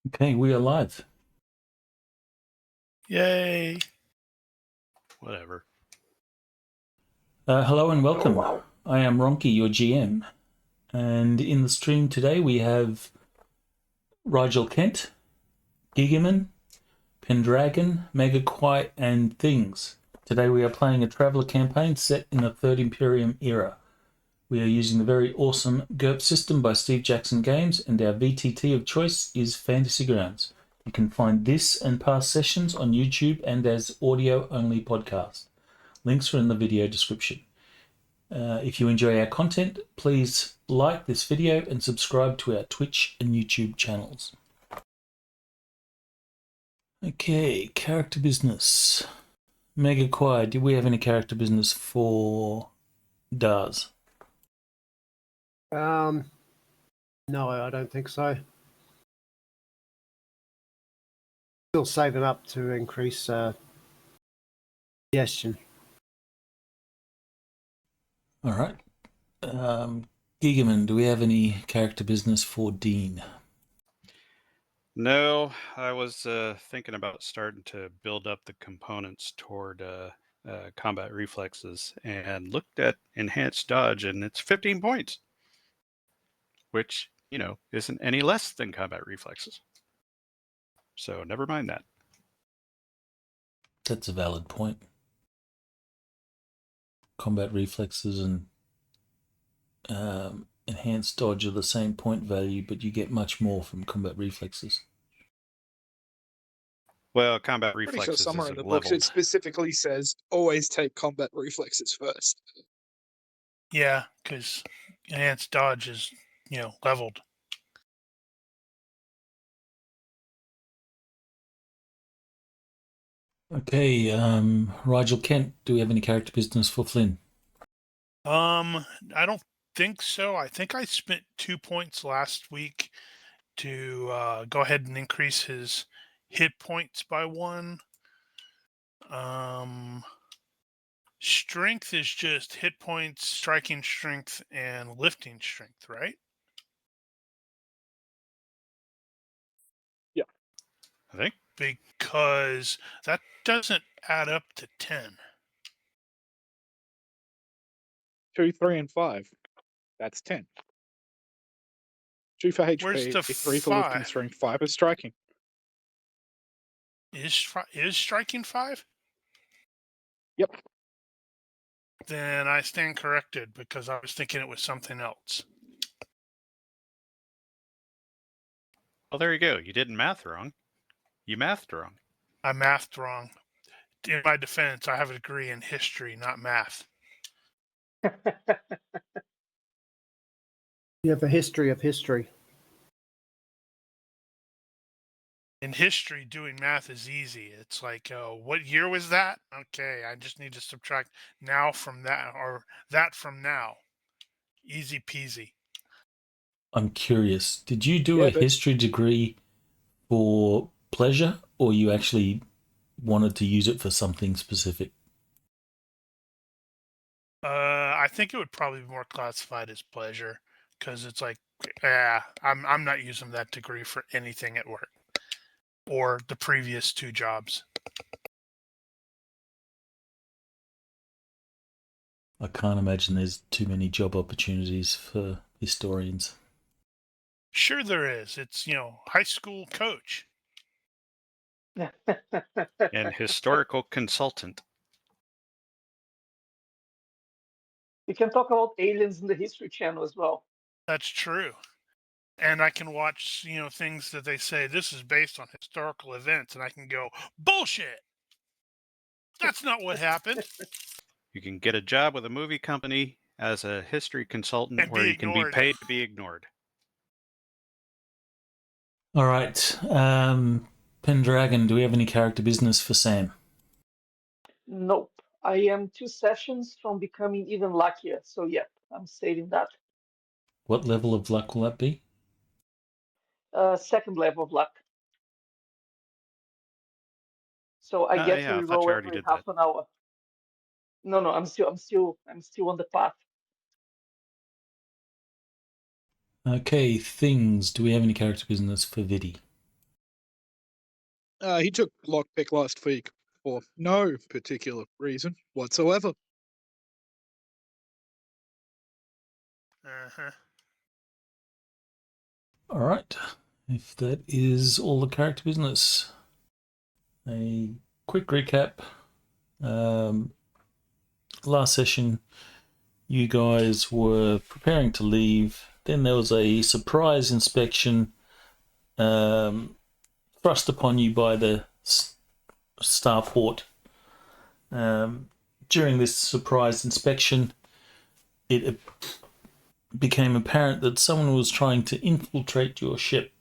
Okay, we are live. Yay. Whatever. Hello and welcome. Oh, wow. I am Ronnke, your GM. And in the stream today we have Rigel Kent, Gigaman, Pendragon, Megaquite, and Things. Today we are playing a Traveller campaign set in the Third Imperium era. We are using the very awesome GURPS system by Steve Jackson Games, and our VTT of choice is Fantasy Grounds. You can find this and past sessions on YouTube and as audio-only podcast. Links are in the video description. If you enjoy our content, please like this video and subscribe to our Twitch and YouTube channels. Okay, character business. Megaquite, did we have any character business for Dars? No, I don't think so. Still saving up to increase suggestion. All right. Gigaman, do we have any character business for Dean? No, I was thinking about starting to build up the components toward combat reflexes and looked at enhanced dodge, and it's 15 points, which, isn't any less than combat reflexes. So never mind that. That's a valid point. Combat reflexes and enhanced dodge are the same point value, but you get much more from combat reflexes. Well, combat Pretty reflexes sure somewhere in isn't the books leveled. it specifically says always take combat reflexes first. Yeah, because enhanced dodge is, leveled. Okay, Rigel Kent, do we have any character business for Flynn? I don't think so. I think I spent 2 points last week to go ahead and increase his hit points by 1. Strength is just hit points, striking strength, and lifting strength, right? Yeah. I think. Because that doesn't add up to 10. 2, 3, and 5. That's 10. 2 for HP, Where's the 3 for lifting 5? strength, 5 is striking. Is striking 5? Yep. Then I stand corrected because I was thinking it was something else. Well, there you go. You didn't math wrong. You mathed wrong. I mathed wrong. In my defense, I have a degree in history, not math. You have a history of history. In history, doing math is easy. It's like, what year was that? Okay, I just need to subtract now from that, or that from now. Easy peasy. I'm curious, did you do a history degree for pleasure, or you actually wanted to use it for something specific? I think it would probably be more classified as pleasure, because it's like, I'm not using that degree for anything at work or the previous 2 jobs. I can't imagine there's too many job opportunities for historians. Sure there is. It's, high school coach. And historical consultant. You can talk about aliens in the History Channel as well. That's true. And I can watch, things that they say, this is based on historical events, and I can go, bullshit! That's not what happened. You can get a job with a movie company as a history consultant And where be you can be ignored. paid to be ignored. All right. Pendragon, do we have any character business for Sam? Nope. I am 2 sessions from becoming even luckier, so yeah, I'm saving that. What level of luck will that be? 2nd level of luck. So I get yeah, to I thought reroll you already every did half that. an hour. No, I'm still on the path. Okay, Things, do we have any character business for Vidi? He took lockpick last week for no particular reason whatsoever. Uh-huh. All right. If that is all the character business, a quick recap. Last session, you guys were preparing to leave. Then there was a surprise inspection thrust upon you by the starport. During this surprise inspection, it became apparent that someone was trying to infiltrate your ship.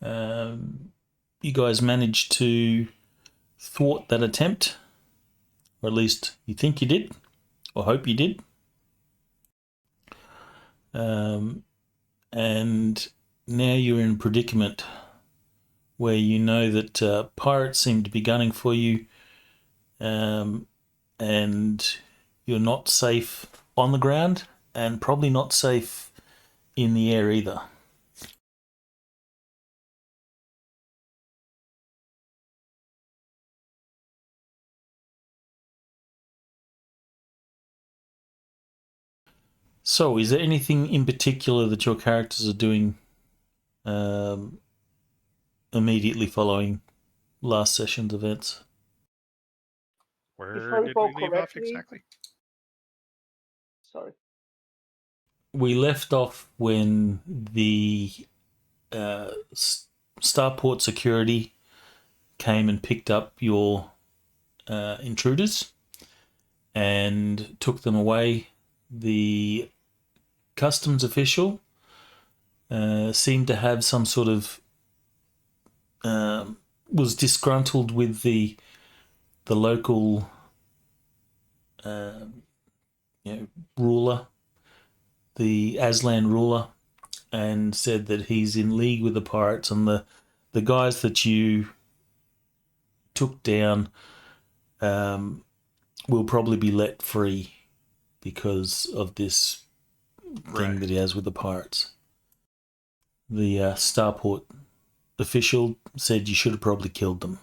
You guys managed to thwart that attempt, or at least you think you did, or hope you did. And now you're in a predicament where you know that pirates seem to be gunning for you, and you're not safe on the ground and probably not safe in the air either. So, is there anything in particular that your characters are doing immediately following last session's events? Where If I did recall we leave off correctly, exactly? sorry. We left off when the starport security came and picked up your intruders and took them away. The customs official seemed to have some sort of was disgruntled with the local ruler, the Aslan ruler, and said that he's in league with the pirates, and the guys that you took down will probably be let free because of this thing that he has with the pirates. The starport official said you should have probably killed them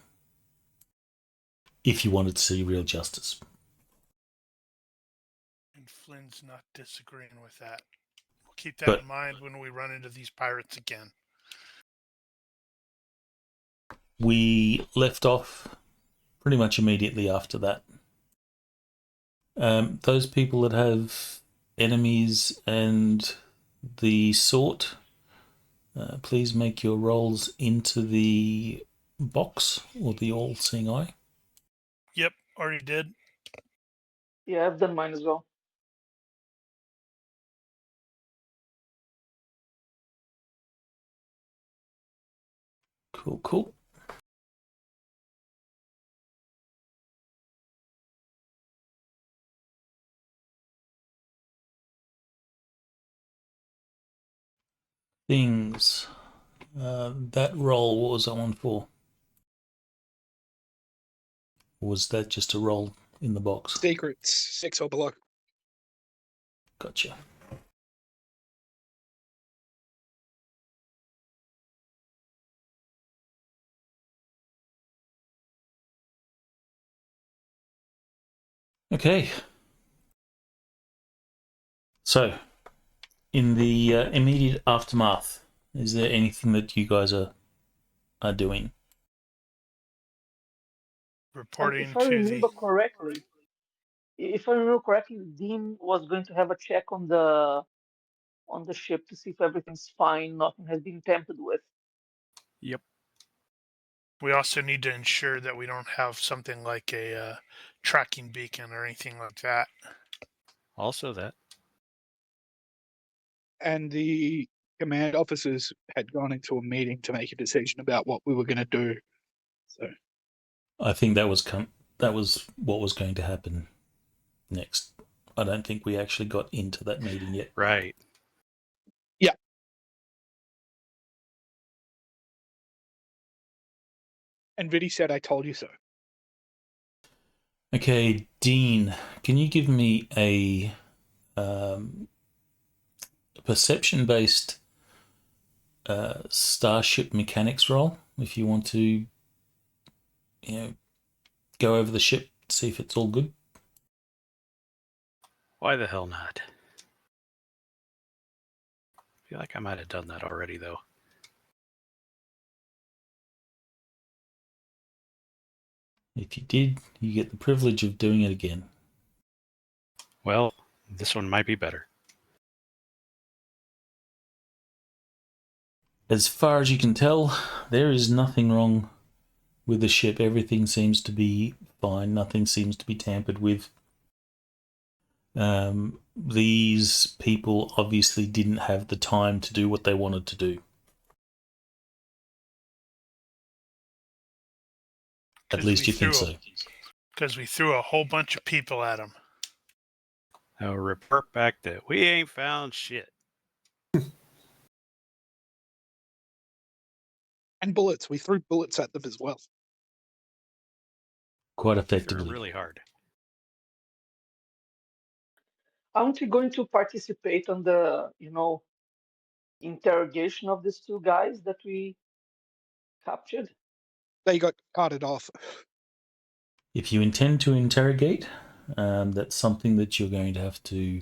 if you wanted to see real justice. And Flynn's not disagreeing with that. We'll keep that in mind when we run into these pirates again. We left off pretty much immediately after that. Those people that have enemies and the sort, please make your rolls into the box or the all-seeing eye. Yep, already did. Yeah, I've done mine as well. Cool. Things. That roll, what was that one for? Or was that just a roll in the box? Secrets, 6 or below. Gotcha. Okay. So, in the immediate aftermath, is there anything that you guys are doing? Reporting If I to remember the... correctly, Dean was going to have a check on the ship to see if everything's fine, nothing has been tampered with. Yep. We also need to ensure that we don't have something like a tracking beacon or anything like that. Also that. And the command officers had gone into a meeting to make a decision about what we were going to do. So I think that was what was going to happen next. I don't think we actually got into that meeting yet. Right. yeah. And Vidi said, "I told you so." Okay, Dean, can you give me a perception-based starship mechanics roll if you want to go over the ship, see if it's all good? Why the hell not? I feel like I might have done that already, though. If you did, you get the privilege of doing it again. Well, this one might be better. As far as you can tell, there is nothing wrong with the ship. Everything seems to be fine. Nothing seems to be tampered with. These people obviously didn't have the time to do what they wanted to do. At least you think so. Because we threw a whole bunch of people at them. I'll report back that we ain't found shit. And bullets. We threw bullets at them as well. Quite They're effectively. really hard. Aren't you going to participate on the, interrogation of these two guys that we captured? They got carted off. If you intend to interrogate, that's something that you're going to have to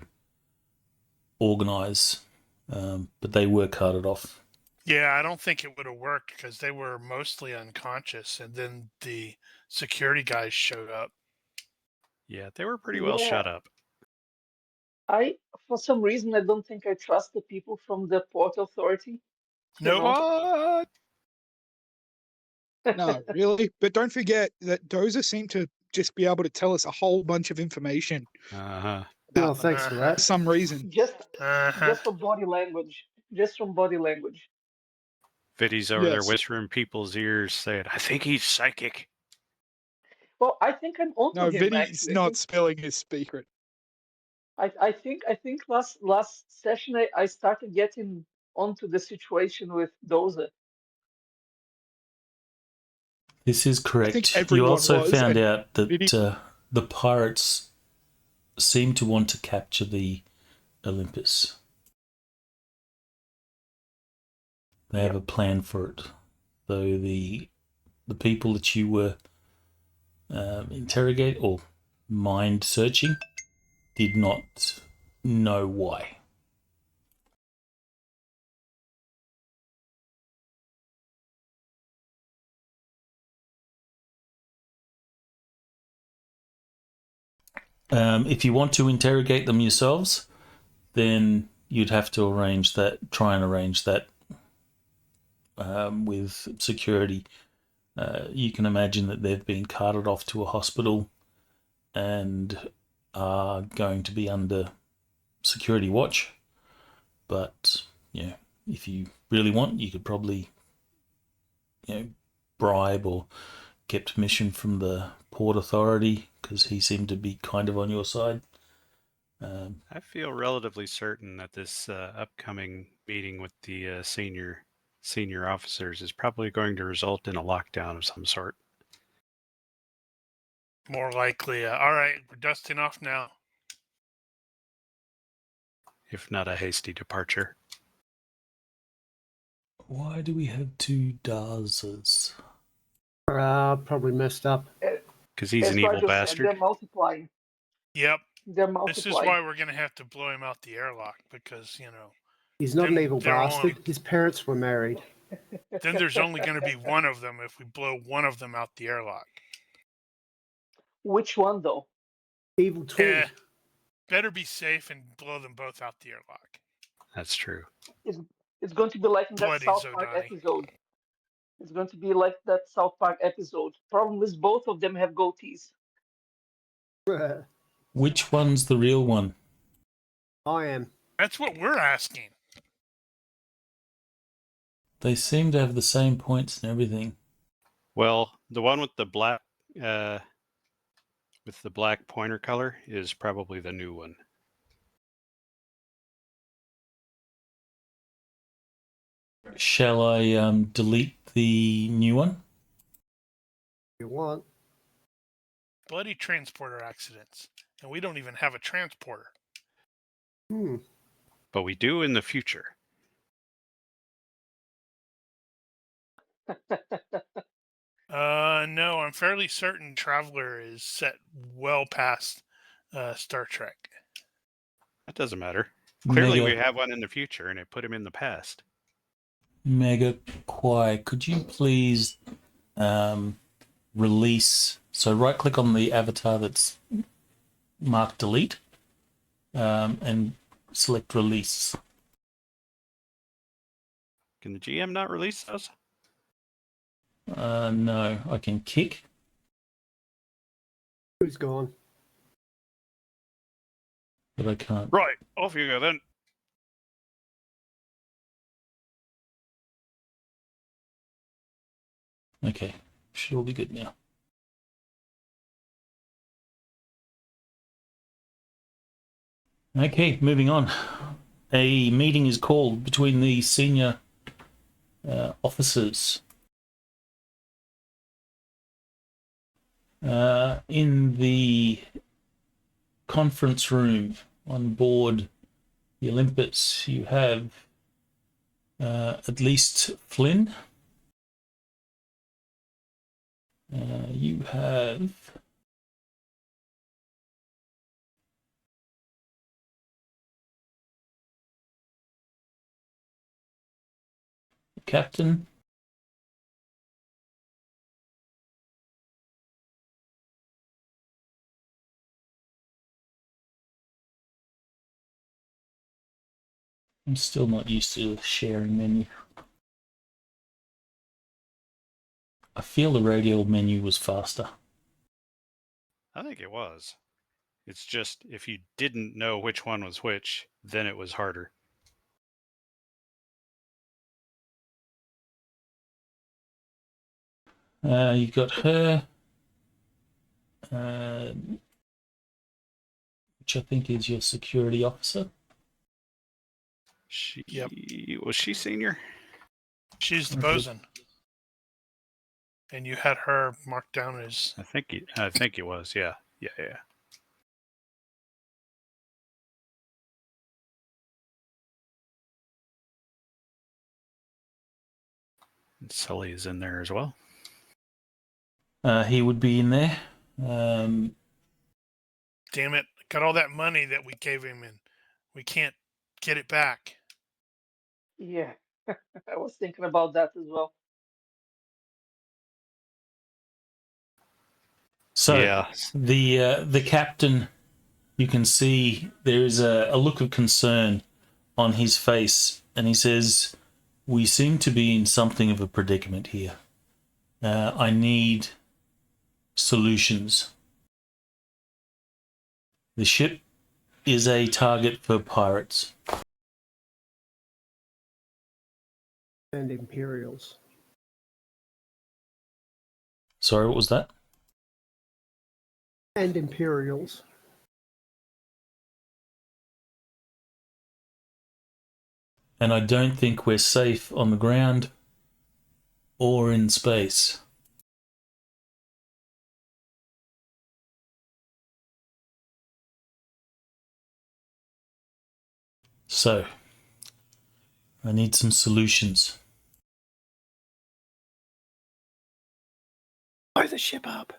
organise. But they were carted off. Yeah, I don't think it would have worked because they were mostly unconscious, and then the security guys showed up. Yeah, they were pretty well shut up. For some reason, I don't think I trust the people from the Port Authority. No, What? No, really. But don't forget that Dozer seemed to just be able to tell us a whole bunch of information Uh-huh. about Well, thanks for for that. some reason. just Uh-huh. from body language. Just from body language. Viddy's over there Yes. whispering in people's ears saying, I think he's psychic. Well, I think I'm onto No, him. Vinny's Actually, not spilling his secret. I think last session I started getting onto the situation with Dozer. This is I think correct. You everyone also was, found and out that Vinny- the pirates seem to want to capture the Olympus. They have a plan for it. Though the people that you were interrogate or mind searching did not know why. If you want to interrogate them yourselves, then you'd have to try and arrange that with security. You can imagine that they've been carted off to a hospital and are going to be under security watch. But, if you really want, you could probably, bribe or get permission from the Port Authority because he seemed to be kind of on your side. I feel relatively certain that this upcoming meeting with the senior officers is probably going to result in a lockdown of some sort. More likely. All right, we're dusting off now. If not a hasty departure. Why do we have two Dazers? Probably messed up. Because he's As an evil Roger said, bastard. they're multiplying. Yep. They're This multiplying. is why we're going to have to blow him out the airlock because, He's not an Then evil they're all- bastard. His parents were married. then there's only going to be one of them if we blow one of them out the airlock. Which one though? Evil twin. Yeah. Better be safe and blow them both out the airlock. That's true. It's going to be like in that Bloody South Park Zodani. episode. It's going to be like that South Park episode. Problem is, both of them have goatees. Which one's the real one? I am. That's what we're asking. They seem to have the same points and everything. Well, the one with the black pointer color is probably the new one. Shall I delete the new one? If you want. Bloody transporter accidents. And we don't even have a transporter. But we do in the future. No, I'm fairly certain Traveler is set well past Star Trek. That doesn't matter. Clearly, we Mega, have one in the future, and it put him in the past. Mega Quai, could you please release? So right click on the avatar that's marked delete and select release. Can the GM not release those? No, I can kick. Who's gone? But I can't. Right, off you go then. Okay, should all be good now. Okay, moving on. A meeting is called between the senior officers in the conference room on board the Olympus. You have at least Flynn. You have the captain. I'm still not used to the sharing menu. I feel the radial menu was faster. I think it was. It's just if you didn't know which one was which, then it was harder. You've got her, which I think is your security officer. Was she senior? She's the Okay. bosun. And you had her marked down as... I think it was. Yeah. And Sully is in there as well. He would be in there. Damn it. Got all that money that we gave him and we can't get it back. Yeah, I was thinking about that as well. So yeah. the captain, you can see there is a look of concern on his face, and he says, "We seem to be in something of a predicament here. I need solutions. The ship is a target for pirates." And Imperials. Sorry, what was that? And Imperials. And I don't think we're safe on the ground or in space. So, I need some solutions. Blow the ship up.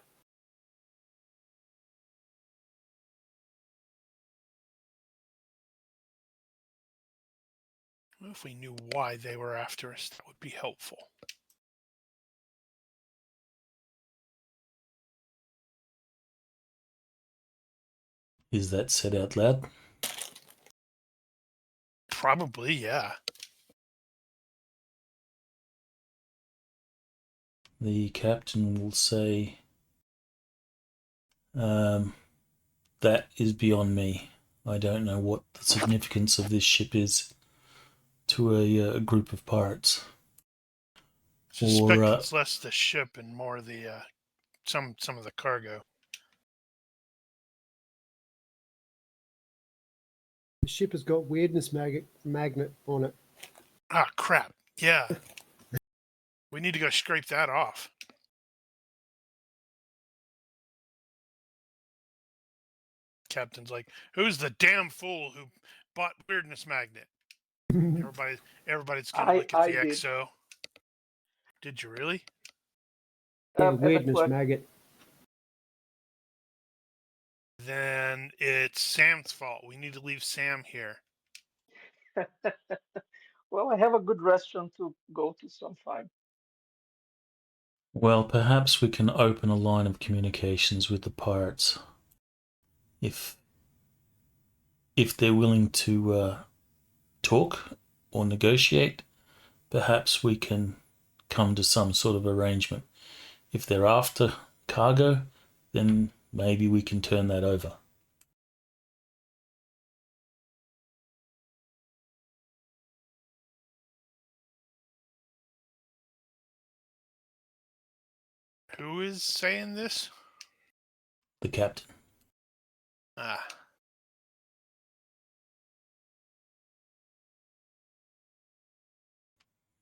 Well, if we knew why they were after us, that would be helpful. Is that said out loud? Probably, yeah. The captain will say, that is beyond me. I don't know what the significance of this ship is to a group of pirates. Suspect Or, it's less the ship and more the some of the cargo. The ship has got weirdness magnet on it. Ah, crap. Yeah. We need to go scrape that off. Captain's like, who's the damn fool who bought weirdness magnet? Everybody's gonna look at I the did. XO. Did you really? Yeah, Have a weirdness question. maggot. Then it's Sam's fault. We need to leave Sam here. Well, I have a good restaurant to go to, so I'm fine. Well, perhaps we can open a line of communications with the pirates. If they're willing to talk or negotiate, perhaps we can come to some sort of arrangement. If they're after cargo, then maybe we can turn that over. Who is saying this? The captain. Ah,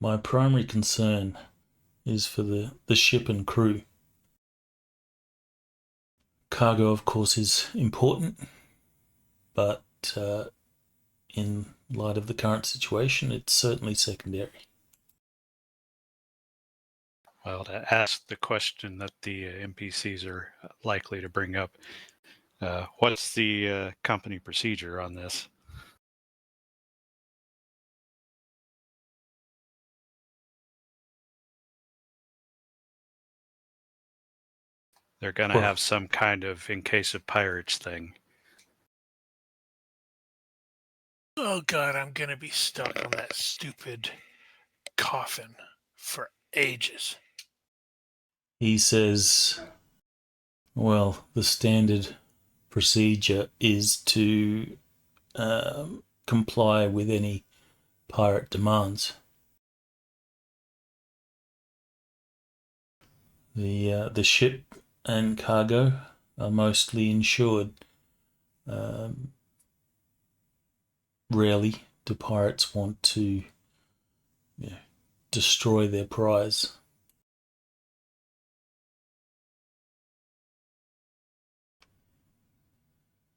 My primary concern is for the ship and crew. Cargo, of course, is important, but in light of the current situation, it's certainly secondary. Well, to ask the question that the NPCs are likely to bring up, what's the company procedure on this? They're going to Well- have some kind of in case of pirates thing. oh God, I'm gonna be stuck on that stupid coffin for ages. He says, well, the standard procedure is to comply with any pirate demands. The ship and cargo are mostly insured. Rarely do pirates want to destroy their prize.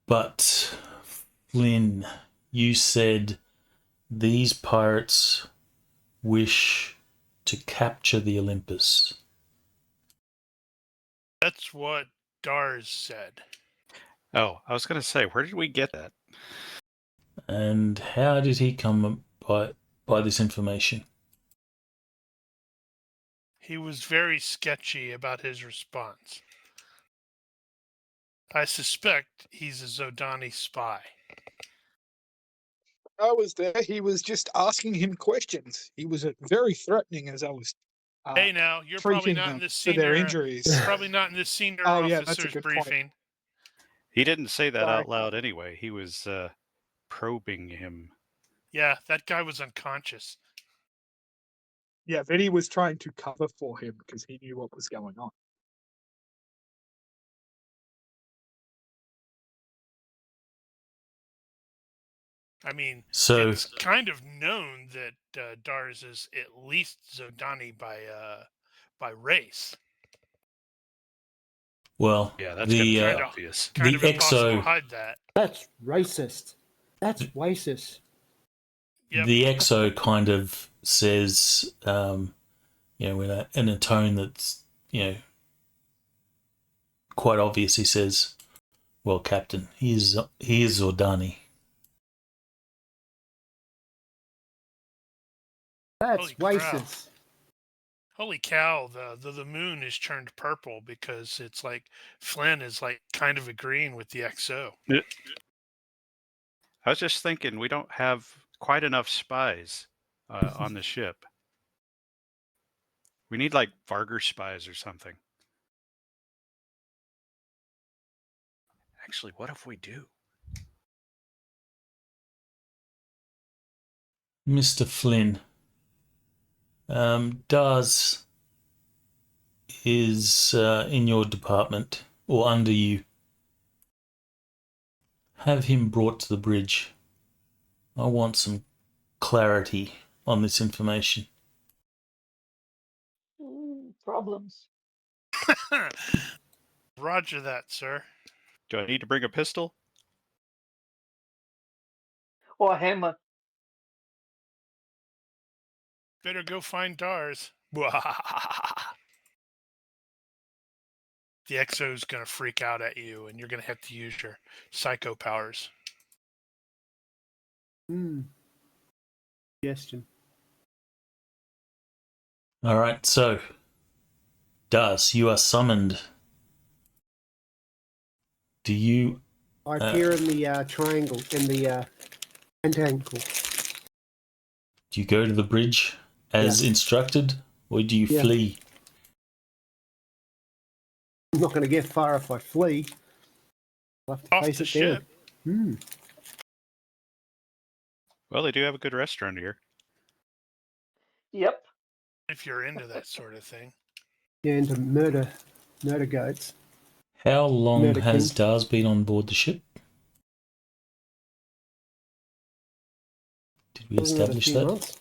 But Flynn, you said these pirates wish to capture the Olympus. That's what Dars said. Oh, I was going to say, where did we get that? And how did he come by this information? He was very sketchy about his response. I suspect he's a Zodani spy. I was there. He was just asking him questions. He was very threatening as I was Hey, now you're probably treating not in them the for their senior, injuries. probably not in the senior Oh, yeah, that's a officers good point. briefing. He didn't say that Sorry. out loud anyway. He was probing him. Yeah, that guy was unconscious. Yeah, Vinny was trying to cover for him because he knew what was going on. I mean, So, it's kind of known that Dars is at least Zodani by race. well, Yeah, that's going to be Kind of- obvious. Kind The of impossible to exo- hide that. That's racist. That's racist. Yep. the exo kind of says, in a tone that's, quite obvious. He says, "Well, Captain, he is Zordani." That's Holy crap. racist. Holy cow, the moon is turned purple because it's like Flynn is like kind of agreeing with the XO. I was just thinking, we don't have quite enough spies on the ship. We need like Varger spies or something. Actually, what if we do? Mr. Flynn, Dars is in your department or under you. Have him brought to the bridge. I want some clarity on this information. Problems. Roger that, sir. Do I need to bring a pistol? Or a hammer. Better go find Dars. the exo's going to freak out at you, and you're going to have to use your psycho powers. Suggestion. All right, so Das, you are summoned. Do you? I appear in the triangle, in the pentacle. Do you go to the bridge as instructed, or do you flee? I'm not going to get far if I flee. I'll have to Off face the it ship. down. Well, they do have a good restaurant here. Yep. If you're into that sort of thing. Yeah, into murder goats. How long Murder has King. Das been on board the ship? Did we Wasn't it a establish few that? months?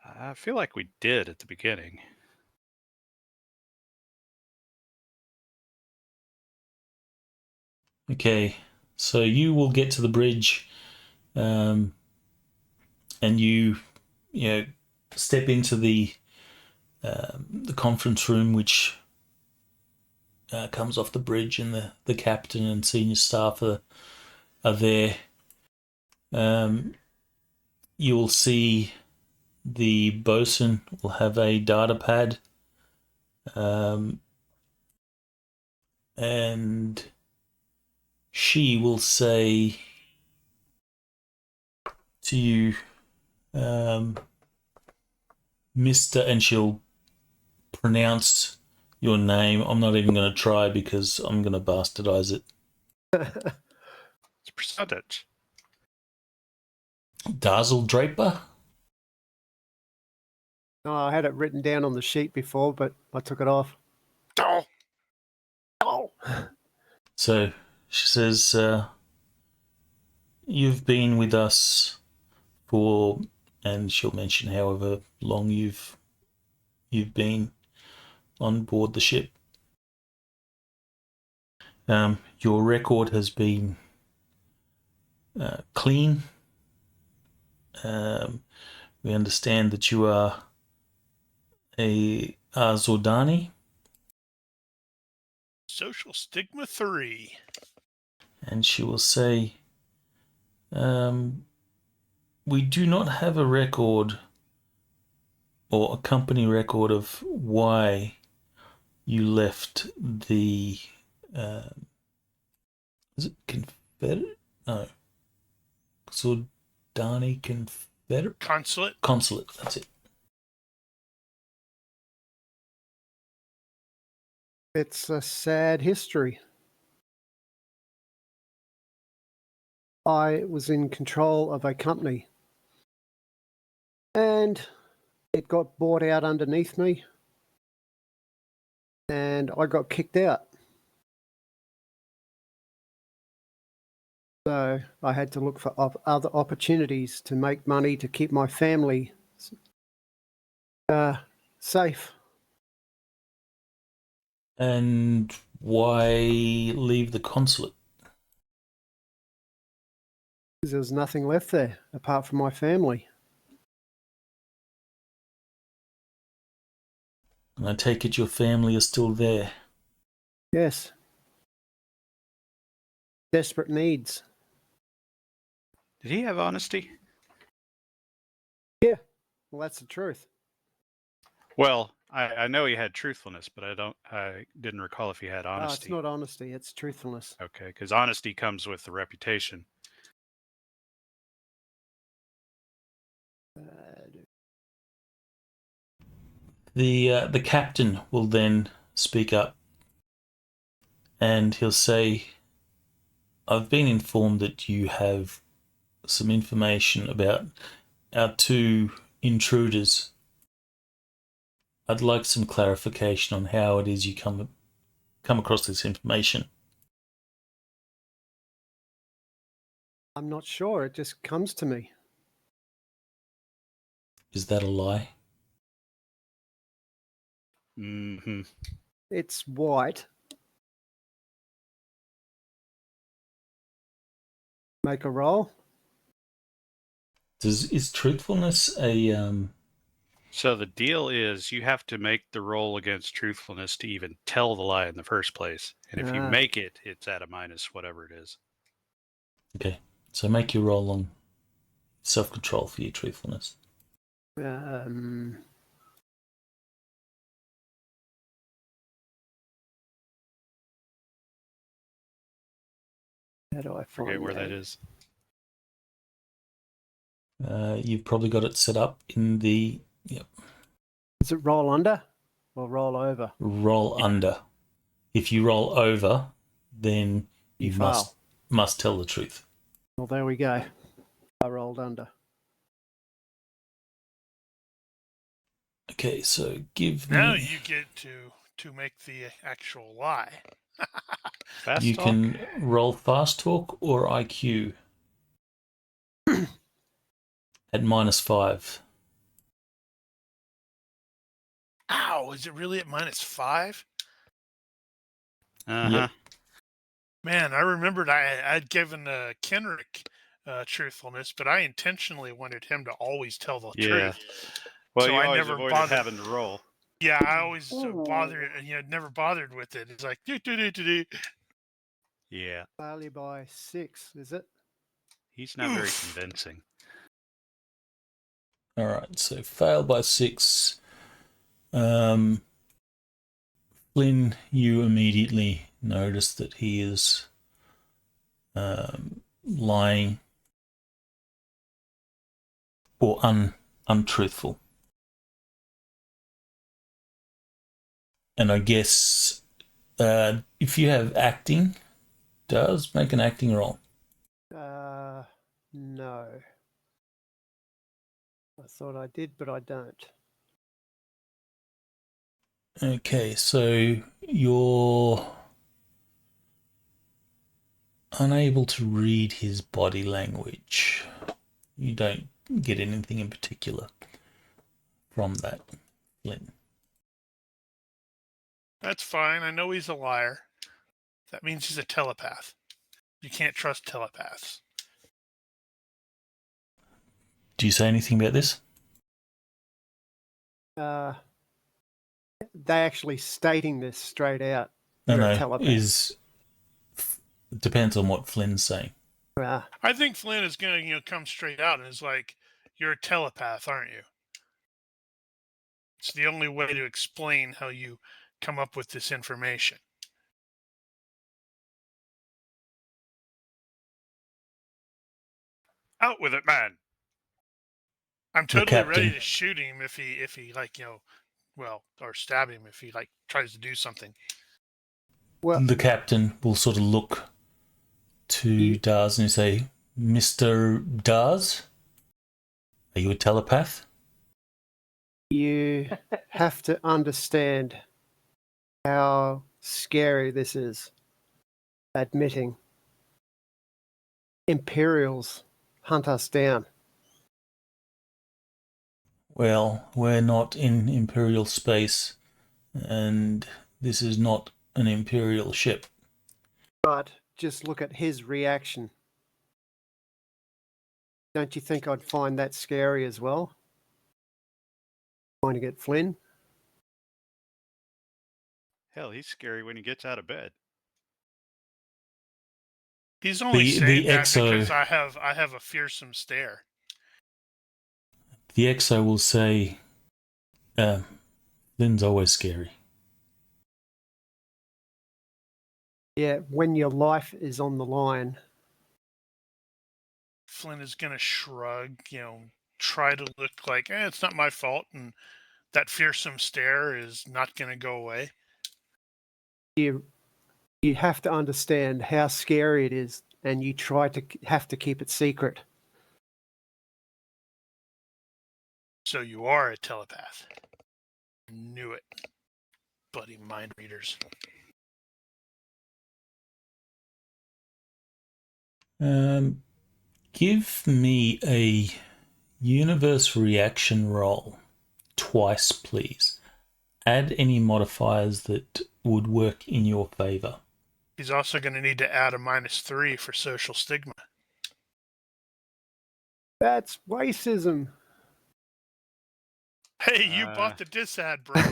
I feel like we did at the beginning. Okay, so you will get to the bridge, and you step into the conference room, which comes off the bridge, and the captain and senior staff are there. You will see the bosun will have a data pad, and she will say to you, Mr. and she'll pronounce your name. I'm not even going to try because I'm going to bastardize it. It's a percentage. Dazzle Draper? Oh, I had it written down on the sheet before, but I took it off. Oh, So she says, you've been with us for, and she'll mention however long you've been on board the ship. Your record has been clean. We understand that you are a Zordani. social stigma 3. And she will say, we do not have a record or a company record of why you left the is it Confederate? No. Zordani Confederate? Consulate. That's it. It's a sad history. I was in control of a company, and it got bought out underneath me, and I got kicked out. So I had to look for other opportunities to make money to keep my family safe. And why leave the consulate? Because there was nothing left there apart from my family. And I take it your family is still there. Yes. Desperate needs. Did he have honesty? Yeah. Well, that's the truth. Well, I know he had truthfulness, but I didn't recall if he had Oh, it's honesty. not honesty, it's truthfulness. Okay, because honesty comes with the reputation. The captain will then speak up, and he'll say, I've been informed that you have some information about our two intruders. I'd like some clarification on how it is you come across this information. I'm not sure, it just comes to me. Is that a lie? Mm-hmm. It's white. Make a roll. Is truthfulness a So the deal is you have to make the roll against truthfulness to even tell the lie in the first place. And if you Ah. make it, it's at a minus whatever it is. Okay, so make your roll on self-control for your truthfulness. How do I Forget find where that is. You've probably got it set up in the Is it roll under or roll over? roll under. If you roll over, then you fail. must tell the truth. Well, there we go. I rolled under. Okay, so give Now me. you get to make the actual lie. Fast You talk? can roll fast talk or IQ at -5. Ow! Is it really at -5? Uh-huh. Yep. Man, I remembered I'd given Kenrick truthfulness, but I intentionally wanted him to always tell the Yeah. truth. Well, So you I always never avoided bothered. having to roll. Yeah, I always Ooh. never bothered with it. It's like do. Yeah. Failure by 6, is it? He's not very convincing. All right, so fail by 6. Flynn, you immediately notice that he is lying or untruthful. And I guess if you have acting, does make an acting roll. No. I thought I did, but I don't. Okay, so you're unable to read his body language. You don't get anything in particular from that, Flynn. That's fine. I know he's a liar. That means he's a telepath. You can't trust telepaths. Do you say anything about this? They actually stating this straight out. No, You're a no. telepath. It depends on what Flynn's saying. I think Flynn is going to come straight out and is like, "You're a telepath, aren't you?" It's the only way to explain how you come up with this information. Out with it, man. I'm totally ready captain. to shoot him if he like, or stab him if he like tries to do something. Well, The captain will sort of look to Daz and say, Mr. Daz, are you a telepath? you have to understand how scary this is. Admitting Imperials hunt us down. Well, we're not in Imperial space, and this is not an Imperial ship. But just look at his reaction. Don't you think I'd find that scary as well? Pointing at Flynn. Hell, he's scary when he gets out of bed. He's only The saying that exo- because I have a fearsome stare. The exo will say, Flynn's always scary. Yeah, when your life is on the line. Flynn is going to shrug, try to look like, it's not my fault, and that fearsome stare is not going to go away. You have to understand how scary it is, and you have to keep it secret. So you are a telepath. Knew it. Bloody mind readers. Give me a universe reaction roll twice, please. Add any modifiers that would work in your favor. He's also going to need to add a -3 for social stigma. That's racism. Hey, you bought the dis ad, bro.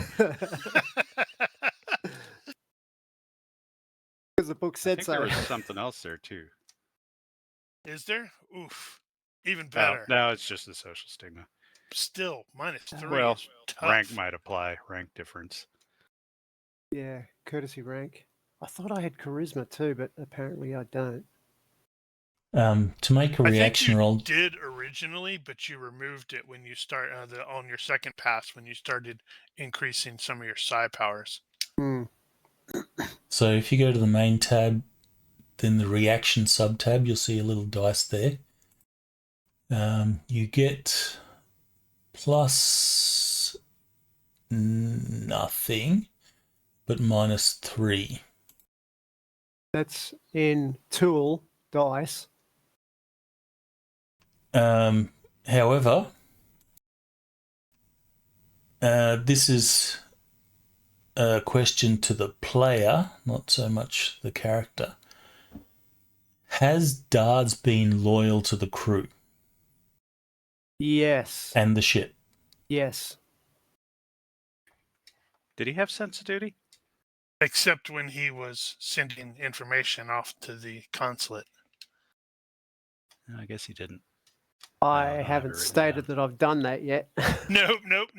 Because the book I said think so. there was something else there too. Is there? Oof. Even Oh, better. no, it's just the social stigma. Still, -3 Well, is tough. rank might apply. Rank difference. Yeah, courtesy rank. I thought I had charisma too, but apparently I don't. To make a I think reaction you roll, did originally, but you removed it when you start on your second pass when you started increasing some of your psi powers. Hmm. so if you go to the main tab, then the reaction sub-tab, you'll see a little dice there. You get plus nothing, but -3. That's in tool dice. However, this is a question to the player, not so much the character. Has Dards been loyal to the crew Yes. and the ship? Yes. Did he have sense of duty? Except when he was sending information off to the consulate. I guess he didn't. I don't have it haven't written stated down. that I've done that yet. Nope.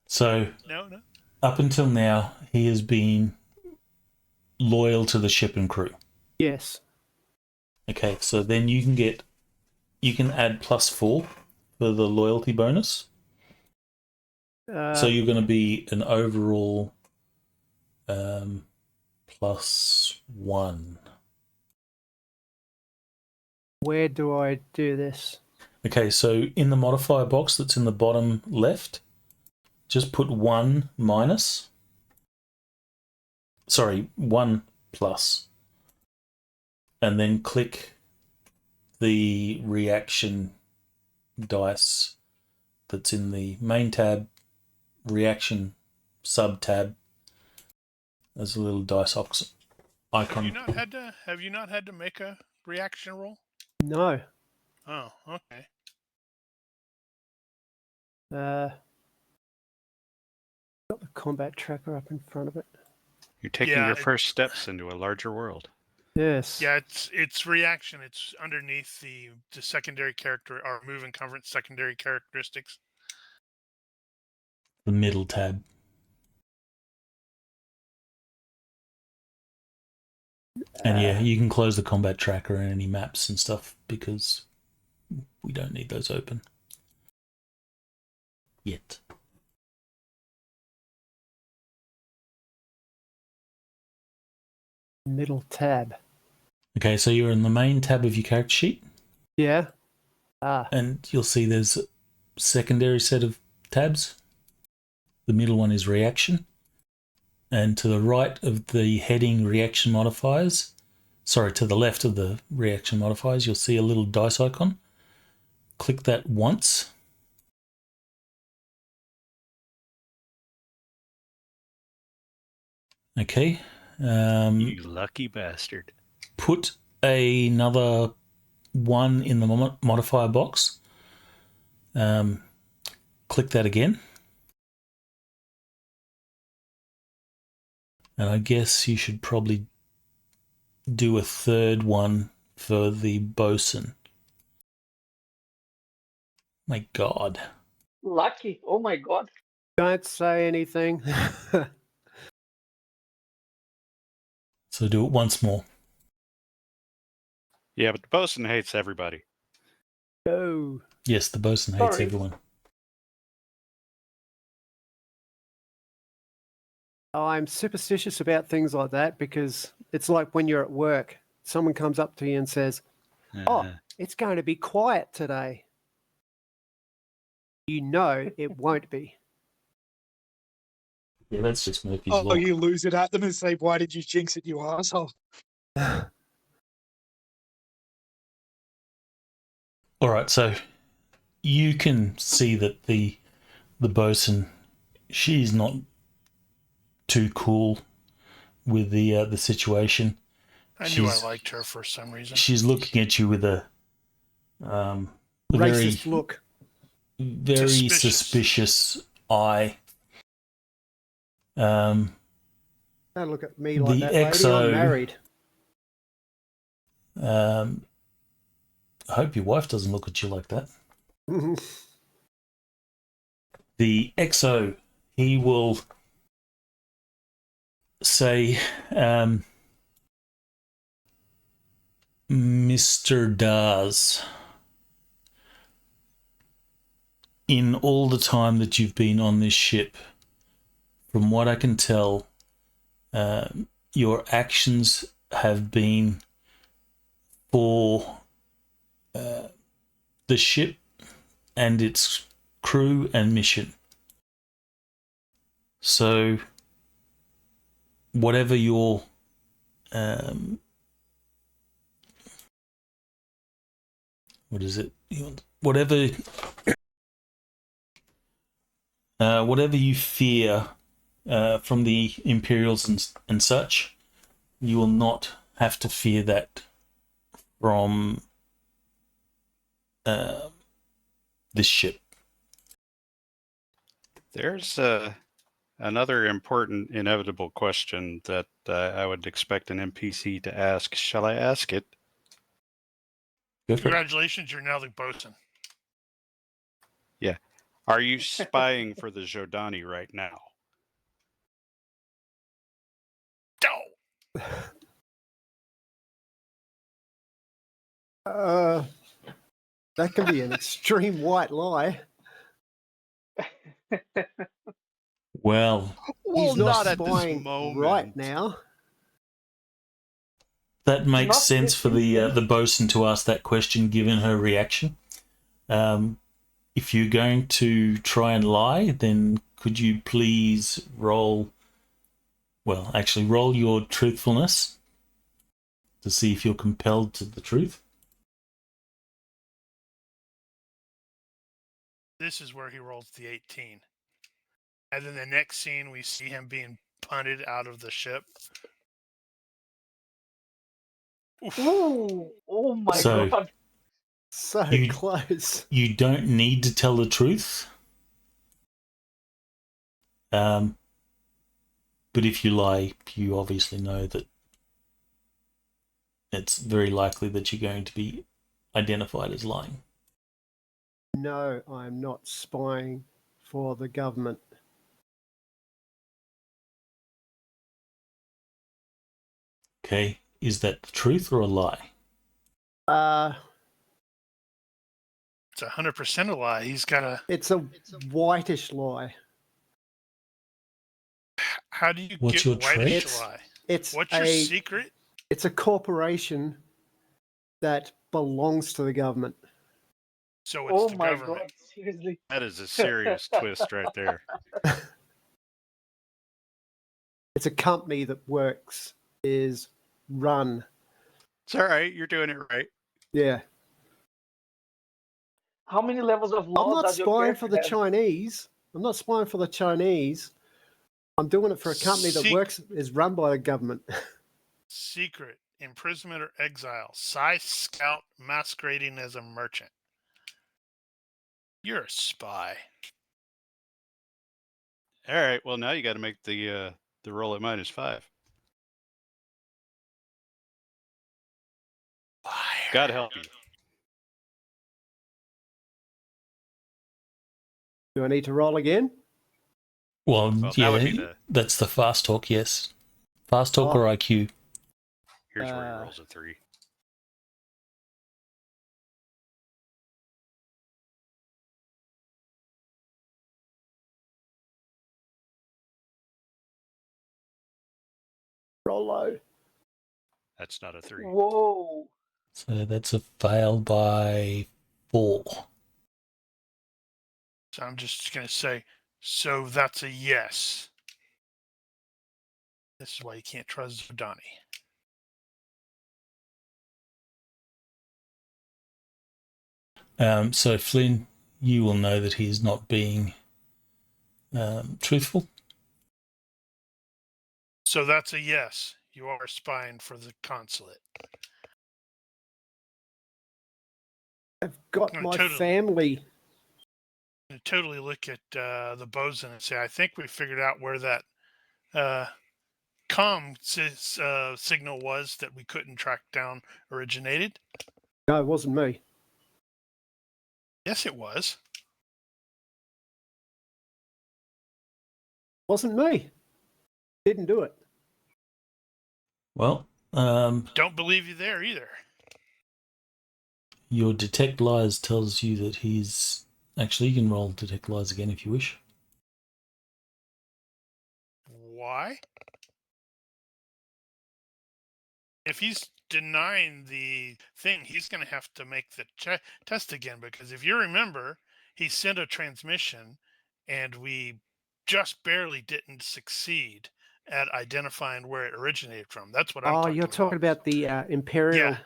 So No. up until now, he has been loyal to the ship and crew. Yes. Okay, so then you can add +4 for the loyalty bonus. So you're going to be an overall +1. Where do I do this? Okay, so in the modifier box that's in the bottom left, just put 1 minus. Sorry, 1 plus. And then click the reaction dice that's in the main tab, reaction sub tab. There's a little dice icon. Have you not had to make a reaction roll? No. Oh, okay. Got the combat tracker up in front of it. You're taking Yeah, your first steps into a larger world. Yes. Yeah, it's reaction. It's underneath the secondary character or move and comfort secondary characteristics. The middle tab. And yeah, you can close the combat tracker and any maps and stuff because we don't need those open yet. Middle tab. Okay, so you're in the main tab of your character sheet. Yeah. And you'll see there's a secondary set of tabs. The middle one is reaction. And to the right of the heading reaction modifiers, to the left of the reaction modifiers, you'll see a little dice icon. Click that once. Okay. You lucky bastard. Put another 1 in the modifier box. Click that again. And I guess you should probably do a third one for the bosun. My God. Lucky. Oh my god. Don't say anything. So do it once more. Yeah, but the bosun hates everybody. Oh. Yes, the bosun hates Sorry. everyone. I'm superstitious about things like that because it's like when you're at work, someone comes up to you and says, "Oh, it's going to be quiet today." You know it won't be. Yeah, that's just Murphy's Law. Oh, you lose it at them and say, "Why did you jinx it, you asshole?" All right, so you can see that the bosun, she's not too cool with the situation. I knew I liked her for some reason. She's looking at you with a very Racist look. very suspicious eye. Don't look at me like The that, lady. XO I'm married. I hope your wife doesn't look at you like that. The XO, he will say, Mr. Daz, in all the time that you've been on this ship, from what I can tell, your actions have been for the ship and its crew and mission. So, whatever your what is it? Whatever you fear from the Imperials and such, you will not have to fear that from this ship. There's another important, inevitable question that I would expect an NPC to ask. Shall I ask it? Go for it. Congratulations, you're now the bosun. Yeah. Are you spying for the Jordani right now? No. That can be an extreme white lie. Well, He's not not at this spying moment. right now. that makes not sense this for the instant. bosun to ask that question, given her reaction. If you're going to try and lie, then could you please roll your truthfulness to see if you're compelled to the truth. This is where he rolls the 18. And then the next scene, we see him being punted out of the ship. Oof. Ooh, oh my So- god. So You- close. You don't need to tell the truth. But if you lie, you obviously know that it's very likely that you're going to be identified as lying. No, I'm not spying for the government. Okay, is that the truth or a lie? It's 100% a lie. He's got a. It's a whitish lie. How do you What's get your whitish trait? lie? It's What's your secret? It's a corporation that belongs to the government. So it's Oh the my government. god, seriously. That is a serious twist right there. It's a company that is run. It's all right. You're doing it right. Yeah. How many levels of I'm law not does your spying for character the have? Chinese. I'm not spying for the Chinese. I'm doing it for a company that is run by the government. Secret, imprisonment or exile. Psi scout masquerading as a merchant. You're a spy. All right. Well, now you got to make the roll at -5. Liar. God help you. Do I need to roll again? Well, That would be that's the fast talk, yes. Fast talk or IQ. Here's where he rolls a 3. Roll low. That's not a 3. Whoa. So that's a fail by 4. So I'm just going to say, so that's a yes. This is why you can't trust Zodani. So Flynn, you will know that he's not being truthful. So that's a yes. You are spying for the consulate. I've got No, my totally. family to totally look at the boson and say, I think we figured out where that signal was that we couldn't track down originated. No, it wasn't me. Yes, it was. Wasn't me. Didn't do it. Well, Don't believe you there either. your detect lies tells you that he's... Actually, you can roll detect lies again if you wish. Why? If he's denying the thing, he's going to have to make the test again, because if you remember, he sent a transmission and we just barely didn't succeed at identifying where it originated from. That's what I'm talking about. Oh, you're talking about the Imperial. Yeah.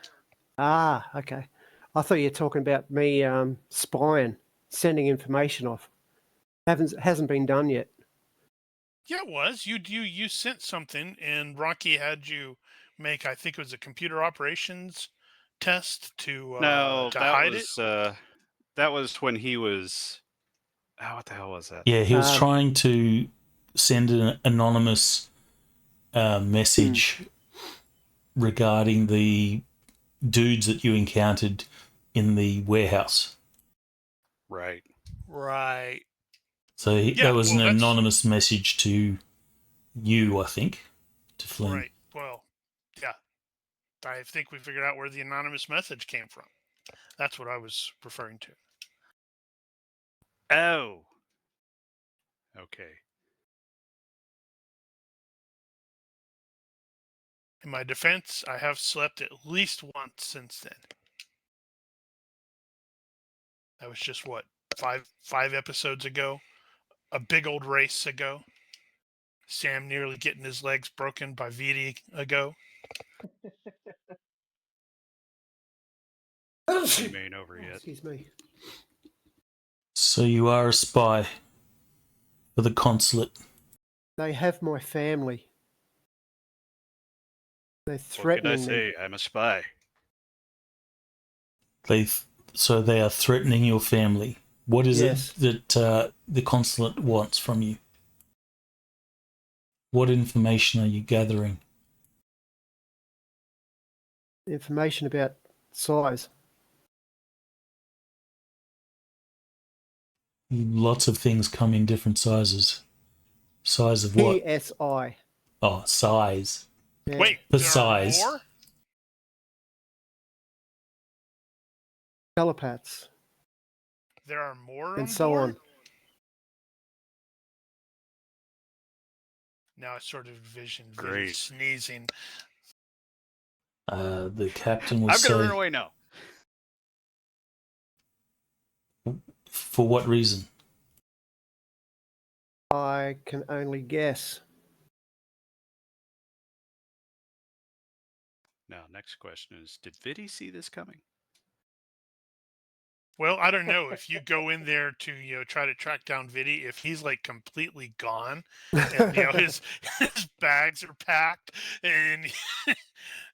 Ah, okay. I thought you were talking about me spying, sending information off. Hasn't been done yet. Yeah, it was. You sent something, and Ronnke had you make, I think it was a computer operations test to No, that hide was that was when he was. Oh, what the hell was that? Yeah, he was trying to send an anonymous message regarding the dudes that you encountered in the warehouse. Right. Right. So Yeah, that was well, an that's- anonymous message to you, I think, to Flynn. Right. Well, yeah. I think we figured out where the anonymous message came from. That's what I was referring to. Oh. Okay. In my defense, I have slept at least once since then. That was just what, five episodes ago? A big old race ago? Sam nearly getting his legs broken by VD ago? Game ain't over yet. Excuse me. So you are a spy for the consulate. They have my family. They're What can I threatening me. say? I'm a spy. So they are threatening your family. What is Yes. it that the consulate wants from you? What information are you gathering? Information about size. Lots of things come in different sizes. Size of what? PSI. Oh, size. Yeah. Wait, The there size. are more? Telepaths There are more and on so board? on. Now I sort of envision VD Great. sneezing. The captain will I'm gonna run say, away now. for what reason? I can only guess. Now, next question is: did Viddy see this coming? Well, I don't know if you go in there to try to track down Viddy, if he's like completely gone, and his bags are packed, and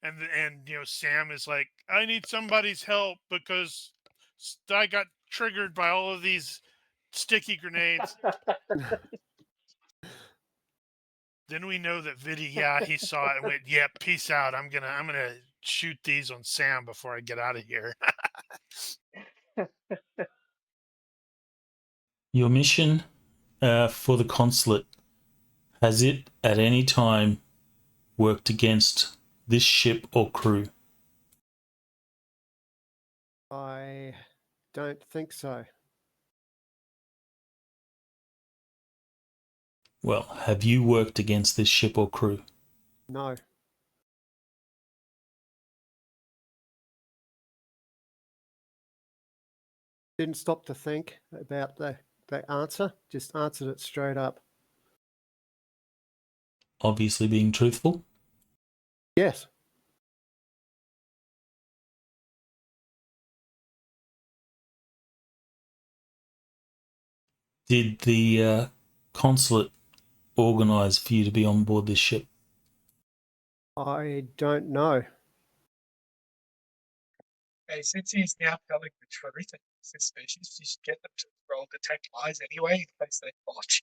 and Sam is like, I need somebody's help because I got triggered by all of these sticky grenades. Then we know that Viddy, he saw it and went, "Yep, peace out. I'm gonna shoot these on Sam before I get out of here." Your mission for the consulate, has it at any time worked against this ship or crew? I don't think so. Well, have you worked against this ship or crew? No. Didn't stop to think about the answer. Just answered it straight up. Obviously being truthful. Yes. Did the consulate organise for you to be on board this ship? I don't know. Okay, since he's now telling the truth and suspicious, you should get them to roll detect lies anyway in case they botch.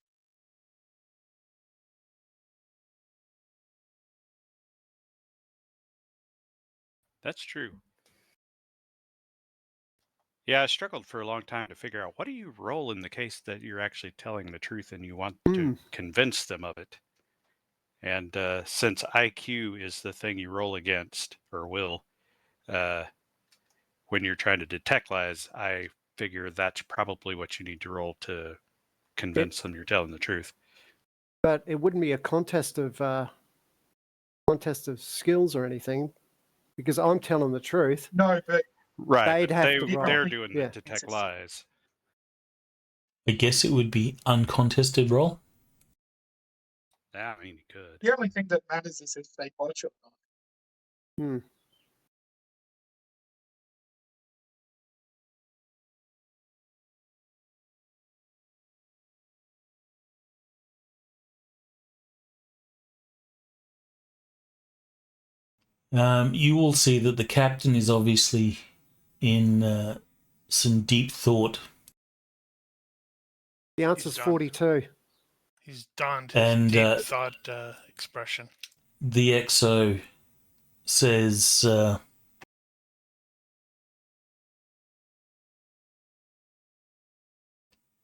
That's true. Yeah, I struggled for a long time to figure out what do you roll in the case that you're actually telling the truth and you want to convince them of it. And since IQ is the thing you roll against, or will, when you're trying to detect lies, I figure that's probably what you need to roll to convince them you're telling the truth. But it wouldn't be a contest of skills or anything, because I'm telling the truth. No, but Right, They'd but have to roll. they're doing Yeah. the detect lies. I guess it would be uncontested roll. I mean, you could. the only thing that matters is if they botch or not. You will see that the captain is obviously in some deep thought. The answer's 42. He's donned his And, deep thought expression. The XO says,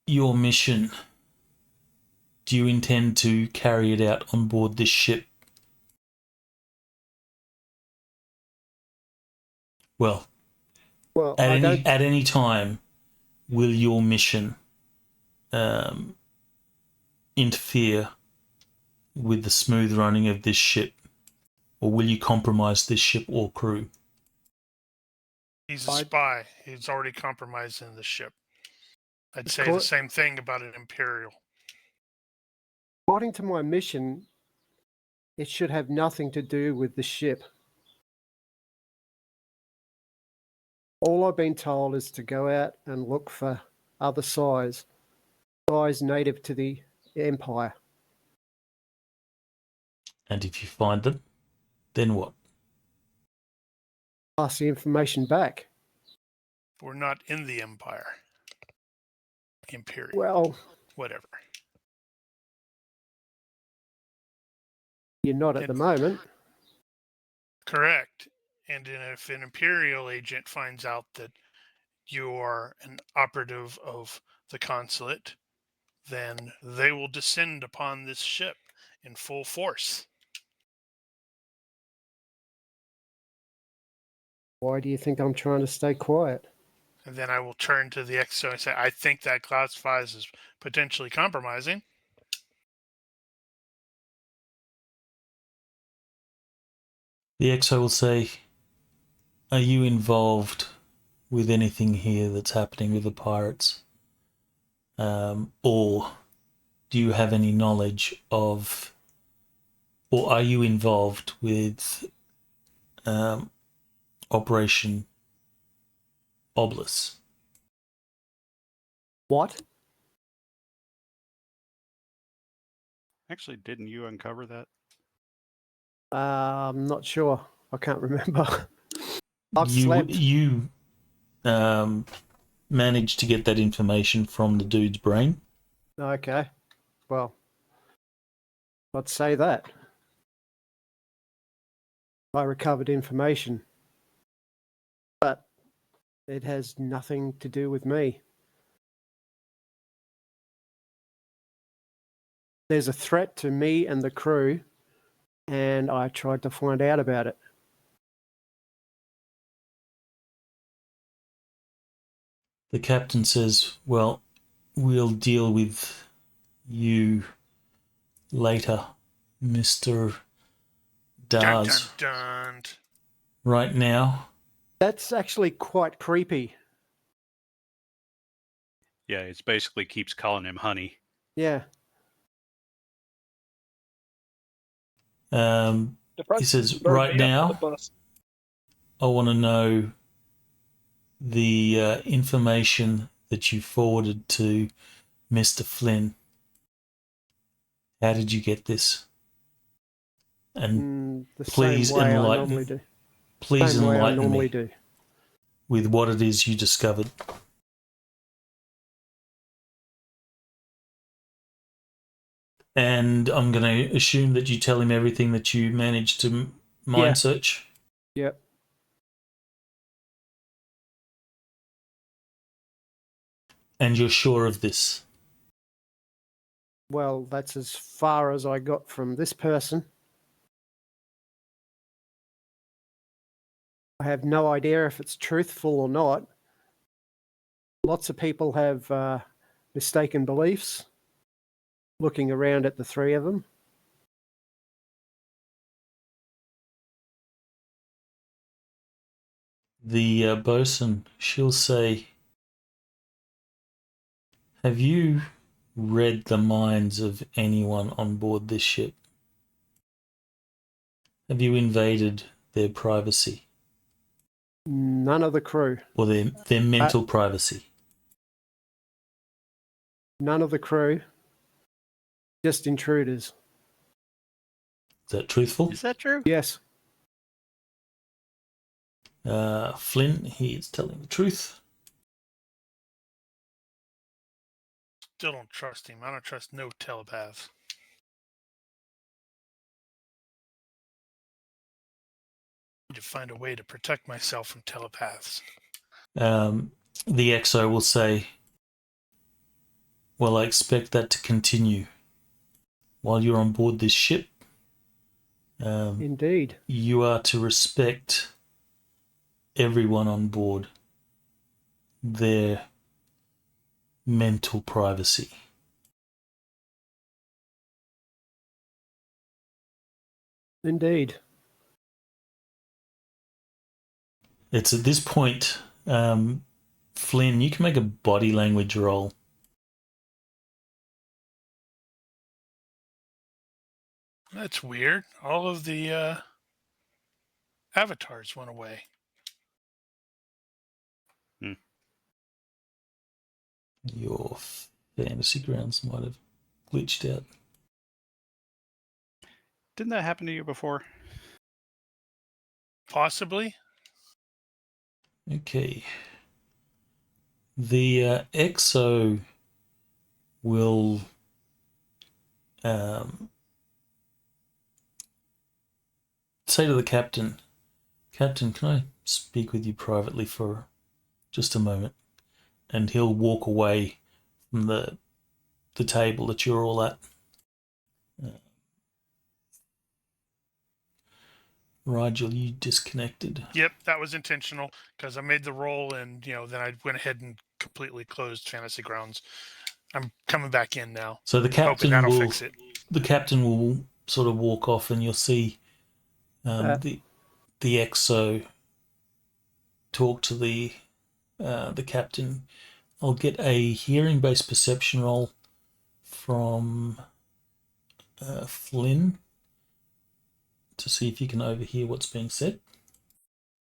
your mission, do you intend to carry it out on board this ship? Well, at any time, will your mission interfere with the smooth running of this ship, or will you compromise this ship or crew? He's a spy. He's already compromising the ship. I'd say the same thing about an Imperial. According to my mission, it should have nothing to do with the ship. All I've been told is to go out and look for other spies native to the Empire. And if you find them, then what? Pass the information back. We're not in the Empire. Imperial. Well, whatever. You're not at the moment. Correct. And if an Imperial agent finds out that you are an operative of the consulate, then they will descend upon this ship in full force. Why do you think I'm trying to stay quiet? And then I will turn to the XO and say, I think that classifies as potentially compromising. The XO will say, are you involved with anything here that's happening with the pirates? Or do you have any knowledge of, or are you involved with Operation Obelisk? What? Actually, didn't you uncover that? I'm not sure. I can't remember. I've slept. You managed to get that information from the dude's brain. Okay. Well, let's say that. I recovered information. But it has nothing to do with me. There's a threat to me and the crew, and I tried to find out about it. The captain says, well, we'll deal with you later, Mr. Daz. Dun, dun, dun. Right now. That's actually quite creepy. Yeah, it basically keeps calling him honey. Yeah. He says, right now, I want to know the information that you forwarded to Mr. Flynn. How did you get this? And please enlighten. Please enlighten me with what it is you discovered. And I'm going to assume that you tell him everything that you managed to mind search. Yep. And you're sure of this? Well, that's as far as I got from this person. I have no idea if it's truthful or not. Lots of people have mistaken beliefs. Looking around at the three of them. The bosun, she'll say, have you read the minds of anyone on board this ship? Have you invaded their privacy? None of the crew. Or their mental privacy? None of the crew. Just intruders. Is that truthful? Is that true? Yes. Flynn, he is telling the truth. Still don't trust him. I don't trust no telepaths. I need to find a way to protect myself from telepaths. The XO will say, well, I expect that to continue while you're on board this ship. Indeed. You are to respect everyone on board, their mental privacy. Indeed. It's at this point, Flynn, you can make a body language roll. That's weird. All of the avatars went away. Your fantasy grounds might have glitched out. Didn't that happen to you before? Possibly. Okay. The XO will say to the captain, Captain, can I speak with you privately for just a moment? And he'll walk away from the table that you're all at. Rigel, you disconnected. Yep, that was intentional because I made the roll and, then I went ahead and completely closed Fantasy Grounds. I'm coming back in now. So the captain that'll will fix it. The captain will sort of walk off, and you'll see the XO talk to the captain. I'll get a hearing-based perception roll from Flynn to see if you can overhear what's being said.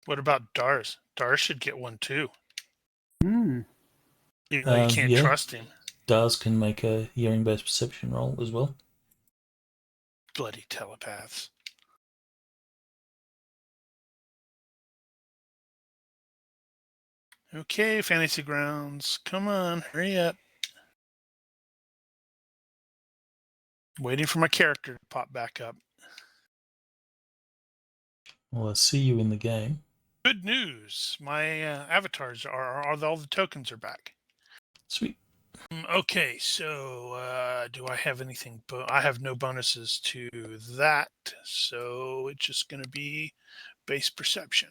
What about Dars? Dars should get one too. Hmm. Even though you can't trust him. Dars can make a hearing-based perception roll as well. Bloody telepaths. Okay, Fantasy Grounds. Come on, hurry up. Waiting for my character to pop back up. Well, I see you in the game. Good news. My avatars are all the tokens are back. Sweet. Okay, so do I have anything? I have no bonuses to that, so it's just going to be base perception.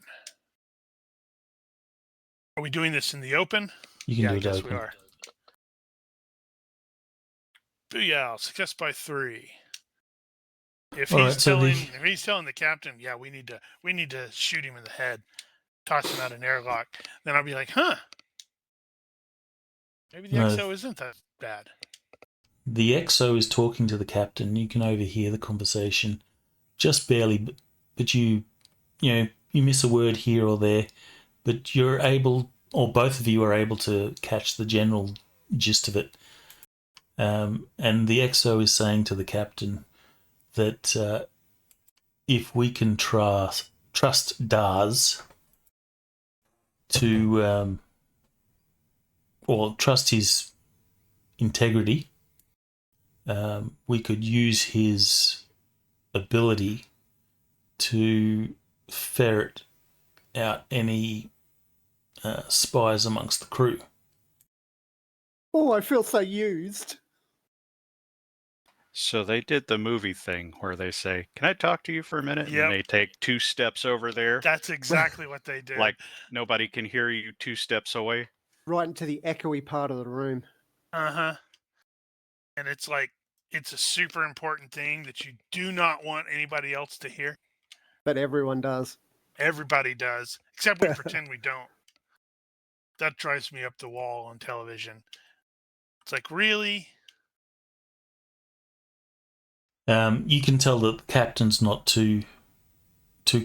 Are we doing this in the open? You can do I it guess open. we are. Booyah! Success by 3. If he's telling the captain, we need to shoot him in the head, toss him out an airlock, then I'll be like, maybe the XO isn't that bad. The XO is talking to the captain. You can overhear the conversation, just barely, but you miss a word here or there, but you're able, or both of you are able to catch the general gist of it. And the XO is saying to the captain that if we can trust Dars to, or trust his integrity, we could use his ability to ferret out any spies amongst the crew. Oh, I feel so used. So they did the movie thing where they say, "Can I talk to you for a minute?" Yep. And they take 2 steps over there, That's exactly what they did. like nobody can hear you 2 steps away. Right into the echoey part of the room. Uh-huh. And it's like, it's a super important thing that you do not want anybody else to hear. But everyone does. Everybody does, except we pretend we don't. That drives me up the wall on television. It's like, really? You can tell that the captain's not too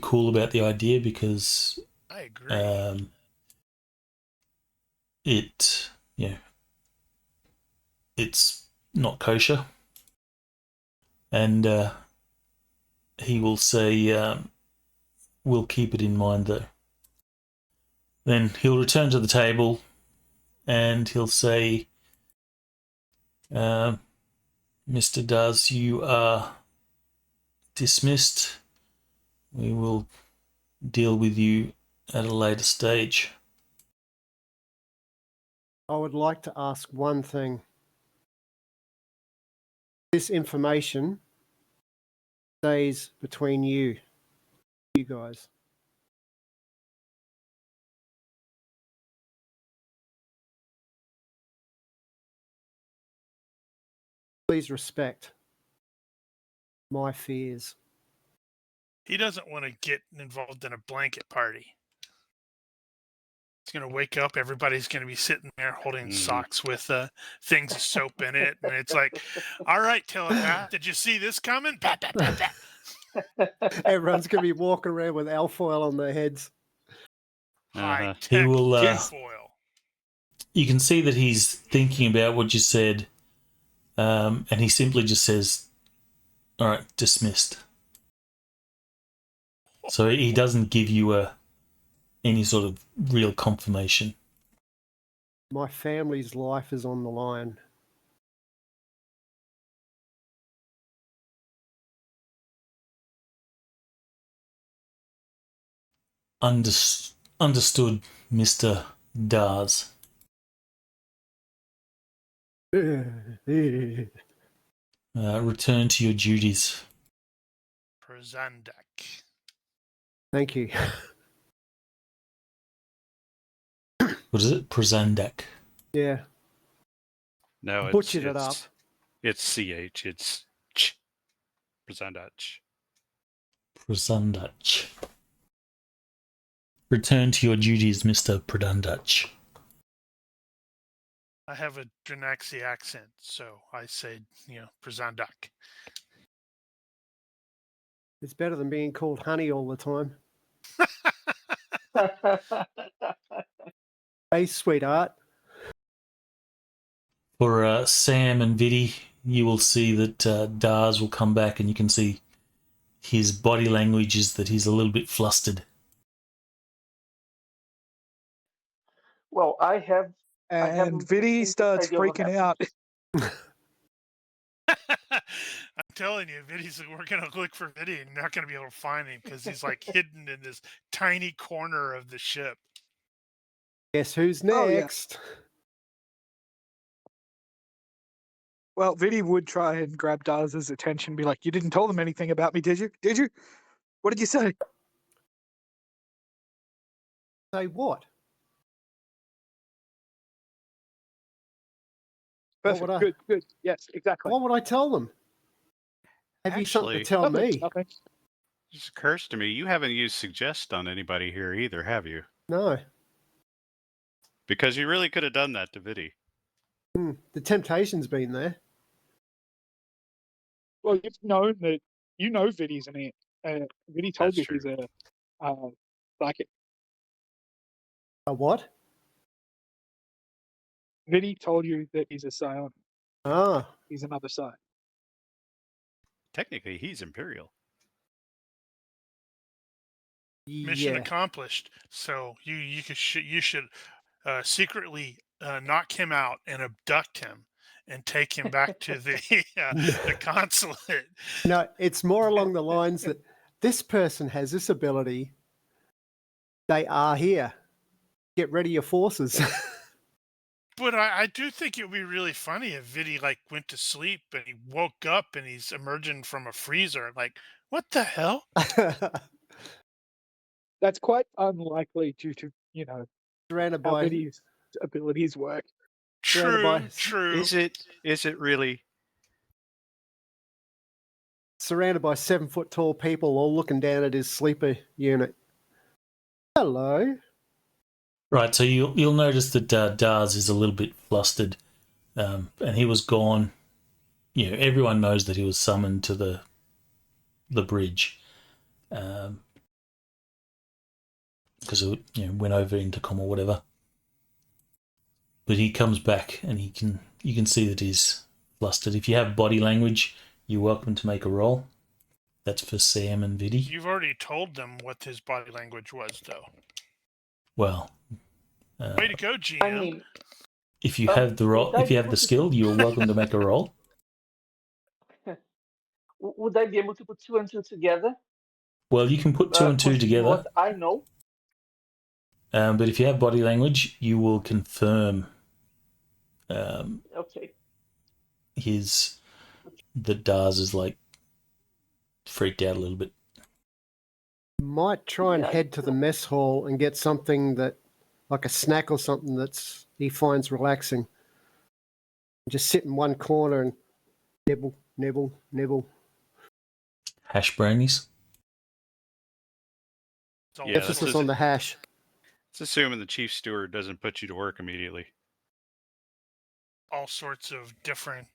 cool about the idea because I agree. it's not kosher, and he will say, "We'll keep it in mind, though." Then he'll return to the table, and he'll say, "Mr. Daz, you are dismissed. We will deal with you at a later stage." I would like to ask one thing. This information stays between you guys. Please respect my fears. He doesn't want to get involved in a blanket party. He's going to wake up, everybody's going to be sitting there holding socks with things of soap in it. And it's like, all right, telepath, did you see this coming? Bah, bah, bah, bah. Everyone's going to be walking around with alfoil on their heads. High-tech He will. tinfoil. You can see that he's thinking about what you said, and he simply just says, "All right, dismissed." So he doesn't give you any sort of real confirmation. My family's life is on the line. Understood, Mr. Daz. Return to your duties. Prozandak. Thank you. What is it? Prozandak. Yeah. No, Butchered it up. It's CH. It's ch. Prozandach. Prozandach. Return to your duties, Mr. Prozandach. I have a Dranaxi accent, so I say, Prozandak. It's better than being called honey all the time. Hey, sweetheart. For Sam and Viddy, you will see that Daz will come back, and you can see his body language is that he's a little bit flustered. Well, I have. And Viddy starts freaking out. I'm telling you, we're going to look for Viddy and not going to be able to find him because he's like hidden in this tiny corner of the ship. Guess who's next? Oh, yeah. Well, Viddy would try and grab Daz's attention, be like, "You didn't tell them anything about me, did you? Did you? What did you say?" Say what? Perfect. Good. Yes, exactly. What would I tell them? Have you something to Actually, tell me? Nothing. It just occurs to me, you haven't used suggest on anybody here either, have you? No. Because you really could have done that to Viddy. The temptation's been there. Well, you've known that Viddy's an ant. Viddy told That's you he's a psychic. A what? Viddy told you that he's a psionic. Ah. He's another side. Technically, he's Imperial. Mission Yeah. accomplished. So you should secretly knock him out and abduct him and take him back to the consulate. No, it's more along the lines that this person has this ability. They are here. Get ready your forces. But I do think it would be really funny if Vidi like went to sleep and he woke up and he's emerging from a freezer. Like, what the hell? That's quite unlikely due to, Surrounded how by Vidi's abilities work. Surrounded by- True. Is it really? surrounded by 7-foot tall people all looking down at his sleeper unit. Hello. Right, so you'll notice that Dars is a little bit flustered, and he was gone. Everyone knows that he was summoned to the bridge, because it went over intercom or whatever. But he comes back, and you can see that he's flustered. If you have body language, you're welcome to make a roll. That's for Sam and Vidi. You've already told them what his body language was, though. Well, Way to go, GM. I mean, if you have the roll, if you have the skill, you're welcome to make a roll. would I be able to put 2 and 2 together? Well, you can put 2 and 2 foresee together. What I know. But if you have body language, you will confirm Okay. that Dars is like freaked out a little bit. Might try and Yeah, head to the mess hall and get something that, like a snack or something that's he finds relaxing. Just sit in one corner and nibble, nibble, nibble. Hash brownies. It's all Yeah, Emphasis on the hash. It's assuming the chief steward doesn't put you to work immediately. all sorts of different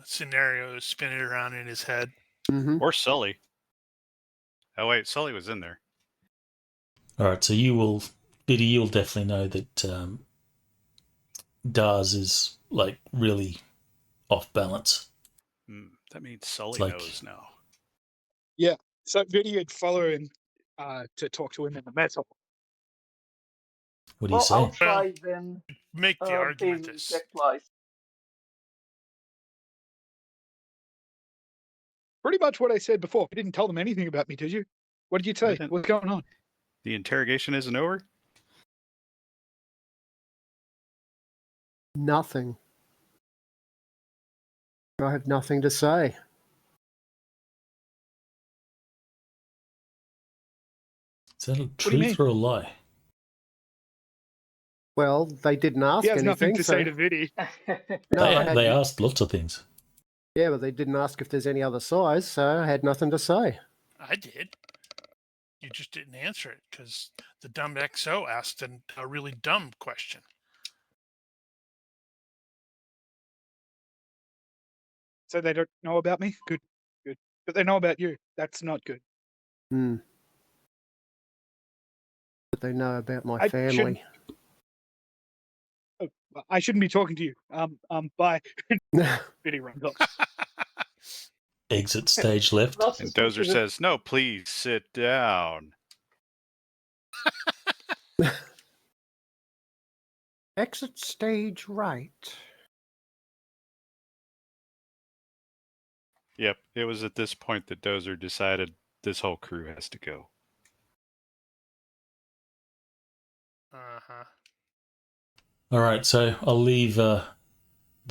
scenarios spinning around in his head. Mm-hmm. Or Sully. Oh wait, Sully was in there. All right, so Biddy, you'll definitely know that Dars is like really off balance. That means Sully like- knows now. So Vidi would follow him to talk to him in the mess hall. What do you Well, say? I'll try then. Make the argument Paying this. check-wise. Pretty much what I said before. You didn't tell them anything about me, did you? What did you say? didn't. What's going on? The interrogation isn't over? Nothing. I have nothing to say. Is that a do you truth or a lie? Well, they didn't ask He has anything. nothing to so- say to Vidi. No, I had- They asked lots of things. Yeah, but they didn't ask if there's any other size, so I had nothing to say. I did. You just didn't answer it because the dumb XO asked a really dumb question. So they don't know about me? Good. But they know about you. That's not good. Hmm. But they know about my I family. Oh, well, I shouldn't be talking to you. Bye. Vidi runs off. Exit stage left. Not And suspicious Dozer of- says, "No, please sit down." Exit stage right. Yep, it was at this point that Dozer decided this whole crew has to go. Uh-huh. All right, so I'll leave the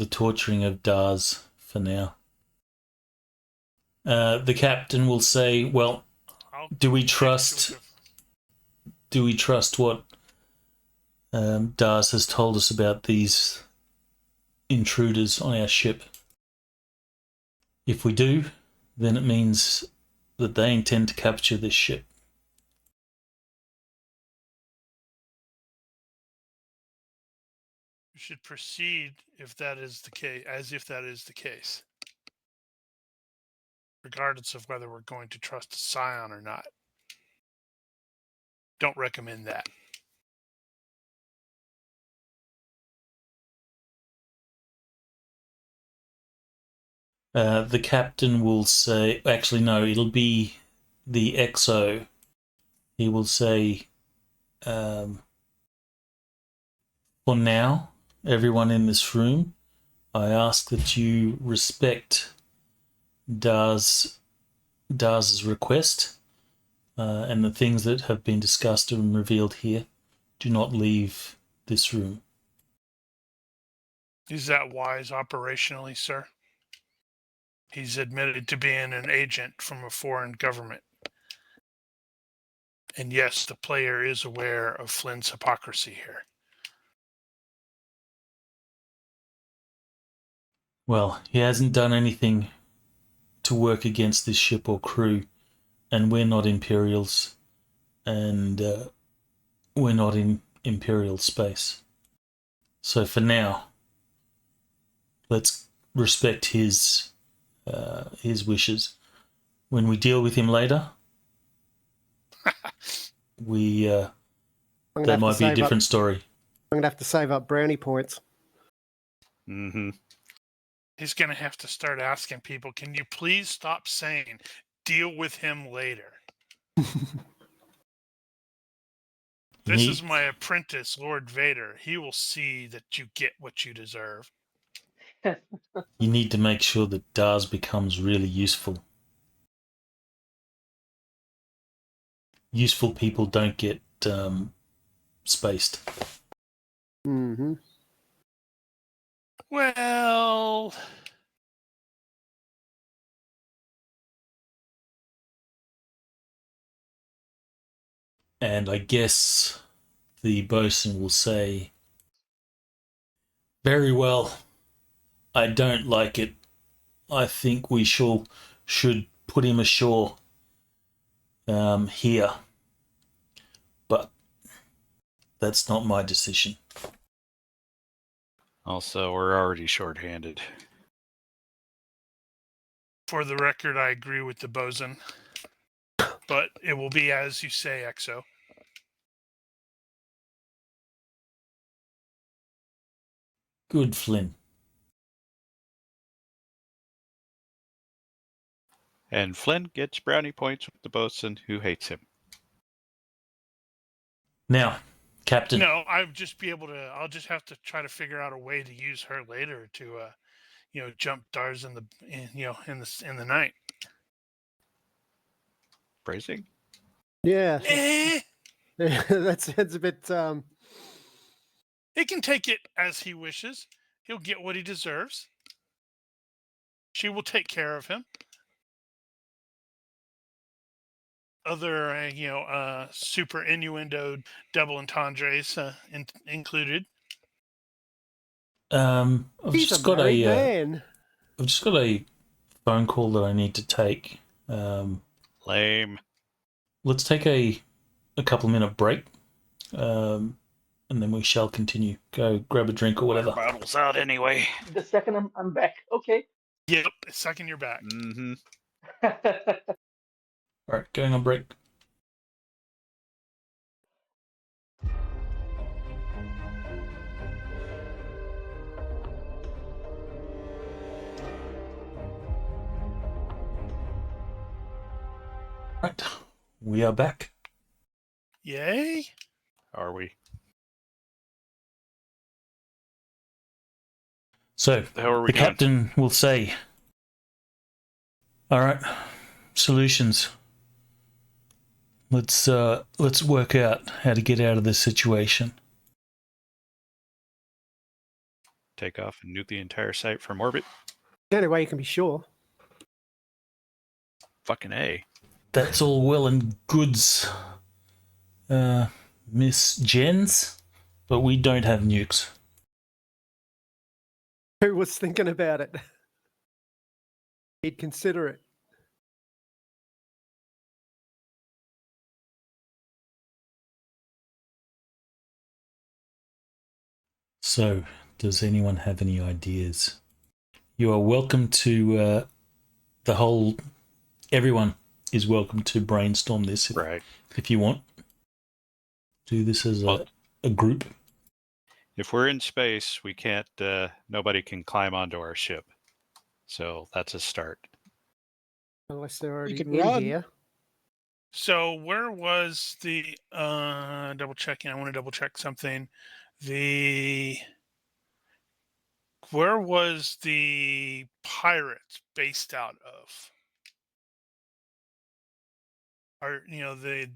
torturing of Dars for now. The captain will say, "Well, I'll do we take trust what Dars has told us about these intruders on our ship? If we do, then it means that they intend to capture this ship." You should proceed if that is the case, as if that is the case, regardless of whether we're going to trust a scion or not. Don't recommend that. The captain will say, actually, no, it'll be the XO. He will say, for now, everyone in this room I ask that you respect Darz's request, and the things that have been discussed and revealed here. Do not leave this room. Is that wise operationally, sir? He's admitted to being an agent from a foreign government. And yes, the player is aware of Flynn's hypocrisy here. Well, he hasn't done anything to work against this ship or crew, and we're not Imperials, and we're not in Imperial space. So for now, let's respect his wishes. When we deal with him later, that might be a different story. I'm going to have to save up brownie points. Mm-hmm. He's going to have to start asking people, can you please stop saying, deal with him later? This is my apprentice, Lord Vader. He will see that you get what you deserve. You need to make sure that Darz becomes really useful. Useful people don't get spaced. Mm-hmm. Well, and I guess the bosun will say, very well, I don't like it. I think we should put him ashore here. But that's not my decision. Also, we're already shorthanded. for the record, I agree with the bosun. But it will be as you say, Exo. Good, Flynn. And Flynn gets brownie points with the bosun who hates him. Now, Captain. No, I'll just have to try to figure out a way to use her later to, jump Darz in the night. Phrasing? Yeah. That's a bit. He can take it as he wishes. He'll get what he deserves. She will take care of him. Other, super innuendo double entendres included. I've He's just a got married a man. I've just got a phone call that I need to take. Lame. Let's take a couple minute break, and then we shall continue. Go grab a drink or whatever. Bottle's out anyway. The second I'm back. Okay. Yep, the second you're back. Mm-hmm. All right, going on break. Right, we are back. Yay? Are we? So The hell are we the doing? captain will say, "All right, solutions. Let's work out how to get out of this situation." Take off and nuke the entire site from orbit? The only way you can be sure. Fucking A. That's all well and goods, Miss Jens, but we don't have nukes. Who was thinking about it? He'd consider it. So, does anyone have any ideas? You are welcome to everyone is welcome to brainstorm this if you want. Do this as a group. If we're in space, we can't, nobody can climb onto our ship. So that's a start. Unless they're already can in run. here. So where was the double checking? I want to double check something. The Where was the pirate based out of? Or the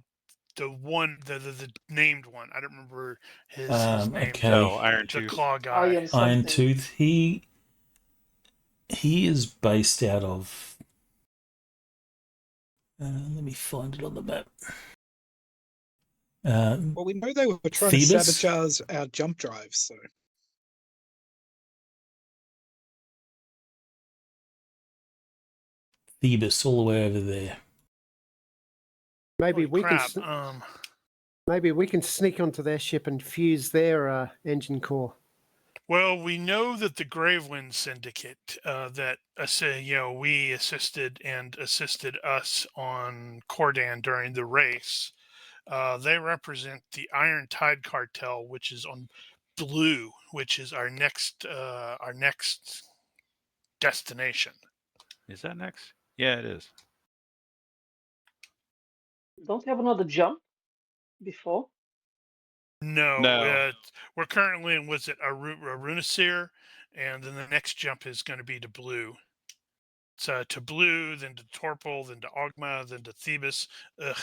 named one. I don't remember his name. Okay. Oh, Iron The Tooth. claw Iron guy. Iron something. Tooth. He is based out of. Let me find it on the map. Well, we know they were trying Phoebus? to sabotage our jump drives, so Phoebus, all the way over there. Maybe Holy we crap. can. Maybe we can sneak onto their ship and fuse their engine core. Well, we know that the Gravewind Syndicate we assisted us on Cordan during the race. They represent the Iron Tide Cartel, which is on blue, which is our next destination. Is that next? Yeah, it is. Don't you have another jump before? No, we're currently in Arunasir, and then the next jump is going to be to blue. So to blue, then to Torpal, then to Ogma, then to Thebes. Ugh.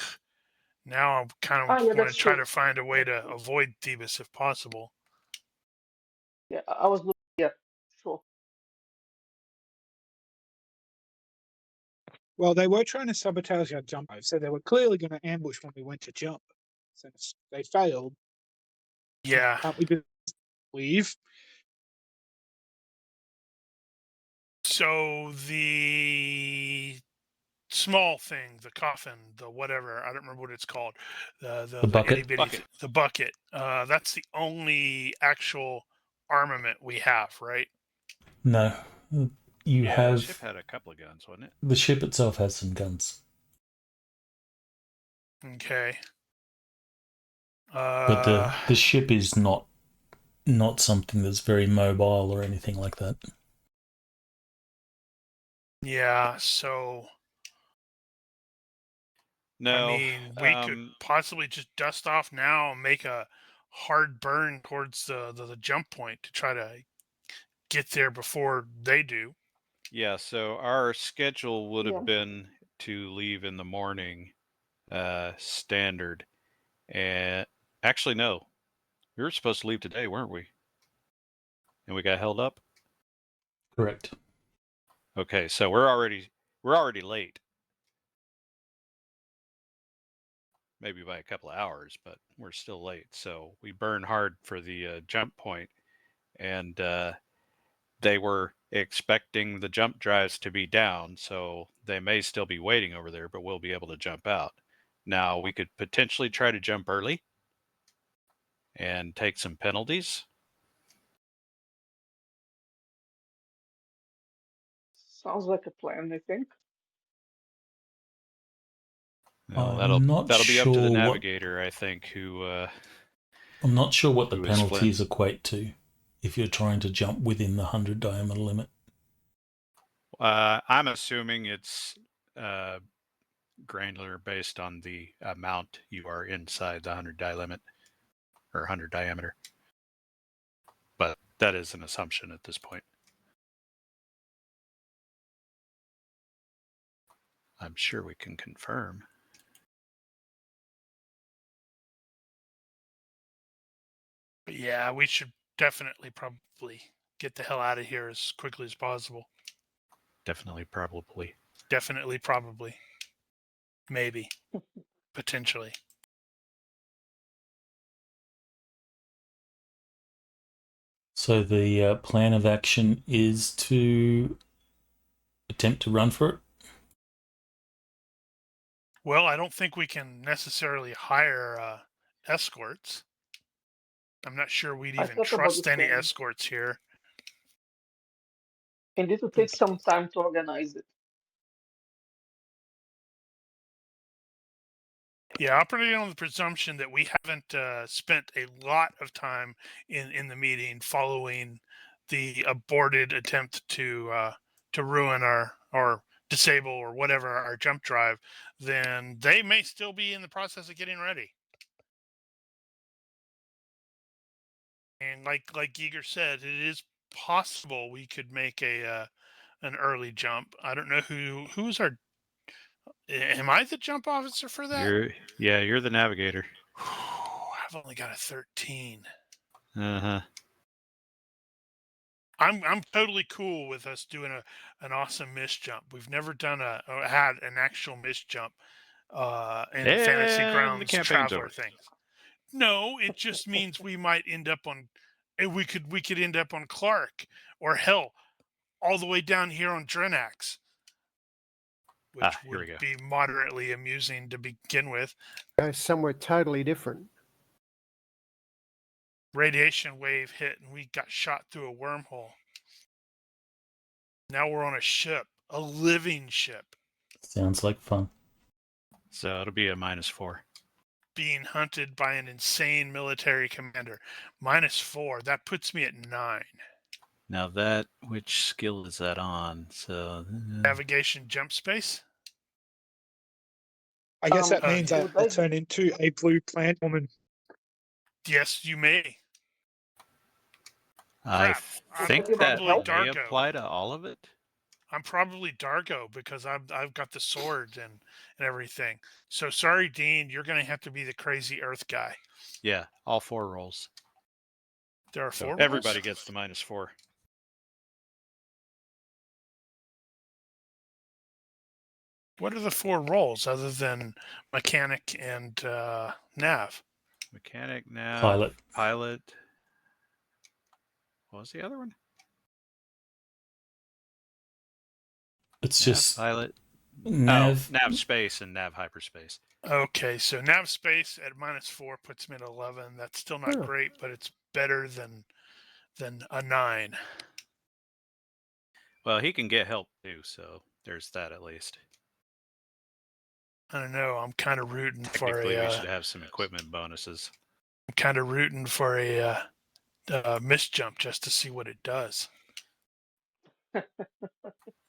Now I kind of want to that's try true. to find a way to avoid Thebes if possible. Yeah, I was looking. Yeah, sure. well, they were trying to sabotage our jump drive, so they were clearly going to ambush when we went to jump. Since they failed, Yeah. can't we just leave? So the small thing, the coffin, the whatever, I don't remember what it's called. The bucket? itty bitty the bucket. That's the only actual armament we have, right? No. You The have. ship had a couple of guns, wasn't it? The ship itself has some guns. Okay. But the ship is not something that's very mobile or anything like that. Yeah, so No. I mean, we could possibly just dust off now and make a hard burn towards the jump point to try to get there before they do. Yeah, so our schedule would have Yeah. been to leave in the morning, standard. And actually, no. We were supposed to leave today, weren't we? And we got held up? Correct. Okay, so we're already late. Maybe by a couple of hours, but we're still late. So we burn hard for the jump point, and they were expecting the jump drives to be down, so they may still be waiting over there, but we'll be able to jump out. Now, we could potentially try to jump early and take some penalties. Sounds like a plan, I think. Well, I'm not that'll be up to the sure navigator, I think, who I'm not sure what the who is Flynn. penalties equate to if you're trying to jump within the 100 diameter limit. I'm assuming it's granular based on the amount you are inside the 100 die limit or 100 diameter. But that is an assumption at this point. I'm sure we can confirm. But yeah, we should definitely probably get the hell out of here as quickly as possible. Definitely, probably. Definitely, probably. Maybe. Potentially. So the plan of action is to attempt to run for it? Well, I don't think we can necessarily hire escorts. I'm not sure we'd I even thought about the trust any same. escorts here. And it will take some time to organize it. Yeah, operating on the presumption that we haven't spent a lot of time in the meeting following the aborted attempt to ruin or disable or whatever our jump drive, then they may still be in the process of getting ready. And like Giger said, it is possible we could make an early jump. I don't know who's our. Am I the jump officer for that? You're the navigator. I've only got a 13. Uh-huh. I'm totally cool with us doing an awesome misjump. We've never done had an actual misjump in the Fantasy And Grounds the campaign's Traveler over. things. No, it just means we might end up on. We could end up on Clark, or hell, all the way down here on Drenax, which Here we would go. be moderately amusing to begin with. Go somewhere totally different. Radiation wave hit, and we got shot through a wormhole. Now we're on a ship, a living ship, Sounds like fun. So it'll be a -4. being hunted by an insane military commander. -4. That puts me at 9. Now which skill is that on? So Navigation jump space. I guess that Um, means yeah. I'll turn into a blue plant woman. Yes, you may. I Crap. think I'm that probably may Dargo. apply to all of it. I'm probably Dargo because I've got the sword and everything. So sorry, Dean, you're going to have to be the crazy Earth guy. Yeah, all 4 rolls. There are So 4 everybody rolls? gets the -4. What are the 4 roles other than mechanic and nav? Mechanic, nav, Pilot. What was the other one? It's Nav, just pilot. nav. Nav space and nav hyperspace. Okay, so nav space at -4 puts me at 11. That's still not Oh. great, but it's better than a 9. Well, he can get help too, so there's that at least. I don't know. I'm kind of rooting for Technically, we a. should have some equipment bonuses. I'm kind of rooting for a misjump just to see what it does.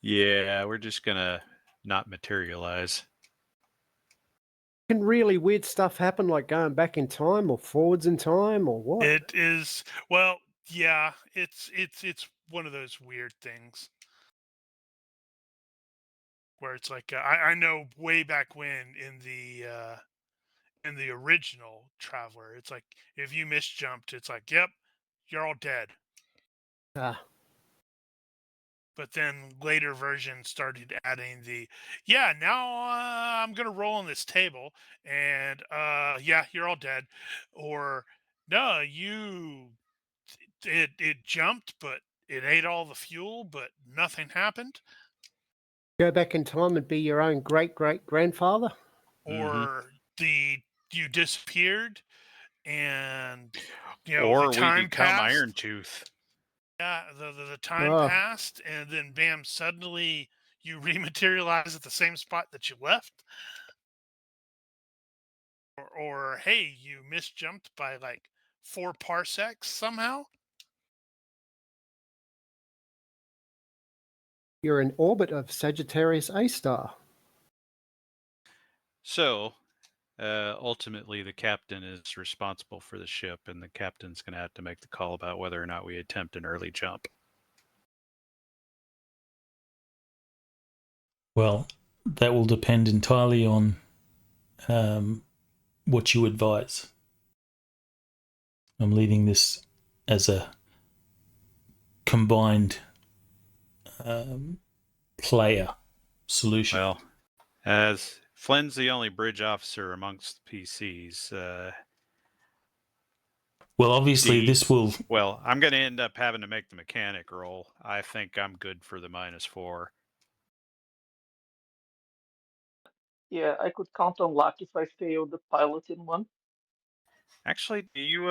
Yeah, we're just gonna not materialize. Can really weird stuff happen, like going back in time or forwards in time or what? It is well, yeah. It's one of those weird things where it's like I know way back when in the original Traveler, it's like if you misjumped, it's like, yep, you're all dead. Ah, But then later versions started adding now I'm gonna roll on this table, and yeah, you're all dead, or no, it jumped, but it ate all the fuel, but nothing happened, go back in time and be your own great grandfather. or you disappeared, and Or the we time become passed. Iron Tooth. Yeah, the time Oh. passed, and then bam, suddenly you rematerialize at the same spot that you left. Or hey, you misjumped by like 4 parsecs somehow. You're in orbit of Sagittarius A star. So, ultimately, the captain is responsible for the ship, and the captain's going to have to make the call about whether or not we attempt an early jump. Well, that will depend entirely on what you advise. I'm leaving this as a combined player solution. Well, as Flynn's the only bridge officer amongst the PCs, well, obviously, this will. Well, I'm going to end up having to make the mechanic roll. I think I'm good for the -4. Yeah, I could count on luck if I failed the piloting one. Actually, do you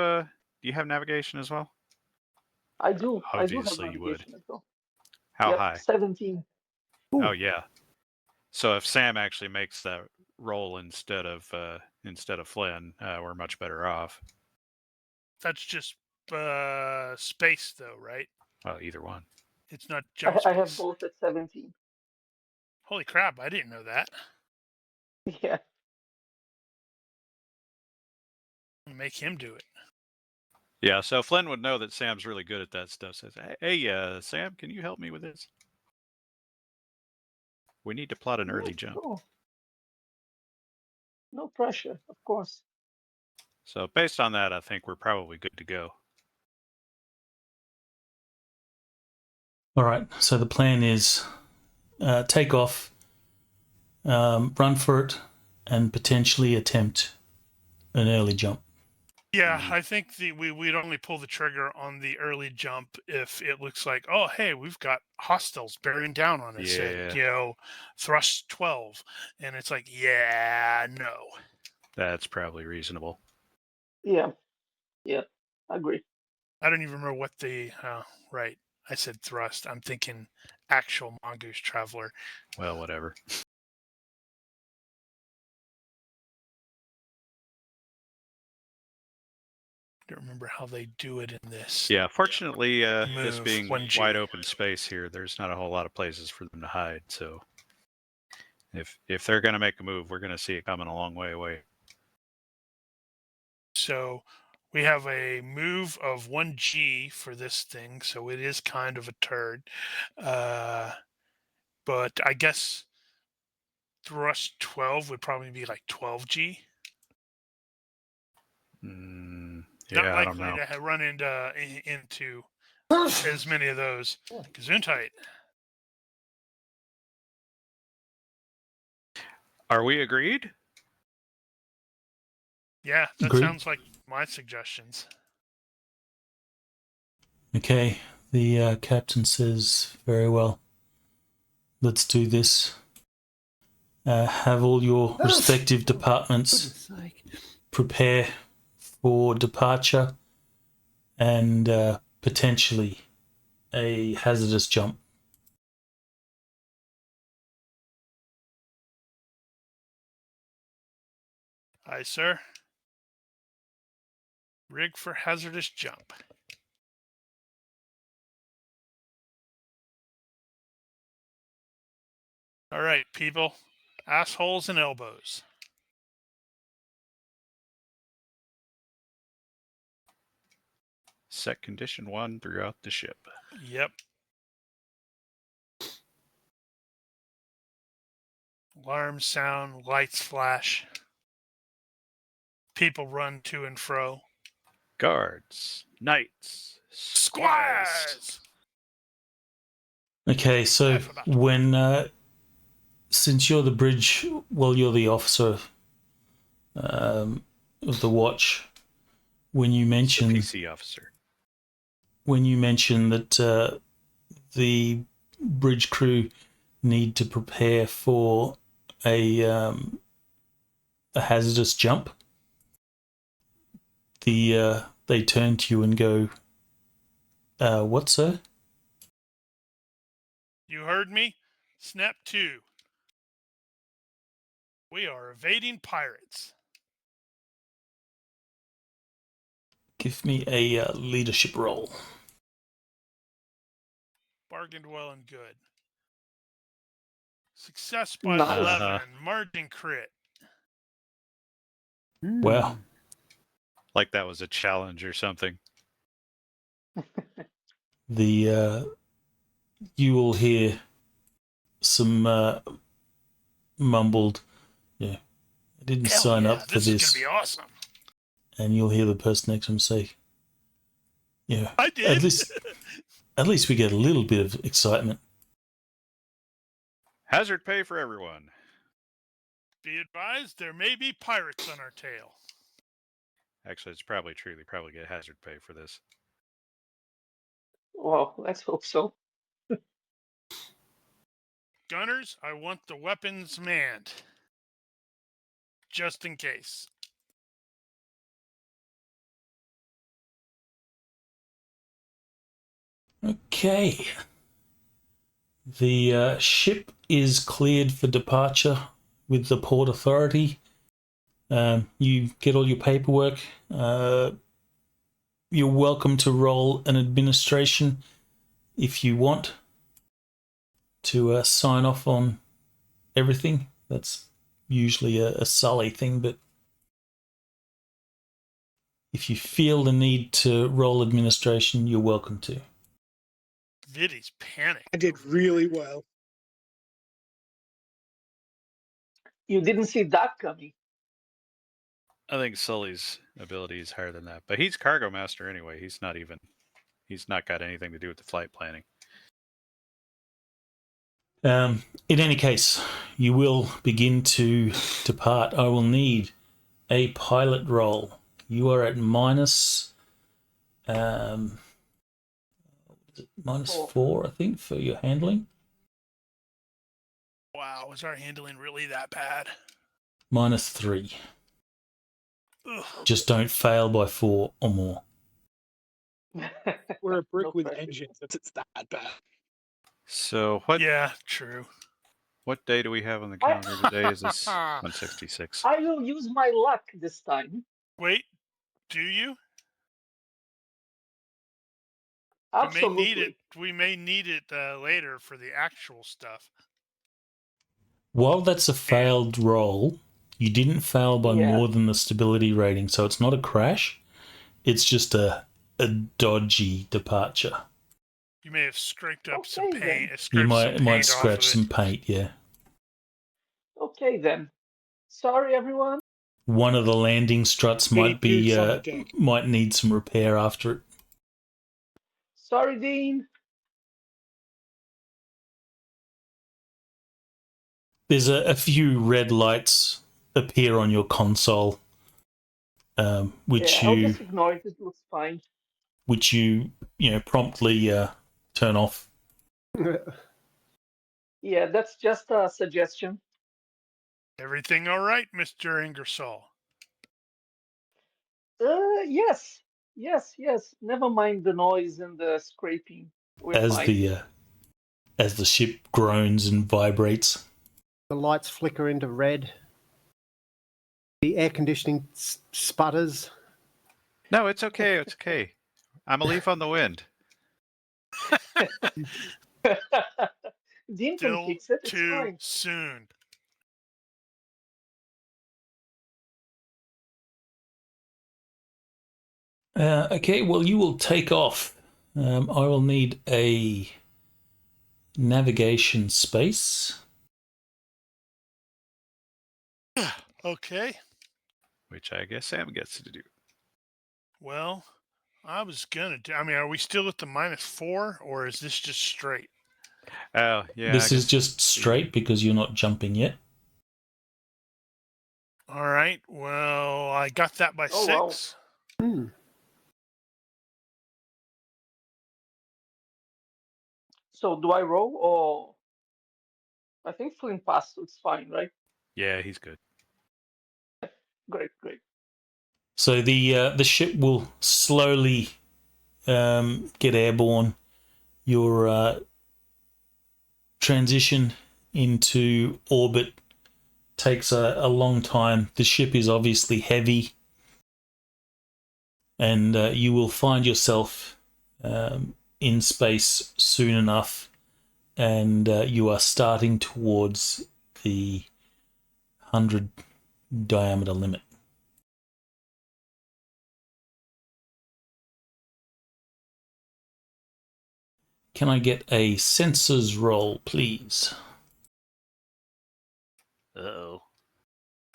have navigation as well? I do. I do have Obviously you would. navigation as well. How Yep, high? 17. Ooh. Oh yeah. So if Sam actually makes that roll instead of Flynn, we're much better off. That's just space, though, right? Well, either one. It's not jump space. I have both at 17. Holy crap! I didn't know that. Yeah. Make him do it. Yeah, so Flynn would know that Sam's really good at that stuff. Says, hey, Sam, can you help me with this? We need to plot an early jump. Sure. No pressure, of course. So based on that, I think we're probably good to go. All right. So the plan is take off, run for it, and potentially attempt an early jump. Yeah, I think we'd only pull the trigger on the early jump if it looks like, oh, hey, we've got hostiles bearing down on us at, thrust 12. And it's like, yeah, no. That's probably reasonable. Yeah, I agree. I don't even remember what the, right, I said thrust. I'm thinking actual Mongoose Traveler. Well, whatever. I don't remember how they do it in this. Yeah, fortunately, this Move, being 1G. wide open space here, there's not a whole lot of places for them to hide. So if they're going to make a move, we're going to see it coming a long way away. So we have a move of 1G for this thing, so it is kind of a turd. But I guess thrust 12 would probably be like 12G. Yeah, Not I don't likely know. to run into as many of those. Gesundheit. Are we agreed? Yeah, that Agreed. sounds like my suggestions. Okay. The captain says, very well. Let's do this. Have all your respective departments Goodness sake. prepare for departure and potentially a hazardous jump. Aye, sir. Rig for hazardous jump. All right, people. Assholes and elbows. Set condition 1 throughout the ship. Yep. Alarms sound, lights flash. People run to and fro. Guards, knights, squires. Squires! Okay, so when since you're the bridge, well, you're the officer of the watch. When you mention PC officer. when you mention that the bridge crew need to prepare for a hazardous jump, they turn to you and go, "What, sir?" You heard me? Snap 2. We are evading pirates. Give me a leadership role. Bargained well and good. Success by Nice. 11. Margin crit. Wow. Like that was a challenge or something. You will hear some mumbled, "Yeah, I didn't Hell sign yeah, up for this this." is going to be awesome. And you'll hear the person next to him say, "Yeah, I did. at least we get a little bit of excitement." Hazard pay for everyone. Be advised, there may be pirates on our tail. Actually, it's probably true. They probably get hazard pay for this. Well, let's hope so. Gunners, I want the weapons manned. Just in case. Okay. The ship is cleared for departure with the port authority. You get all your paperwork. You're welcome to roll an administration if you want to sign off on everything. That's usually a Sully thing, but If you feel the need to roll administration, you're welcome to. Viddy's panicked. I did really well. You didn't see that coming. I think Sully's ability is higher than that, but he's cargo master anyway. He's not got anything to do with the flight planning. In any case, you will begin to depart. I will need a pilot roll. You are at minus 4, I think, for your handling. Wow, was our handling really that bad? -3. Ugh. Just don't fail by 4 or more. We're a brick No with pressure. engines. It's that bad. So what Yeah, true. what day do we have on the calendar today? Is this 166? I will use my luck this time. Wait, do you? Absolutely. We may need it later for the actual stuff. While that's a failed roll, you didn't fail by Yeah. more than the stability rating, so it's not a crash. It's just a dodgy departure. You may have scraped up some Okay, paint. then. You Scraped might some scratch paint some off of it. paint, yeah. Okay then. Sorry, everyone. One of the landing struts might be Nukes on the deck. might need some repair after it. Sorry, Dean. There's a few red lights appear on your console, which Yeah, I'll you just ignore it. It looks fine. promptly turn off. Yeah, that's just a suggestion. Everything all right, Mr. Ingersoll? Yes. Never mind the noise and the scraping. We're as fine. the ship groans and vibrates. The lights flicker into red. The air conditioning sputters. No, it's okay. It's okay. I'm a leaf on the wind. Dean can Still fix it. It's too fine. soon. Okay, well, you will take off. I will need a navigation space. Okay. Which I guess Sam gets to do. Well, I was gonna do. I mean, are we still at the -4, or is this just straight? Oh, yeah. This I is guess- just straight because you're not jumping yet. All right. Well, I got that by Oh, wow. 6. Hmm. So do I roll or? I think Flint passed. It's fine, right? Yeah, he's good. Great. So the ship will slowly get airborne. Your transition into orbit takes a long time. The ship is obviously heavy, and you will find yourself in space soon enough, and you are starting towards the 100 diameter limit. Can I get a sensors roll, please? Uh-oh.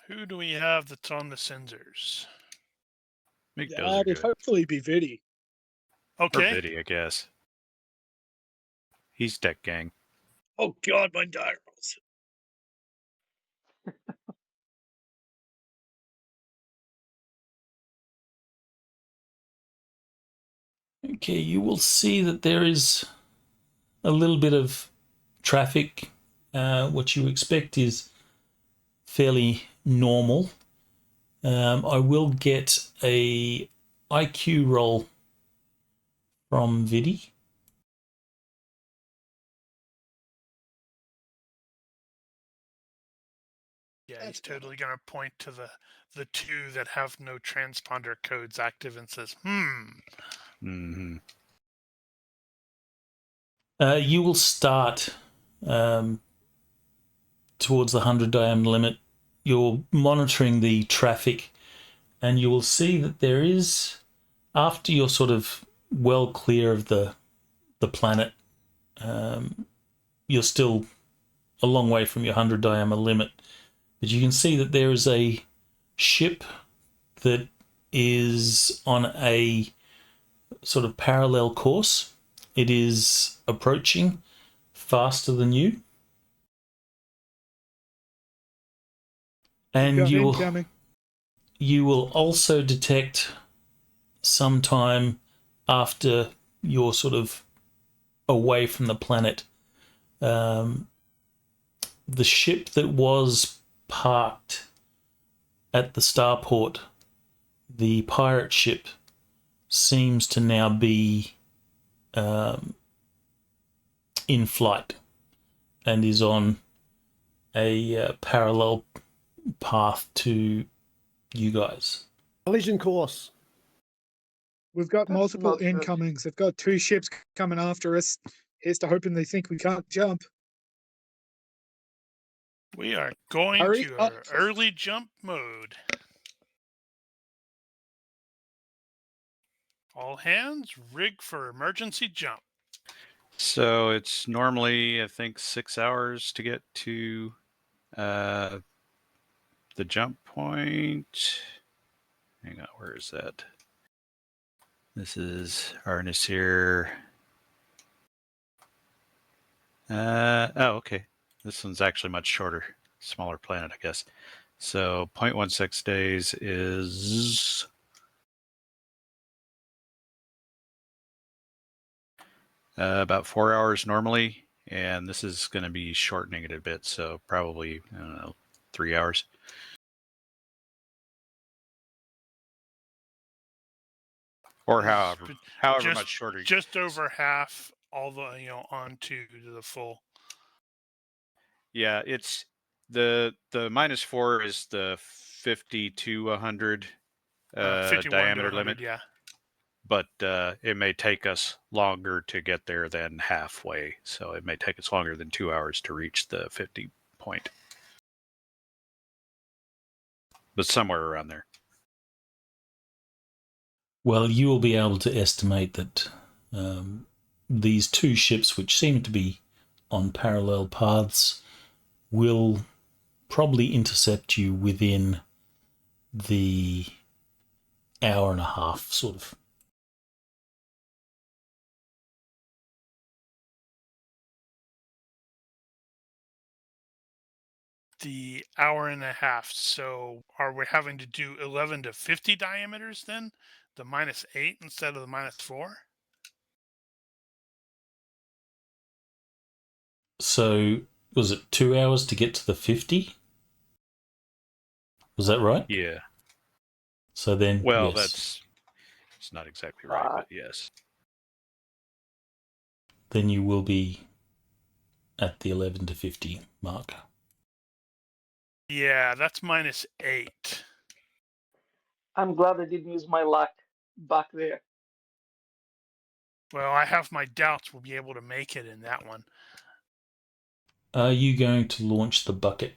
Who do we have that's on the sensors? Make Dozer That'd do it. hopefully be Viddy. Or Okay. Biddy, I guess. He's deck gang. Oh God, my die rolls. Okay, you will see that there is a little bit of traffic. What you expect is fairly normal. I will get a IQ roll from Viddy. Yeah, That's he's totally gonna point to the 2 that have no transponder codes active and says, Mm-hmm. You will start towards the 100 diameter limit. You're monitoring the traffic and you will see that there is, after you're sort of well clear of the planet, you're still a long way from your 100 diameter limit, but you can see that there is a ship that is on a sort of parallel course. It is approaching faster than you. And Incoming. you will also detect sometime after you're sort of away from the planet, the ship that was parked at the starport, the pirate ship, seems to now be in flight and is on a parallel path to you guys. Collision course. We've got That's multiple not good. incomings. They've got 2 ships coming after us. Here's to hoping they think we can't jump. We are going Hurry to up. our early jump mode. All hands, rig for emergency jump. So it's normally, I think, 6 hours to get to the jump point. Hang on, where is that? This is Arnisir. Oh, okay. This one's actually much shorter. Smaller planet, I guess. So 0.16 days is about 4 hours normally, and this is going to be shortening it a bit, so probably, I don't know, 3 hours. Or however much shorter. Just over half, all the on to the full. Yeah, it's the -4 is the 50 to 100 51 diameter to 100, limit. yeah. But it may take us longer to get there than halfway. So it may take us longer than 2 hours to reach the 50 point. But somewhere around there. Well, you will be able to estimate that these 2 ships, which seem to be on parallel paths, will probably intercept you within the hour and a half, sort of. The hour and a half. So are we having to do 11 to 50 diameters then? The -8 instead of the -4? So, was it 2 hours to get to the 50? Was that right? Yeah. So then, Well, yes. it's not exactly right, but yes. Then you will be at the 11 to 50 mark. Yeah, that's -8. I'm glad I didn't use my luck back there. Well, I have my doubts we'll be able to make it in that one. Are you going to launch the bucket?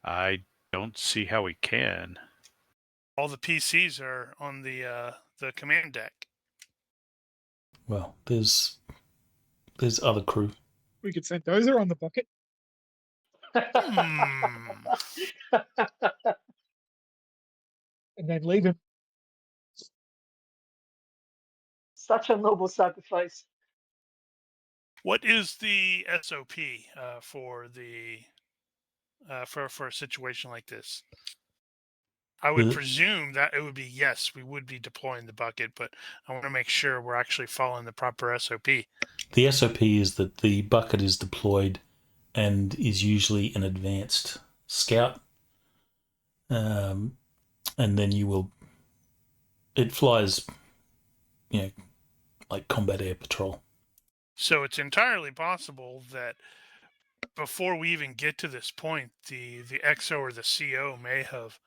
I don't see how we can. All the PCs are on the command deck. Well, there's other crew. We could send Dozer on the bucket. Hmm. And then leave him. Such a noble sacrifice. What is the SOP for the for a situation like this? I would presume that it would be yes, we would be deploying the bucket, but I want to make sure we're actually following the proper SOP. The SOP is that the bucket is deployed and is usually an advanced scout. And then it flies, like combat air patrol. So it's entirely possible that before we even get to this point, the XO or the CO may have,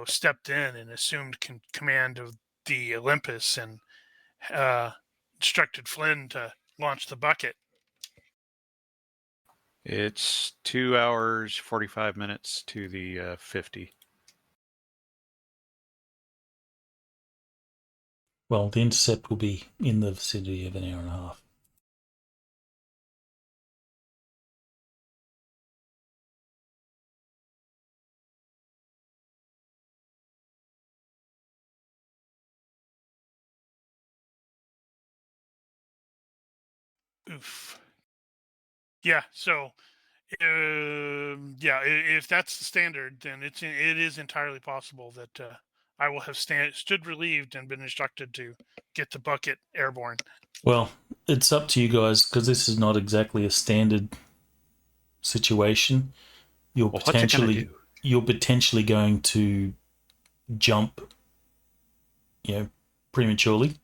stepped in and assumed command of the Olympus and instructed Flynn to launch the bucket. It's 2 hours, 45 minutes to the 50. Well, the intercept will be in the vicinity of an hour and a half. Oof. Yeah. So, if that's the standard, then it is entirely possible that I will have stood relieved and been instructed to get the bucket airborne. Well, it's up to you guys because this is not exactly a standard situation. You're Well, what's it gonna potentially do? you're potentially going to jump, prematurely.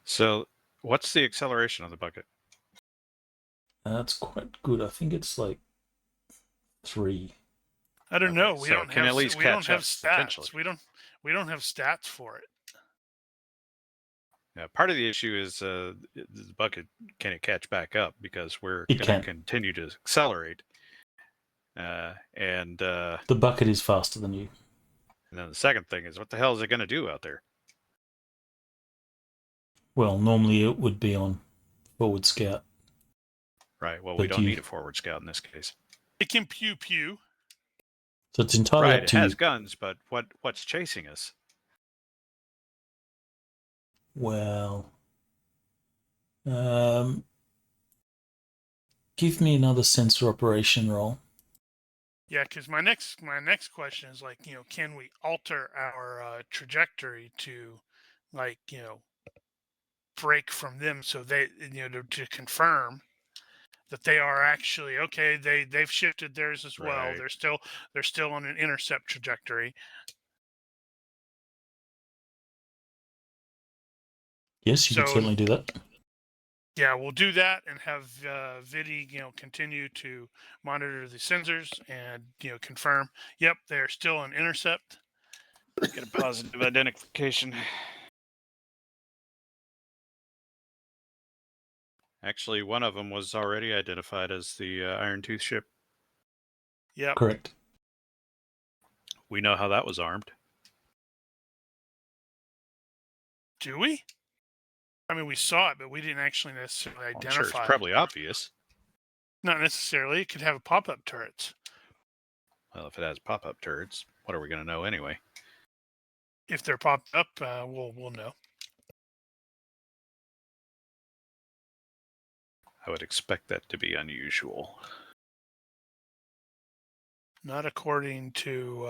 So, what's the acceleration of the bucket? That's quite good. I think it's like 3. I don't Okay, know. We so don't it can have at least we don't catch have up, stats. potentially. We don't have stats for it. Yeah, part of the issue is the bucket, can it catch back up? Because we're It going can. to continue to accelerate. And The bucket is faster than you. then the second thing is, what the hell is it going to do out there? Well, normally it would be on forward scout. Right, well, we But don't you- need a forward scout in this case. It can pew pew. So it's entirely Right, up it to has you. guns, but what's chasing us? Well, give me another sensor operation roll. Yeah, because my next question is like, can we alter our trajectory to, like, break from them so they, to confirm that they are actually okay. They've shifted theirs as well. Right. They're still on an intercept trajectory. Yes, you could So certainly do that. yeah, we'll do that and have Vidi, continue to monitor the sensors and confirm. Yep, they're still on intercept. Get a positive identification. Actually, one of them was already identified as the Iron Tooth ship. Yep. Correct. We know how that was armed. Do we? I mean, we saw it, but we didn't actually necessarily I'm identify. sure it's probably obvious. Not necessarily. It could have pop-up turrets. Well, if it has pop-up turrets, what are we going to know anyway? If they're popped up, we'll know. I would expect that to be unusual. Not according to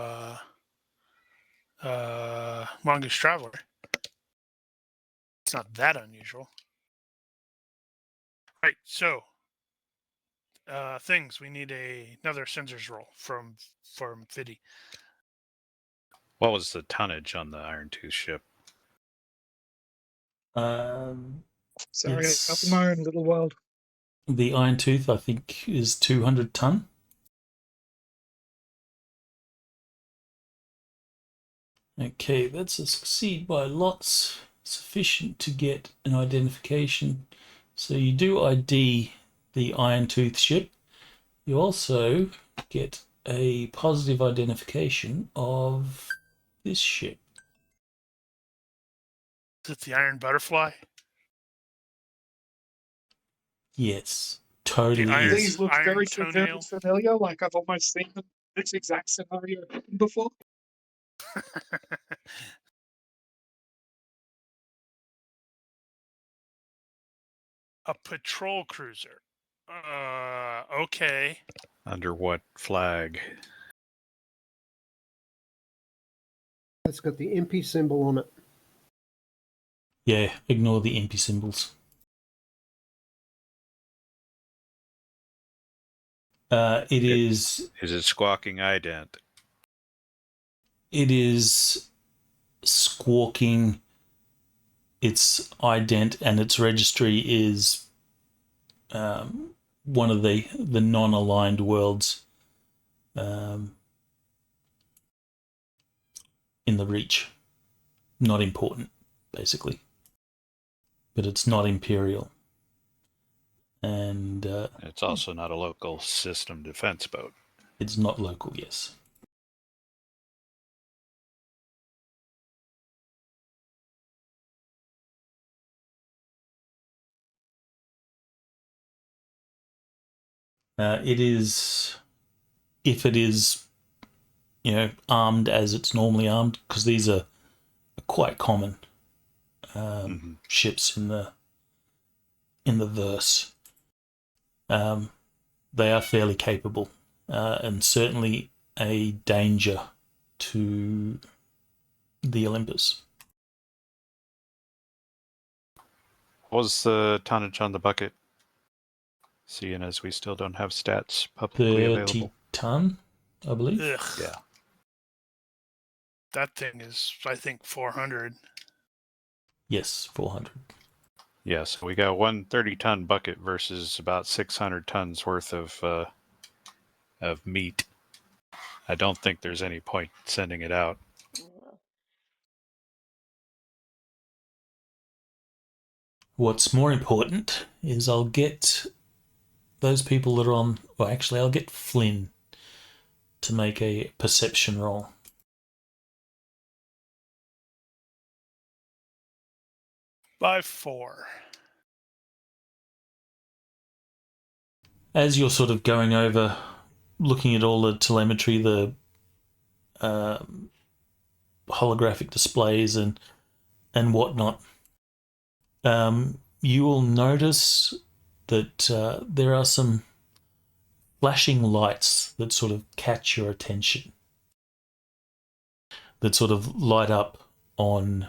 Mongoose Traveler. It's not that unusual. Right, so things. We need another sensors roll from Vidi. What was the tonnage on the Iron Tooth ship? Sorry, It's- up in my own little world. The Iron Tooth, I think, is 200 ton. Okay, that's a succeed by lots, sufficient to get an identification. So you do ID the Iron Tooth ship. You also get a positive identification of this ship. Is it the Iron Butterfly? Yes, totally iron- is. These look Iron very Toenail. familiar, like I've almost seen this exact scenario before. A patrol cruiser. Okay. Under what flag? It's got the impy symbol on it. Yeah, ignore the impy symbols. It is Is it squawking ident? It is squawking its ident, and its registry is one of the non-aligned worlds in the Reach. Not important, basically. But it's not Imperial. And It's also not a local system defense boat. it's not local, yes. It is, if it is, armed as it's normally armed, because these are quite common ships in the verse. They are fairly capable, and certainly a danger to the Olympus. What was the tonnage on the bucket? Seeing as we still don't have stats publicly 30 available. ton, I believe. Ugh. Yeah. That thing is, I think, 400. Yes, 400. Yeah, so we got 130-ton bucket versus about 600 tons worth of meat. I don't think there's any point sending it out. What's more important is I'll get those people that are on... Well, actually, I'll get Flynn to make a perception roll. By 4. As you're sort of going over, looking at all the telemetry, the holographic displays and whatnot, you will notice that there are some flashing lights that sort of catch your attention, that sort of light up on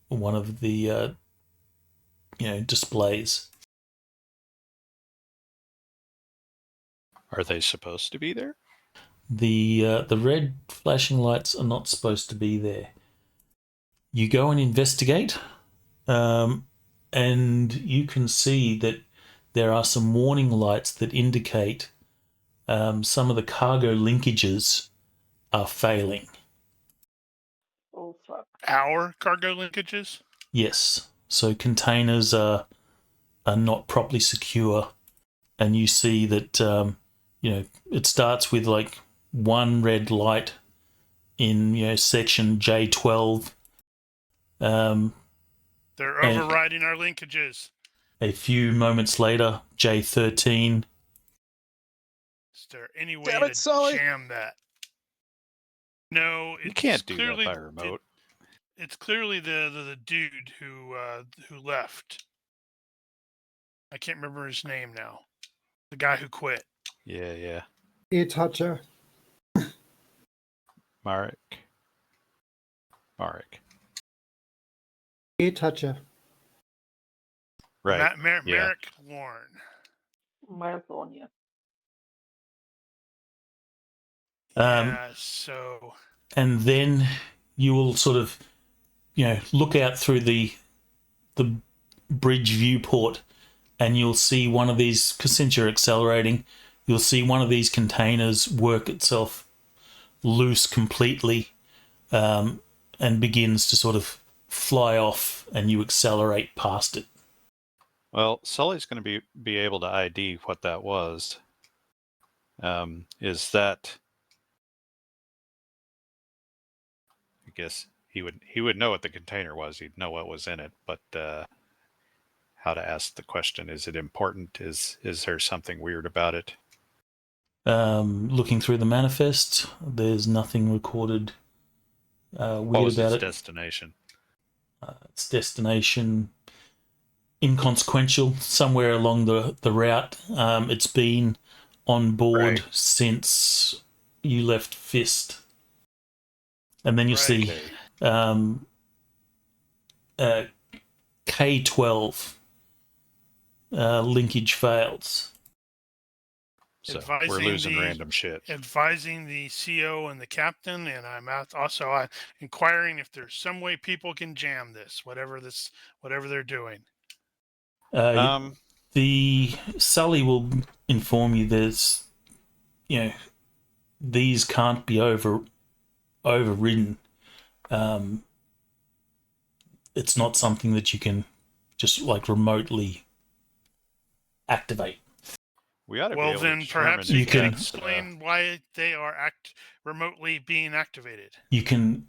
one of the displays. Are they supposed to be there? The red flashing lights are not supposed to be there. You go and investigate, and you can see that there are some warning lights that indicate some of the cargo linkages are failing. Oh fuck. Our cargo linkages? Yes, so containers are not properly secure, and you see that it starts with like one red light in section J12. They're overriding our linkages. A few moments later, J13. Is there any way Damn it, to Sully! jam that? No, You it's can't do that clearly by remote. It's clearly the dude who left. I can't remember his name now. The guy who quit. Yeah. Ear toucher. Marek. Ear toucher. Right. Yeah. Merrick Warren. Marathonia. Yeah, so... And then you will sort of, look out through the bridge viewport, and you'll see one of these, because since you're accelerating, you'll see one of these containers work itself loose completely, and begins to sort of fly off, and you accelerate past it. Well, Sully's going to be able to ID what that was. Is that... I guess he would know what the container was. He'd know what was in it, but how to ask the question: is it important? Is there something weird about it? Looking through the manifest, there's nothing recorded weird What was about its it. destination? Its destination, inconsequential, somewhere along the route. It's been on board since you left Fist. And then you see K12 linkage fails. So we're losing random shit. Advising the CO and the captain, and I'm also inquiring if there's some way people can jam this, whatever they're doing. The Sully will inform you there's, these can't be overridden. It's not something that you can just like remotely activate. We ought to well, be able then to perhaps you you can can explain why they are remotely being activated. You can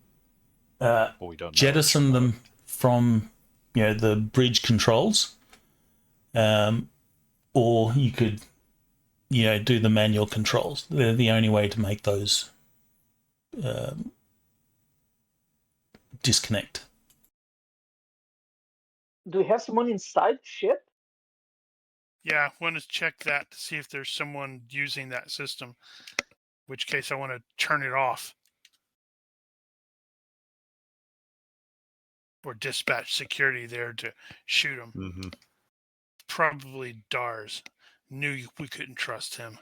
we don't know jettison them from the bridge controls, or you could do the manual controls. They're the only way to make those disconnect. Do we have someone inside the ship? Yeah, I want to check that to see if there's someone using that system. In which case, I want to turn it off or dispatch security there to shoot him. Mm-hmm. Probably Dars. Knew we couldn't trust him.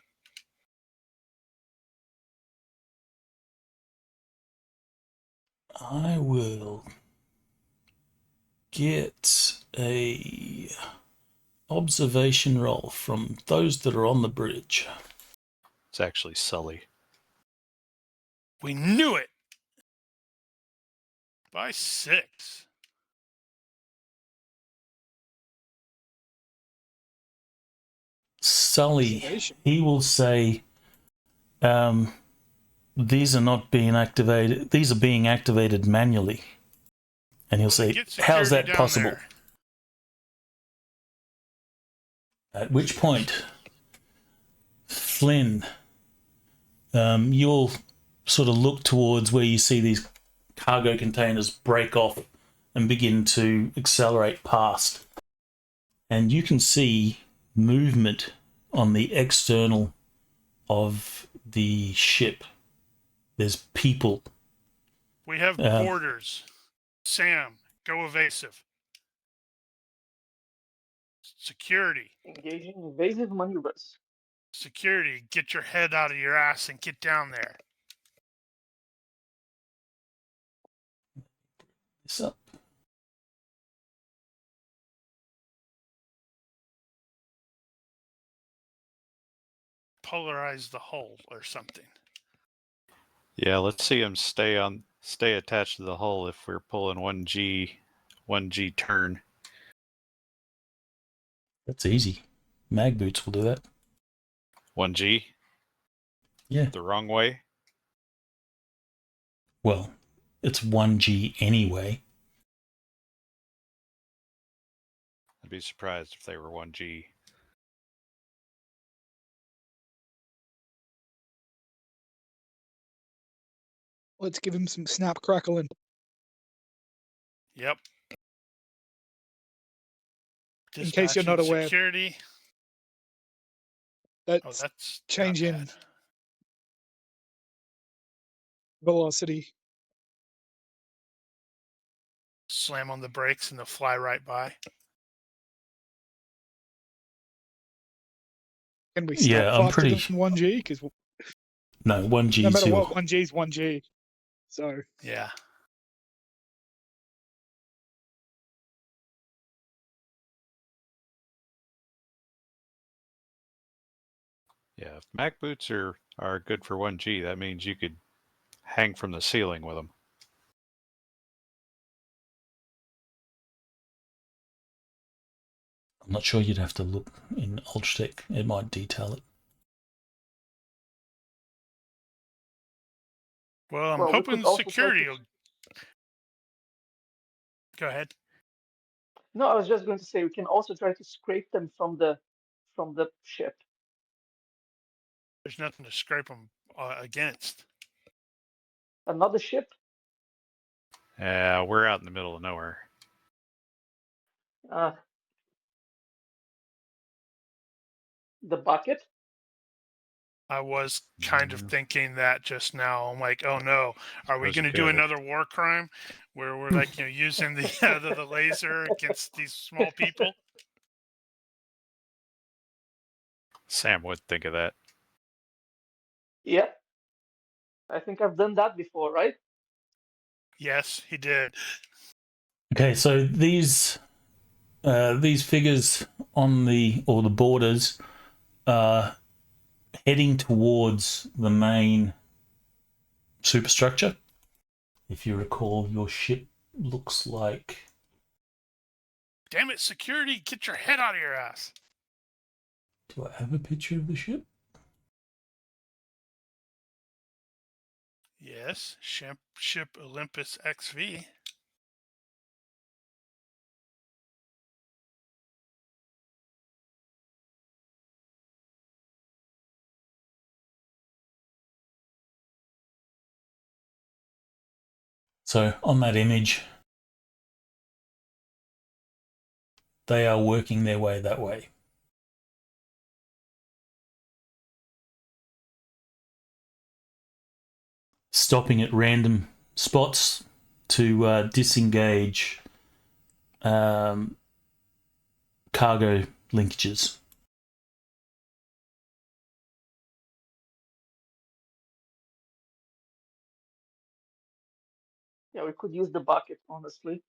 I will get a observation roll from those that are on the bridge. It's actually Sully. We knew it! By 6. Sully, Observation. he will say, these are not being activated. These are being activated manually. And he'll say, Get how's security that down possible? there. At which point, Flynn, you'll sort of look towards where you see these cargo containers break off and begin to accelerate past. And you can see movement on the external of the ship. There's people. We have borders. Sam, go evasive. Security. Engaging invasive maneuvers. Security, get your head out of your ass and get down there. This up. Polarize the hull or something. Yeah, let's see him stay attached to the hull if we're pulling 1G turn. That's easy. Mag boots will do that. 1G? Yeah. The wrong way? Well, it's 1G anyway. I'd be surprised if they were 1G. Let's give him some snap crackling. Yep. In case you're not Dispatching aware. Security. That's That's change not in bad. velocity. Slam on the brakes and they'll fly right by. Can we snap Yeah, I'm faster pretty. than 1G? Because No, 1G no matter till. what, 1G is 1G. So Yeah. Yeah, if Mac boots are good for 1G, that means you could hang from the ceiling with them. I'm not sure, you'd have to look in Ultratech. It might detail it. Well, I'm Well, we hoping could also try security to- will... Go ahead. No, I was just going to say we can also try to scrape them from the ship. There's nothing to scrape them against. Another ship? We're out in the middle of nowhere. The bucket? I was kind of thinking that just now. I'm like, oh no, are we Suppose going to you do could. another war crime where we're like, using the laser against these small people? Sam would think of that. Yeah. I think I've done that before, right? Yes, he did. Okay, so these figures on the borders are heading towards the main superstructure. If you recall, your ship looks like. Damn it, security, get your head out of your ass. Do I have a picture of the ship? Yes, ship Olympus XV. So on that image, they are working their way that way. Stopping at random spots to disengage cargo linkages. Yeah, we could use the bucket, honestly.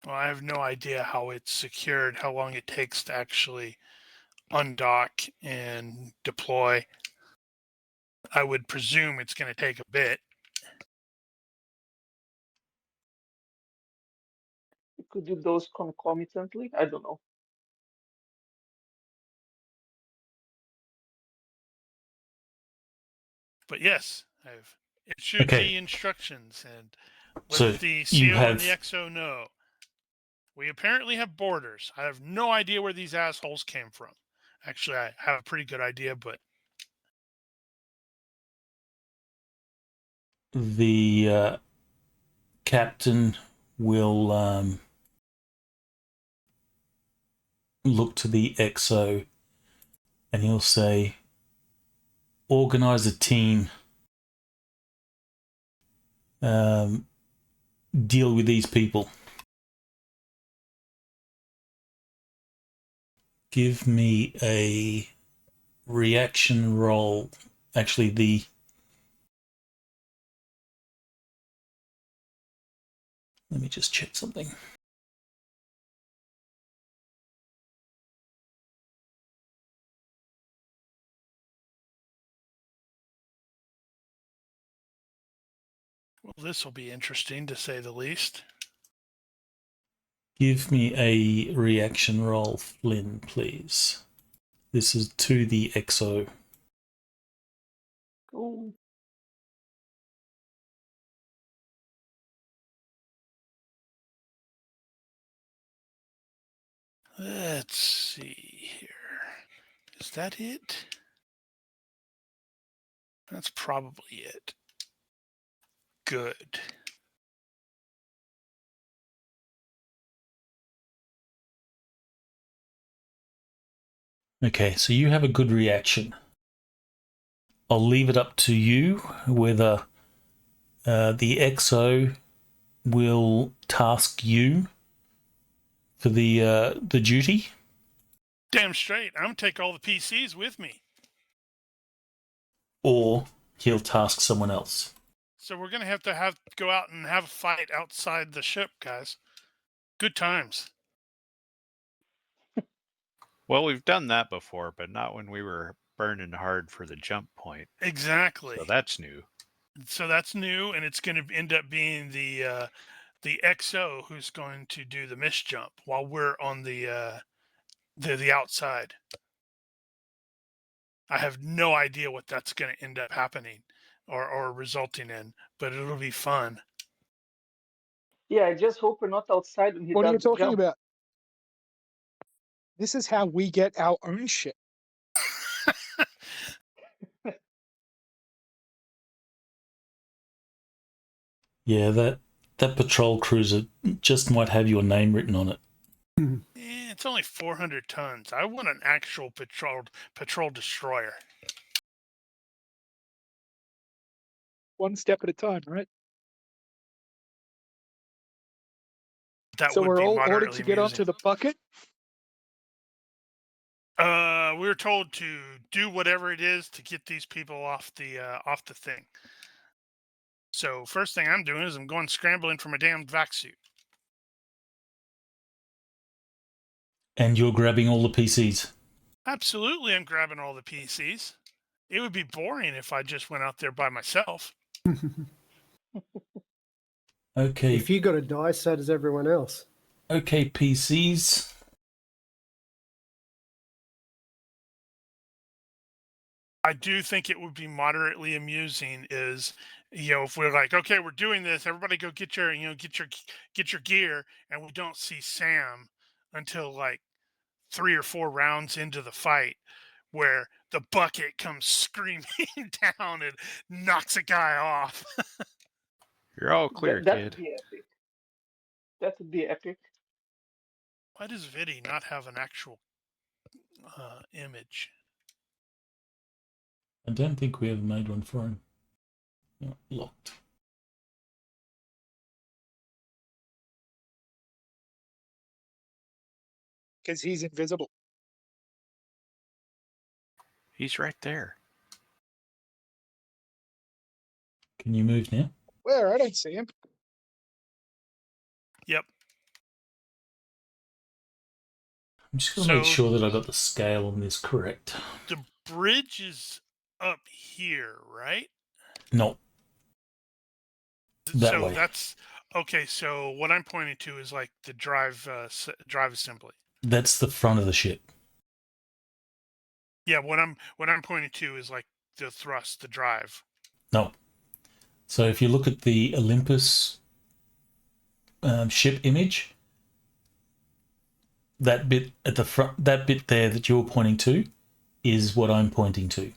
Well, I have no idea how it's secured, how long it takes to actually undock and deploy. I would presume it's going to take a bit. We could do those concomitantly. I don't know. But yes, I've issued the instructions, and let So the you CO and the have XO know. We apparently have borders. I have no idea where these assholes came from. Actually, I have a pretty good idea, but the captain will look to the XO and he'll say, organize a team, deal with these people. Give me a reaction roll. Actually, let me just check something. well, this will be interesting to say the least. Give me a reaction roll, Flynn, please. This is to the XO. Cool. Let's see here. Is that it? That's probably it. Good. Okay, so you have a good reaction. I'll leave it up to you whether the XO will task you for the duty. Damn straight. I'm gonna take all the PCs with me. Or he'll task someone else. So we're gonna have to go out and have a fight outside the ship, guys. Good times. Well, we've done that before, but not when we were burning hard for the jump point. Exactly. So that's new. So that's new, and it's going to end up being the XO who's going to do the misjump while we're on the outside. I have no idea what that's going to end up happening or resulting in, but it'll be fun. Yeah, I just hope we're not outside when he What are you does the talking jump. about? This is how we get our own shit. Yeah, that patrol cruiser just might have your name written on it. It's only 400 tons. I want an actual patrol destroyer. One step at a time, right? That So would we're be all ordered moderately to get onto amusing. the bucket. We were told to do whatever it is to get these people off the thing. So first thing I'm doing is I'm going scrambling for my damn vac suit. And you're grabbing all the PCs. Absolutely, I'm grabbing all the PCs. It would be boring if I just went out there by myself. Okay. If you got to die, so does everyone else. Okay, PCs. I do think it would be moderately amusing is, if we're like, okay, we're doing this, everybody go get your gear, and we don't see Sam until like 3 or 4 rounds into the fight, where the bucket comes screaming down and knocks a guy off. You're all clear, That kid. would be epic. That would be epic. Why does Vidi not have an actual image? I don't think we ever made one for him. No, locked. Because he's invisible. He's right there. Can you move now? Where? I don't see him. Yep. I'm just going to make So- sure that I got the scale on this correct. The bridge is up here, right? No, that so way. that's okay. So what I'm pointing to is like the drive assembly. That's the front of the ship. Yeah, what I'm pointing to is like the thrust, the drive. No. So if you look at the Olympus ship image, that bit at the front, that bit there that you're pointing to, is what I'm pointing to.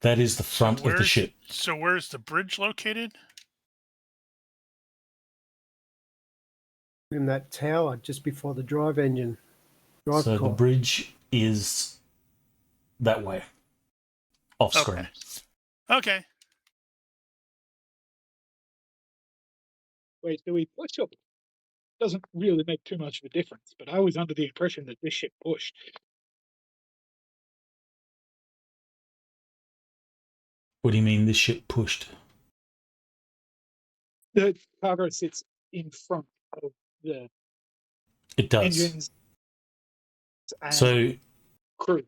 That is the front of the ship. So where's the bridge located? In that tower just before the drive engine. Drive So the core. bridge is that way, off screen. Okay. Wait, do we push up? Doesn't really make too much of a difference, but I was under the impression that this ship pushed. What do you mean this ship pushed? The cargo sits in front of the It does. engines and So crew.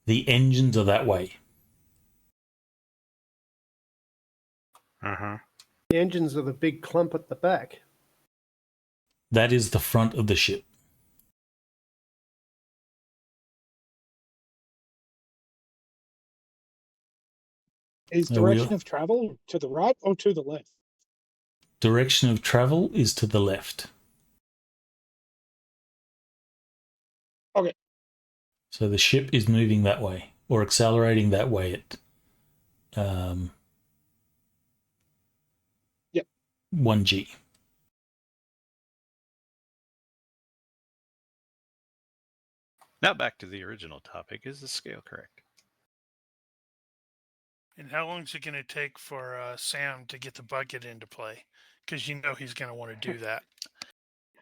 the engines are that way. Uh-huh. The engines are the big clump at the back. That is the front of the ship. Is No, direction of travel to the right or to the left? Direction of travel is to the left. Okay. So the ship is moving that way, or accelerating that way at Yep. 1G. Now back to the original topic. Is the scale correct? And how long is it going to take for Sam to get the bucket into play? Because you know he's going to want to do that.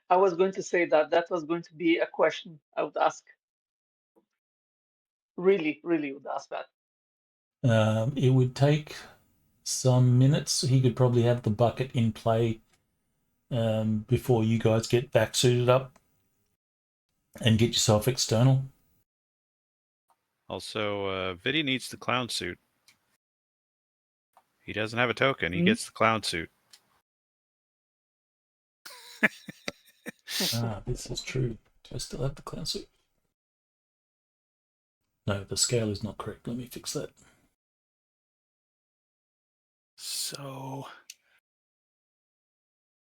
I was going to say that was going to be a question I would ask. Really would ask that. It would take some minutes. He could probably have the bucket in play before you guys get back suited up and get yourself external. Also, Vidi needs the clown suit. He doesn't have a token. He Hmm? gets the clown suit. This is true. Do I still have the clown suit? No, the scale is not correct. Let me fix that. So,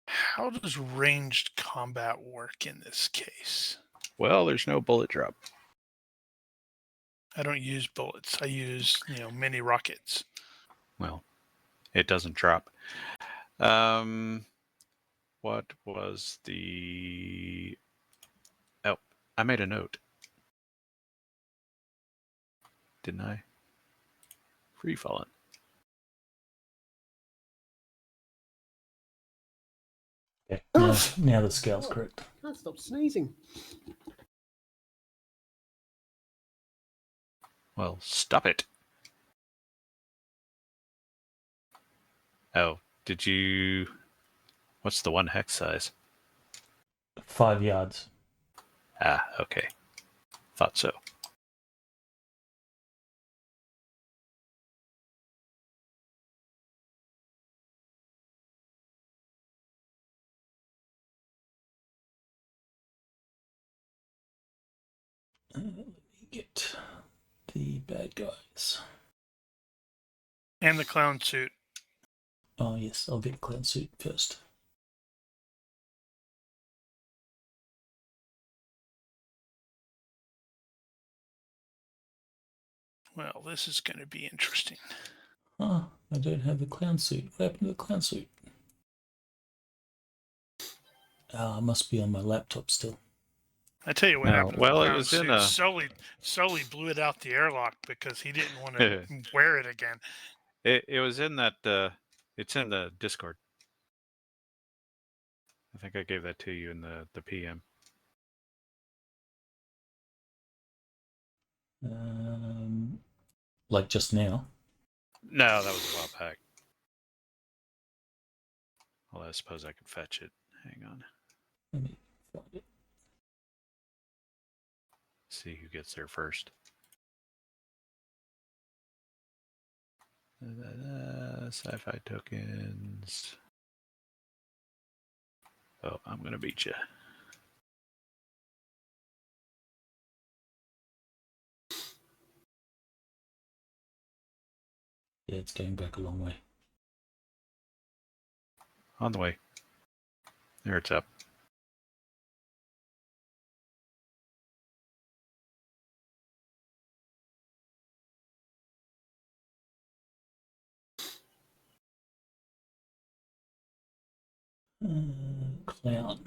how does ranged combat work in this case? Well, there's no bullet drop. I don't use bullets. I use, mini rockets. Well, it doesn't drop. What was the... Oh, I made a note. Didn't I? Free falling. Okay. Now the scale's correct. Can't stop sneezing. Well, stop it. Oh, did you... What's the 1 hex size? 5 yards. Ah, okay. Thought so. Let me get the bad guys. And the clown suit. Oh, yes, I'll get clown suit first. Well, this is going to be interesting. Ah, I don't have the clown suit. What happened to the clown suit? Ah, must be on my laptop still. I tell you what No, happened to well, the it clown was in suit. Sully blew it out the airlock because he didn't want to wear it again. It was in that. It's in the Discord. I think I gave that to you in the PM. Like just now. No, that was a while back. Well, I suppose I could fetch it. Hang on. Let me find it. See who gets there first. Sci-fi tokens. Oh, I'm gonna beat you. Yeah, it's going back a long way. On the way. There, it's up. Clown.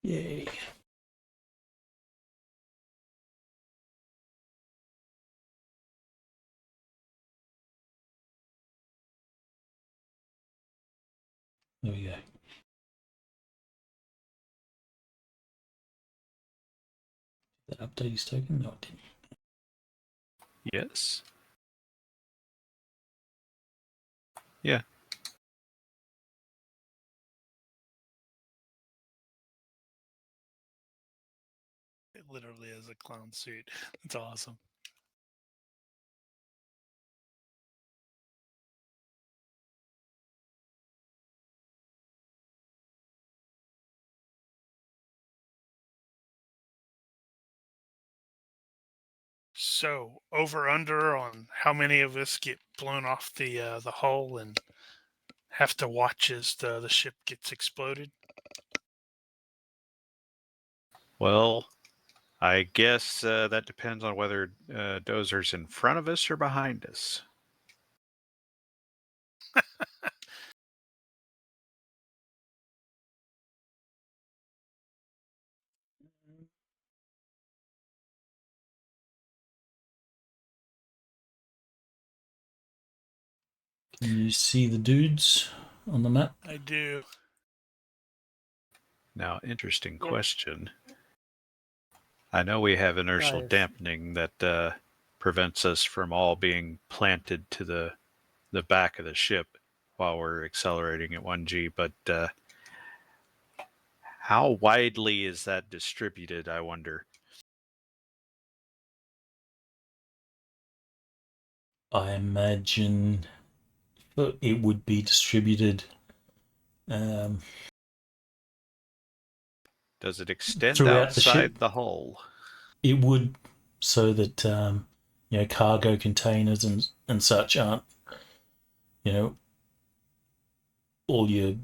Yay. There we go. Did that update his token? No, it didn't. Yes. Yeah. It literally is a clown suit. That's awesome. So, over under on how many of us get blown off the hull and have to watch as the ship gets exploded? Well, I guess that depends on whether Dozer's in front of us or behind us. Can you see the dudes on the map? I do. Now, interesting Yeah. question. I know we have inertial Nice. dampening that prevents us from all being planted to the back of the ship while we're accelerating at 1G, but how widely is that distributed, I wonder? I imagine it would be distributed Does it extend throughout the outside ship. the hull? It would, so that cargo containers and such aren't, all your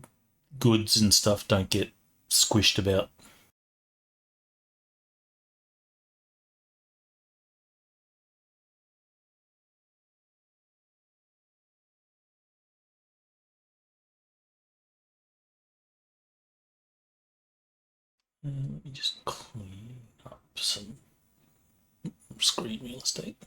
goods and stuff don't get squished about. Let me just clean up some screen real estate.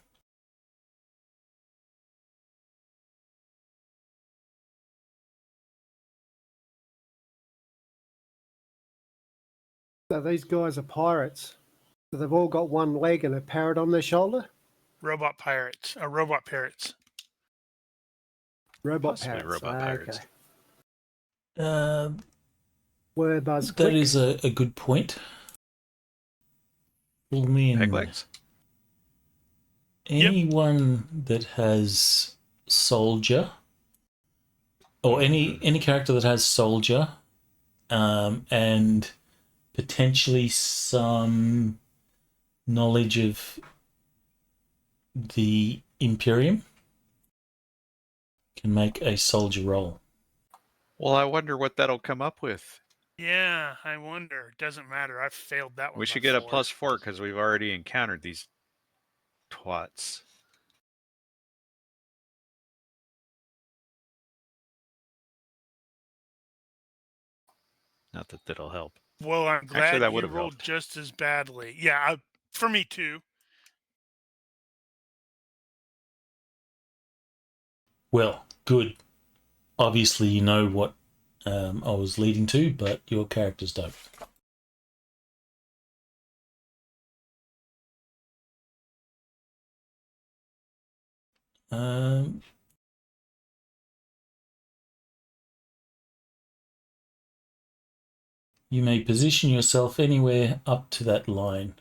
So these guys are pirates. So they've all got one leg and a parrot on their shoulder. Robot pirates. Robot parrots. Robot Possibly parrots. robot pirates. Okay. Word buzz That click. is a good point. Pull me in. Peg legs? Anyone that has soldier or any character that has soldier, and potentially some knowledge of the Imperium can make a soldier roll. Well, I wonder what that'll come up with. Yeah, I wonder. Doesn't matter. I've failed that one. We should get a +4 because we've already encountered these twats. Not that that'll help. Well, I'm glad Actually, that you would've rolled helped. just as badly. Yeah, for me too. Well, good. Obviously, you know what I was leading to, but your characters don't. You may position yourself anywhere up to that line.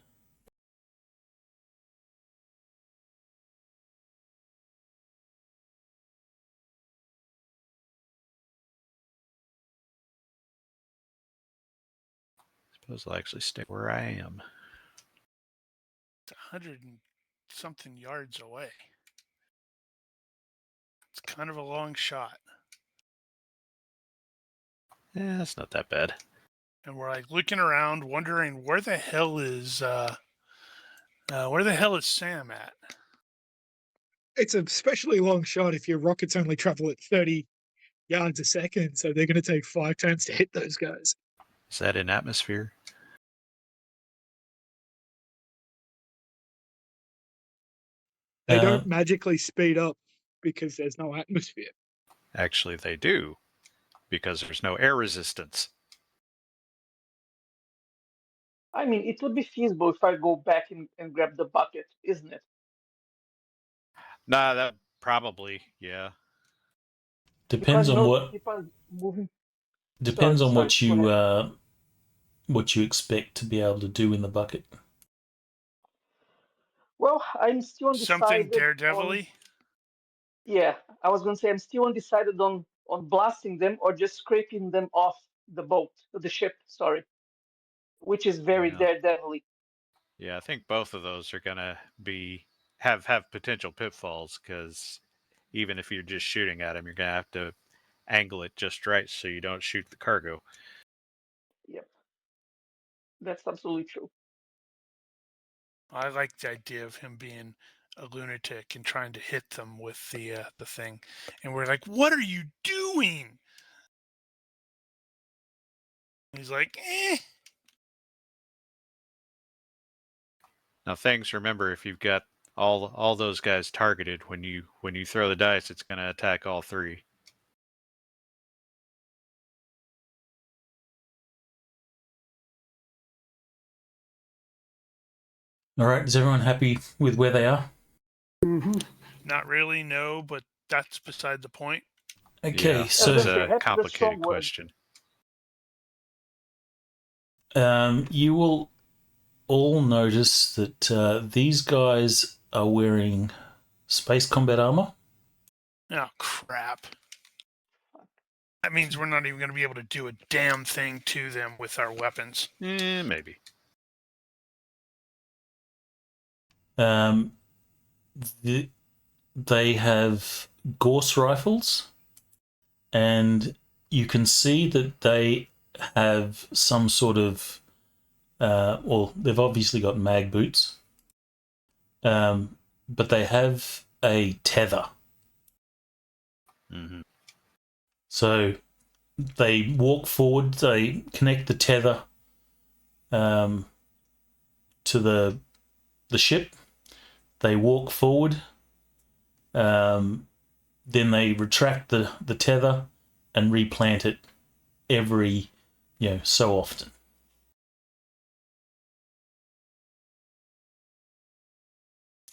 Suppose I'll actually stay where I am. It's 100 and something yards away. It's kind of a long shot. Yeah, it's not that bad. And we're like looking around, wondering where the hell is Sam at? It's a especially long shot if your rockets only travel at 30 yards a second, so they're going to take 5 turns to hit those guys. Is that in atmosphere? They don't magically speed up because there's no atmosphere. Actually, they do, because there's no air resistance. I mean, it would be feasible if I go back and grab the bucket, isn't it? Nah, that probably, yeah. Depends on what. Keep on moving. Depends on Sorry, what you expect to be able to do in the bucket. Well, I'm still Something undecided daredevil-y? Yeah, I was going to say I'm still undecided on blasting them or just scraping them off the ship, sorry, which is very Yeah. daredevil-y. Yeah, I think both of those are gonna have potential pitfalls, because even if you're just shooting at them, you're gonna have to angle it just right so you don't shoot the cargo. Yep, that's absolutely true. I like the idea of him being a lunatic and trying to hit them with the thing, and we're like, "What are you doing?" And he's like, "Eh." Now, things, remember, if you've got all those guys targeted, when you throw the dice, it's gonna attack all three. All right, is everyone happy with where they are? Mm-hmm. Not really, no, but that's beside the point. Okay, Yeah, so that's That's a the complicated strong word. question. you will all notice that these guys are wearing space combat armor. Oh, crap. That means we're not even going to be able to do a damn thing to them with our weapons. Maybe. They have Gauss rifles, and you can see that they have some sort of well, they've obviously got mag boots, but they have a tether. Mm-hmm. So they walk forward, they connect the tether to the ship, they walk forward, then they retract the tether and replant it every so often.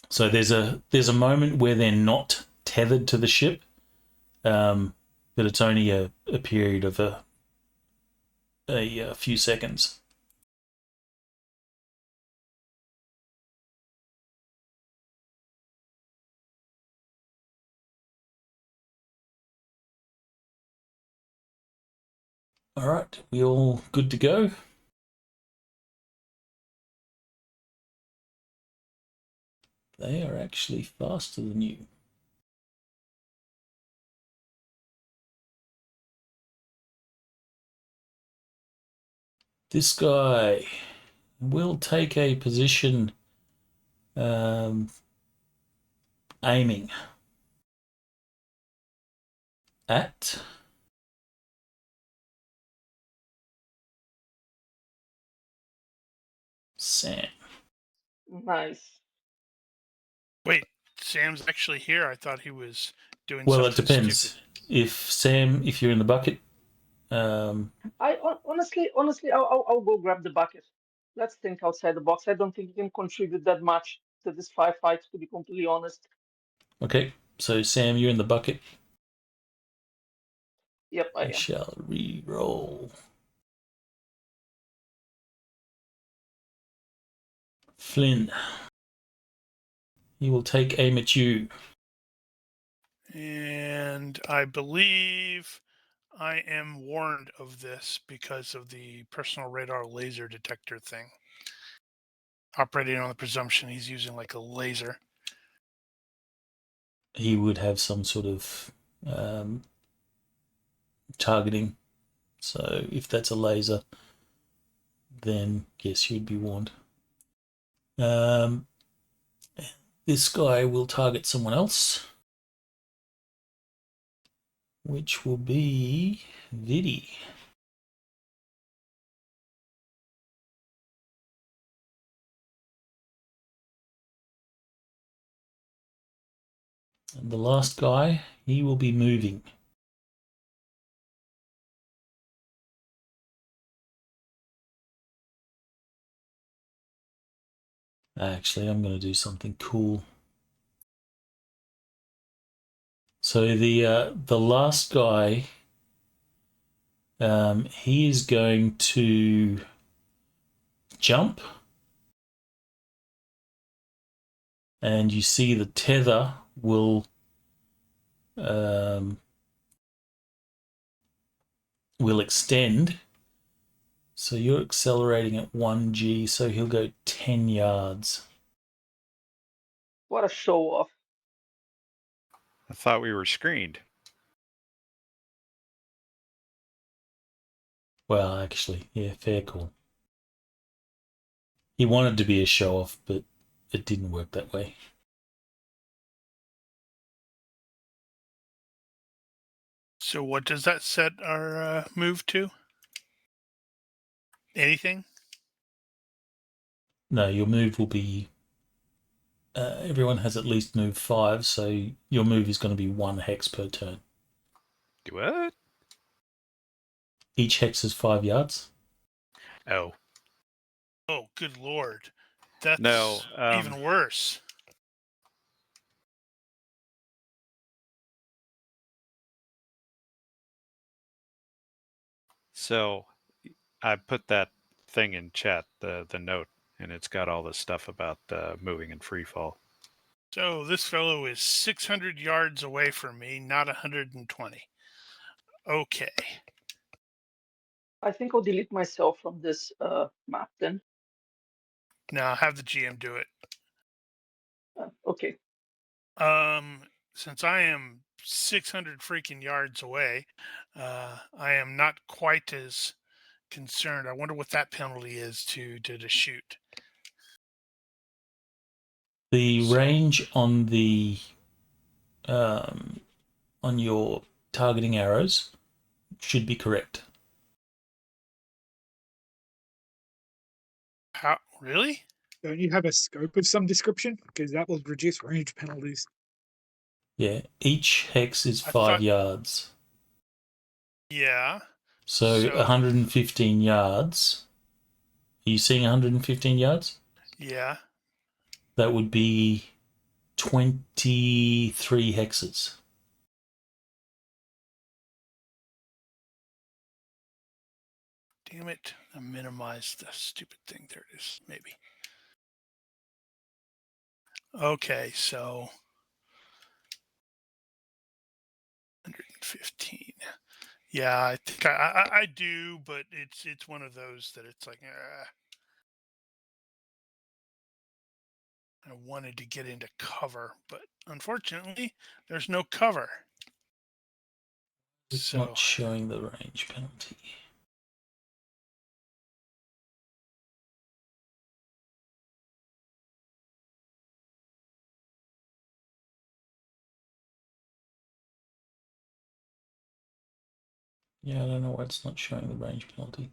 So there's a moment where they're not tethered to the ship, but it's only a period of a few seconds. All right, we all good to go? They are actually faster than you. This guy will take a position aiming at Sam. Nice. Wait, Sam's actually here. I thought he was doing Well, it something depends. stupid. If you're in the bucket, Honestly, I'll go grab the bucket. Let's think outside the box. I don't think you can contribute that much to this firefight, to be completely honest. okay. So Sam, you're in the bucket. Yep, I I am. shall re-roll. Flynn, he will take aim at you. And I believe I am warned of this because of the personal radar laser detector thing. Operating on the presumption he's using like a laser. He would have some sort of targeting. So if that's a laser, then yes, you'd be warned. This guy will target someone else, which will be Vidi. And the last guy, he will be moving. Actually, I'm going to do something cool. So the last guy, he is going to jump, and you see the tether will extend. So you're accelerating at 1g, so he'll go 10 yards. What a show off. I thought we were screened. Well, actually, yeah, fair call. He wanted to be a show off, but it didn't work that way. So what does that set our move to? Anything? No, your move will be. Everyone has at least move 5, so your move is going to be 1 hex per turn. What? Each hex is 5 yards. Oh. Oh, good lord. That's No, even worse. So I put that thing in chat, the note, and it's got all this stuff about moving in free fall. So this fellow is 600 yards away from me, not 120. Okay. I think I'll delete myself from this map then. Now have the GM do it. Okay. Since I am 600 freaking yards away, I am not quite as concerned. I wonder what that penalty is to shoot. The So- range on the on your targeting arrows should be correct. How really? Don't you have a scope of some description? Because that will reduce range penalties. Yeah, each hex is I 5 thought- yards. Yeah. So 115 yards. Are you seeing 115 yards? Yeah. That would be 23 hexes. Damn it. I minimized the stupid thing. There it is. Maybe. Okay, so 115. Yeah, I think I do, but it's one of those that it's like, I wanted to get into cover, but unfortunately, there's no cover. It's So not showing the range penalty. Yeah, I don't know why it's not showing the range penalty.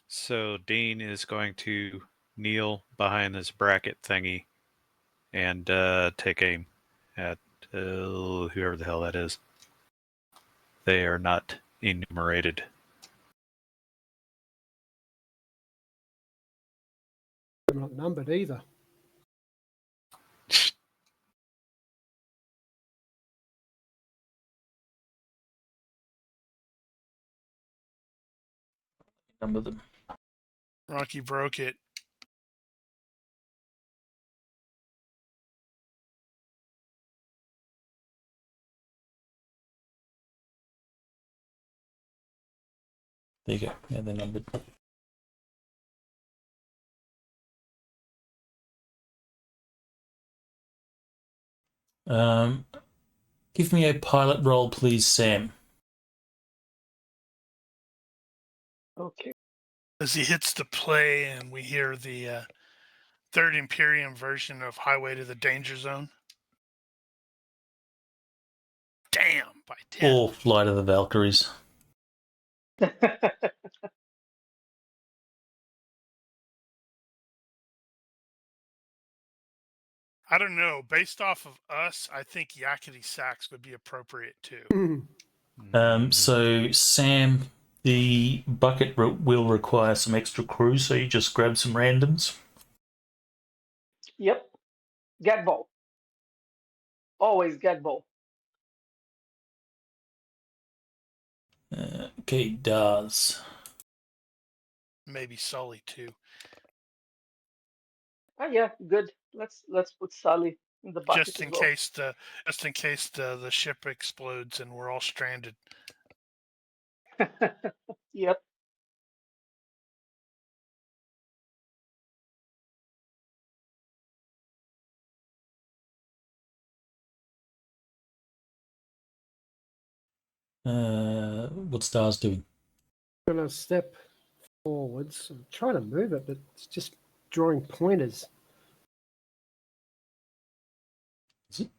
So Dean is going to kneel behind this bracket thingy and take aim at whoever the hell that is. They are not enumerated. They're not numbered either. Number them. Ronnke broke it. There you go. Yeah, they're numbered. Give me a pilot roll, please, Sam. Okay. As he hits the play, and we hear the Third Imperium version of Highway to the Danger Zone. Damn, by 10. Or Flight of the Valkyries. I don't know. Based off of us, I think Yakety Sax would be appropriate too. So, Sam, the bucket will require some extra crew, so you just grab some randoms. Yep. Get ball. Always get ball. Okay, Daz. Maybe Sully too. Oh yeah, good. Let's put Sully in the bucket Just as in well. case the ship explodes and we're all stranded. Yep. What's Daz doing? I'm going to step forwards. I'm trying to move it, but it's just drawing pointers. Is it?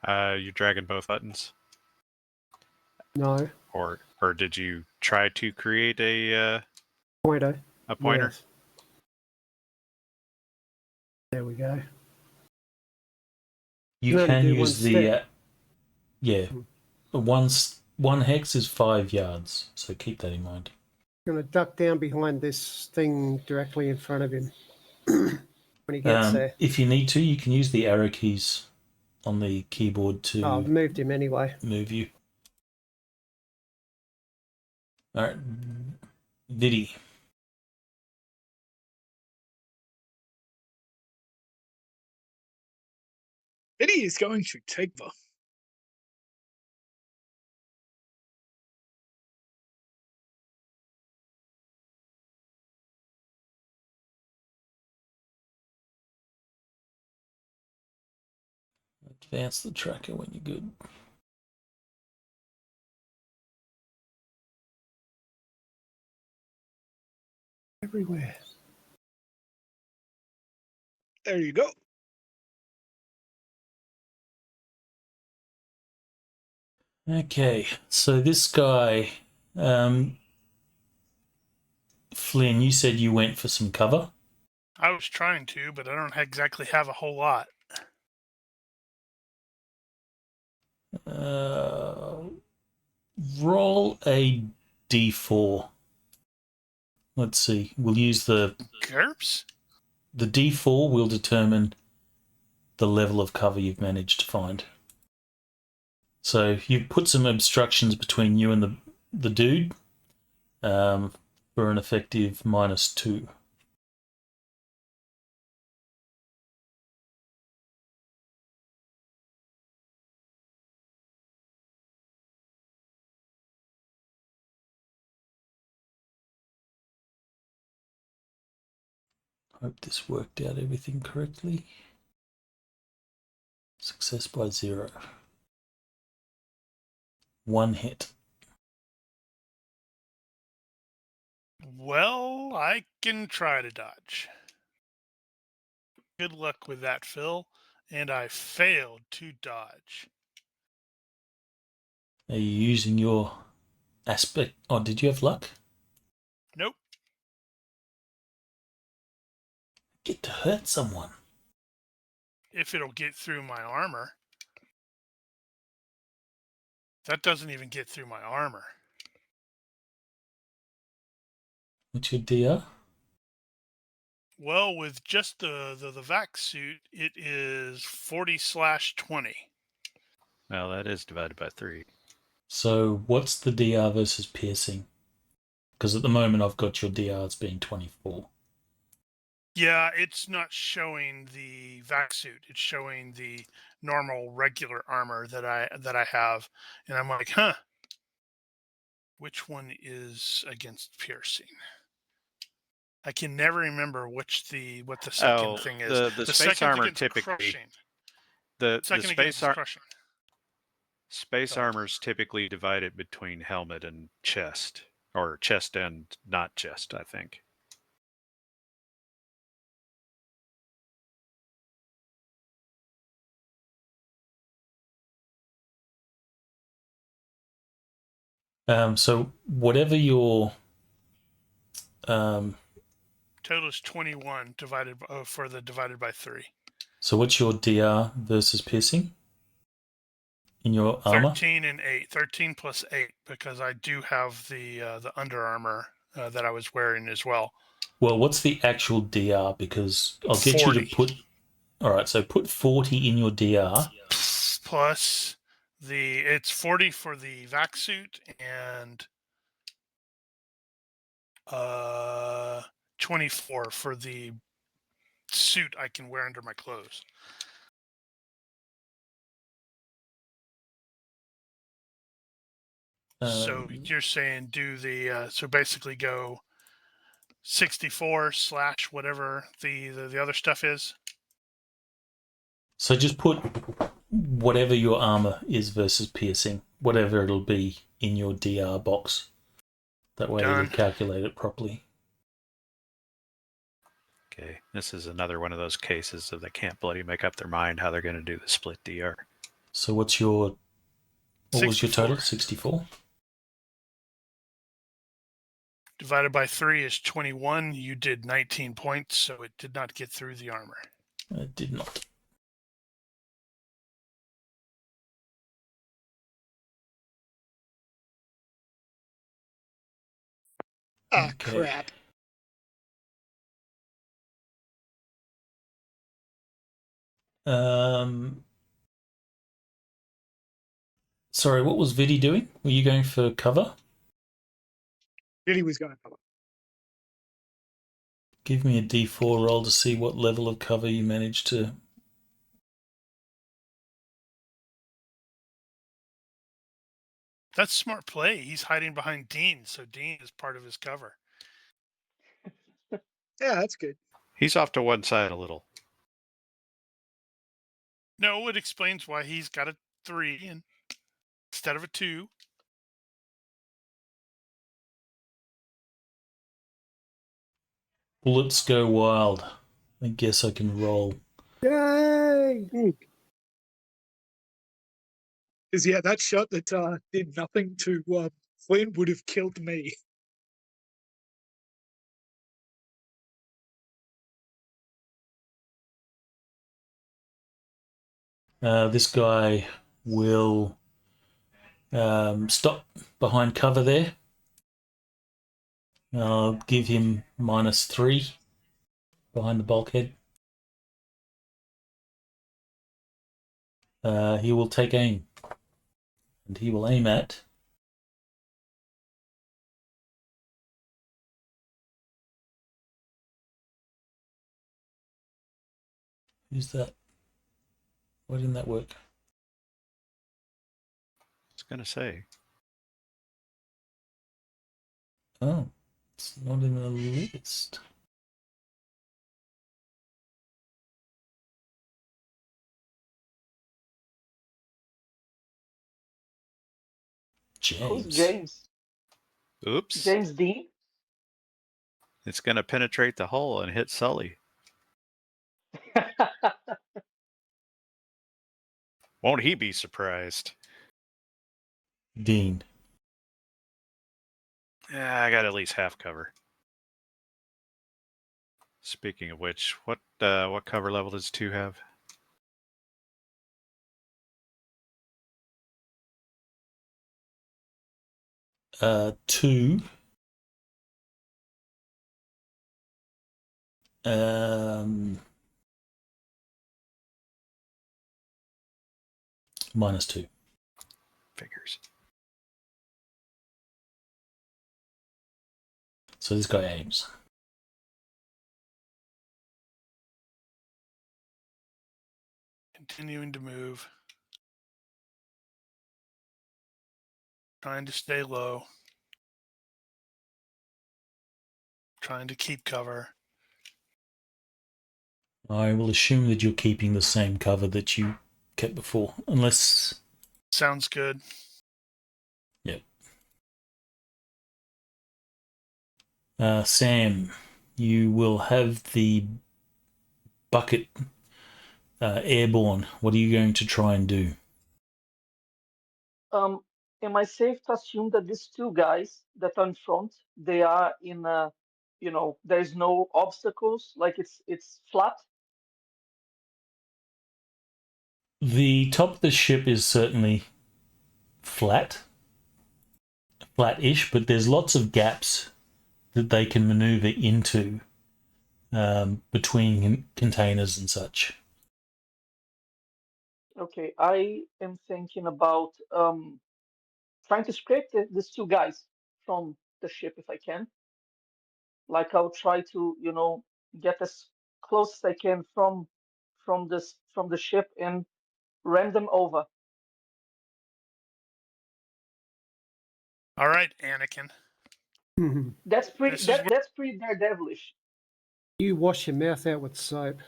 You're dragging both buttons, No, or did you try to create a pointer. pointer? Yes. There we go. You can only can do use one the step. yeah. One hex is 5 yards, so keep that in mind. I'm going to duck down behind this thing directly in front of him when he gets there. If you need to, you can use the arrow keys on the keyboard to Oh, I've moved him anyway. move you. All right, Viddy. Eddie is going to take the. Advance the tracker when you're good. Everywhere. There you go. Okay, so this guy, Flynn, you said you went for some cover. I was trying to, but I don't exactly have a whole lot. Roll a d4. Let's see. We'll use the GURPS? d4 will determine the level of cover you've managed to find. So you've put some obstructions between you and the dude for an effective -2. Hope this worked out everything correctly. Success by 0. 1 hit. Well, I can try to dodge. Good luck with that, Phil. And I failed to dodge. Are you using your aspect? Oh, did you have luck? Nope. Get to hurt someone. If it'll get through my armor. That doesn't even get through my armor. What's your DR? Well, with just the vac suit, it is 40/20. Well, that is divided by 3. So what's the DR versus piercing? Because at the moment I've got your DR as being 24. Yeah, it's not showing the vac suit. It's showing the normal regular armor that I have, and I'm like, huh. Which one is against piercing? I can never remember what the second thing is. The space second armor against typically crushing. the Second against crushing. space Go ahead. armor is typically divided between helmet and chest, or chest and not chest, I think. So whatever your Total is 21 divided by 3. so what's your DR versus piercing in your armor? 13 and 8. 13 plus 8 because I do have the Under Armour that I was wearing as well. Well, what's the actual DR? Because I'll get 40. you to put. All right, so put 40 in your DR. Plus it's 40 for the vac suit and 24 for the suit I can wear under my clothes. So you're saying do the so basically go 64 / whatever the other stuff is. So just put whatever your armor is versus piercing, whatever it'll be in your DR box. That way Done. it'll calculate it properly. Okay, this is another one of those cases of they can't bloody make up their mind how they're going to do the split DR. So what was your 64. total? 64? Divided by 3 is 21. You did 19 points, so it did not get through the armor. It did not. Ah, Okay. crap. Sorry, what was Vidi doing? Were you going for cover? Really was going to. Give me a D4 roll to see what level of cover you managed to. That's smart play. He's hiding behind Dean, so Dean is part of his cover. Yeah, that's good. He's off to one side a little. No, it explains why he's got a 3 instead of a 2. Bullets go wild. I guess I can roll. Yay! Because, yeah, that shot that did nothing to Flynn would have killed me. This guy will stop behind cover there. I'll give him -3 behind the bulkhead. He will take aim. And he will aim at... Who's that? Why didn't that work? I was going to say. Oh, it's not in the list. Who's James. James? Oops. James Dean? It's going to penetrate the hull and hit Sully. Won't he be surprised? Dean. Yeah, I got at least half cover. Speaking of which, what cover level does 2 have? Two. -2. Figures. So this guy aims. Continuing to move. Trying to stay low. Trying to keep cover. I will assume that you're keeping the same cover that you kept before, unless... Sounds good. Yep. Sam, you will have the bucket airborne. What are you going to try and do? Am I safe to assume that these two guys that are in front, they are in a, there's no obstacles, like it's flat? The top of the ship is certainly flat-ish, but there's lots of gaps that they can maneuver into between containers and such. Okay, I am thinking about trying to scrape these two guys from the ship if I can. Like I'll try to, get as close as I can from the ship and ram them over. All right, Anakin. That's pretty This is where- that's pretty daredevilish. You wash your mouth out with soap.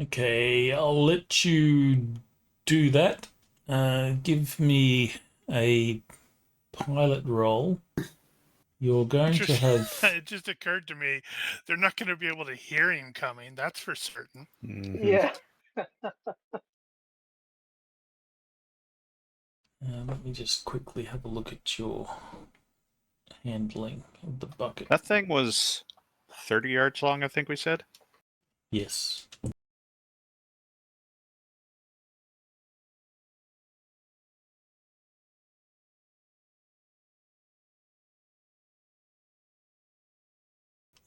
Okay, I'll let you do that. Give me a pilot roll. You're going to have... It just occurred to me, they're not going to be able to hear him coming. That's for certain. Mm-hmm. Yeah. let me just quickly have a look at your handling of the bucket. That thing was 30 yards long, I think we said. Yes.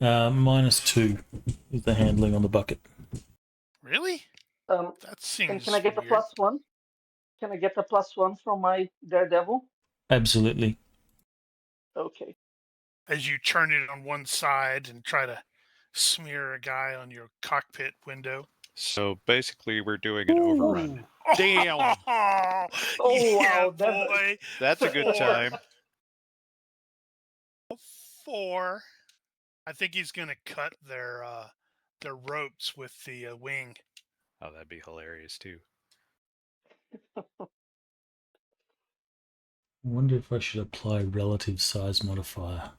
-2 is the handling on the bucket. Really? That seems can I get weird. a +1? Can I get a +1 from my daredevil? Absolutely. Okay. As you turn it on one side and try to smear a guy on your cockpit window. So basically, we're doing an overrun. Damn! Oh, wow, boy. That's a good time. 4. I think he's going to cut their ropes with the wing. Oh, that'd be hilarious too. I wonder if I should apply relative size modifier.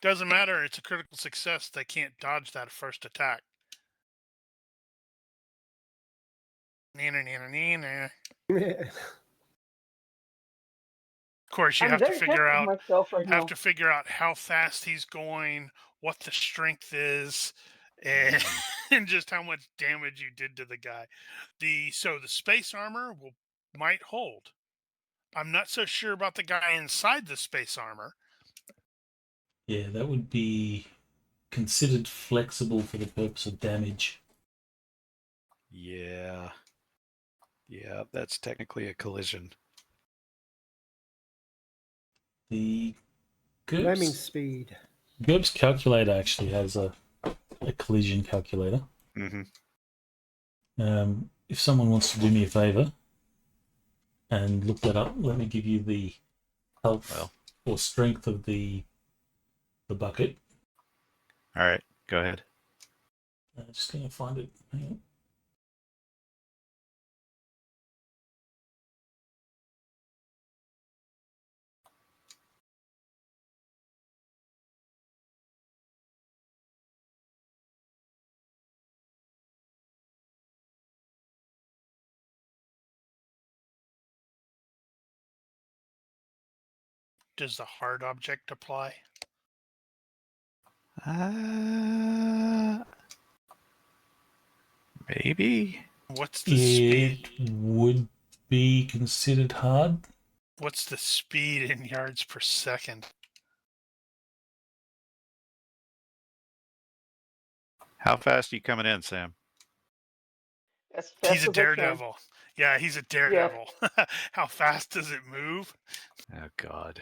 Doesn't matter. It's a critical success. They can't dodge that first attack. Of course, you I'm have to very figure happy with out myself right now. how fast he's going, what the strength is, and just how much damage you did to the guy. So the space armor might hold. I'm not so sure about the guy inside the space armor. Yeah, that would be considered flexible for the purpose of damage. Yeah. Yeah, that's technically a collision. The Ramming GURPS speed. calculator actually has a collision calculator. Mm-hmm. If someone wants to do me a favor and look that up, let me give you the health or strength of the bucket. All right, go ahead. I'm just going to find it. Hang on. does the hard object apply? Maybe. What's the speed? It would be considered hard. What's the speed in yards per second? How fast are you coming in, Sam? As He's fast a as I can. daredevil. Yeah, he's a daredevil. How fast does it move? Oh, God.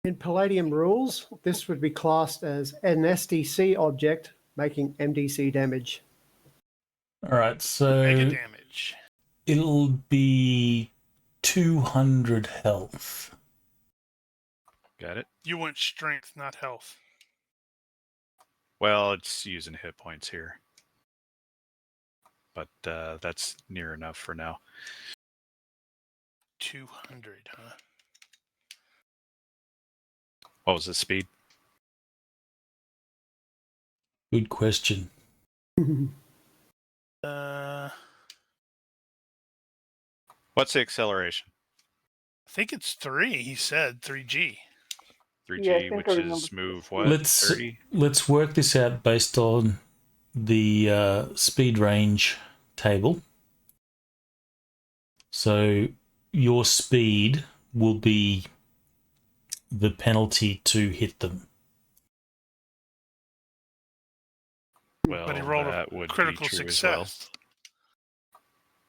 In Palladium rules, this would be classed as an SDC object making MDC damage. All right, Mega so damage. it'll be 200 health. Got it? You want strength, not health. Well, it's using hit points here. But that's near enough for now. 200, huh? What was the speed? Good question. I What's the acceleration? think it's 3, he said. 3G. 3G, Yeah, I think which I remember. is move what? Let's 30? let's work this out based on the speed range table. So your speed will be the penalty to hit them. Well, But he rolled a that would critical be true success. as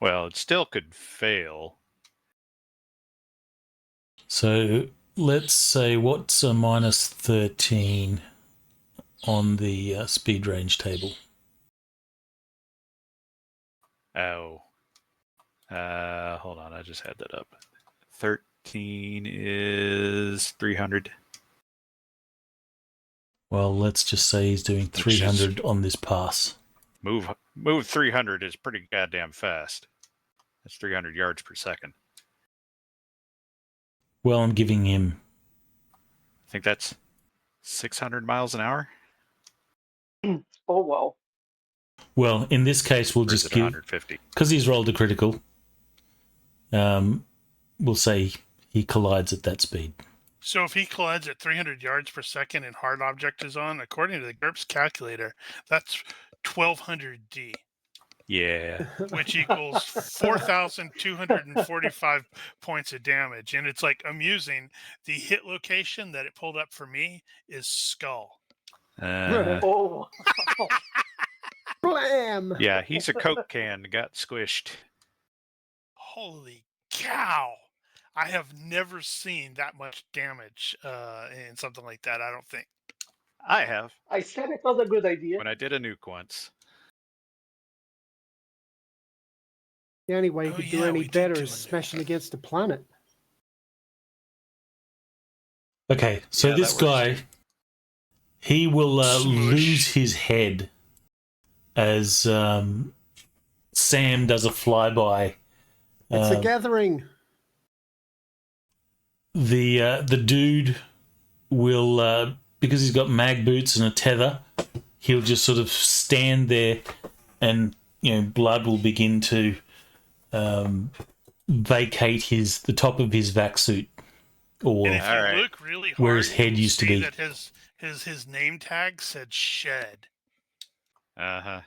well. Well, it still could fail. So let's say what's a minus 13 on the speed range table? Oh. Hold on, I just had that up. 13 is 300. Well, let's just say he's doing 300 on this pass. Move 300 is pretty goddamn fast. That's 300 yards per second. Well, I'm giving him... I think that's 600 miles an hour. Oh, wow. Well, in this case, we'll Or is just it give... 150? Because he's rolled a critical, we'll say he collides at that speed. So if he collides at 300 yards per second and hard object is on, according to the GURPS calculator, that's 1200 D, Yeah. which equals 4,245 points of damage. And it's like amusing. The hit location that it pulled up for me is skull. Oh, Blam! Yeah, he's a Coke can that got squished. Holy cow! I have never seen that much damage in something like that, I don't think. I have. I said it was a good idea. When I did a nuke once. The only way you Oh, could do yeah, we any did better do is it. smashing against a planet. Okay, so Yeah, this that works guy, too. he will Smush. lose his head as Sam does a flyby. It's a gathering. The dude will, because he's got mag boots and a tether, he'll just sort of stand there, and blood will begin to vacate the top of his vac suit, or And if you Alright. look really hard, where his head you'll used to see be. that his name tag said shed. Uh-huh.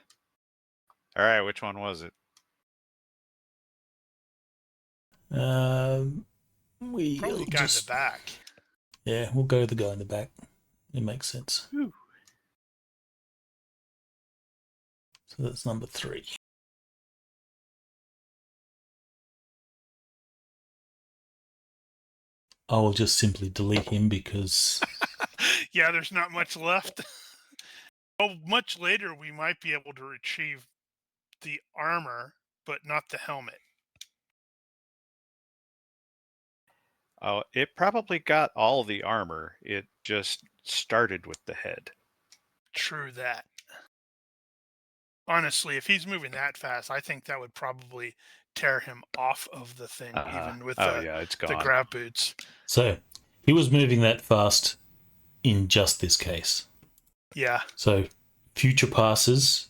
All right, which one was it? we Probably the guy in the back. Yeah, we'll go with the guy in the back. It makes sense. Whew. So that's number 3. I will just simply delete him because Yeah, there's not much left. Oh, much later we might be able to retrieve the armor, but not the helmet. Oh, it probably got all the armor. It just started with the head. True that. Honestly, if he's moving that fast, I think that would probably tear him off of the thing, even with yeah, it's the gone. grab boots. so he was moving that fast in just this case. Yeah. So future passes,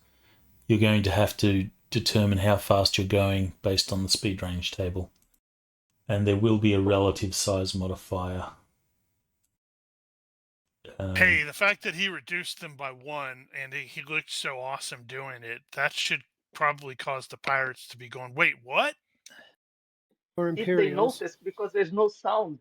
you're going to have to determine how fast you're going based on the speed range table. And there will be a relative size modifier Hey, the fact that he reduced them by 1 and he looked so awesome doing it, that should probably cause the pirates to be going, wait, what? Or If they Imperials. notice, because there's no sound.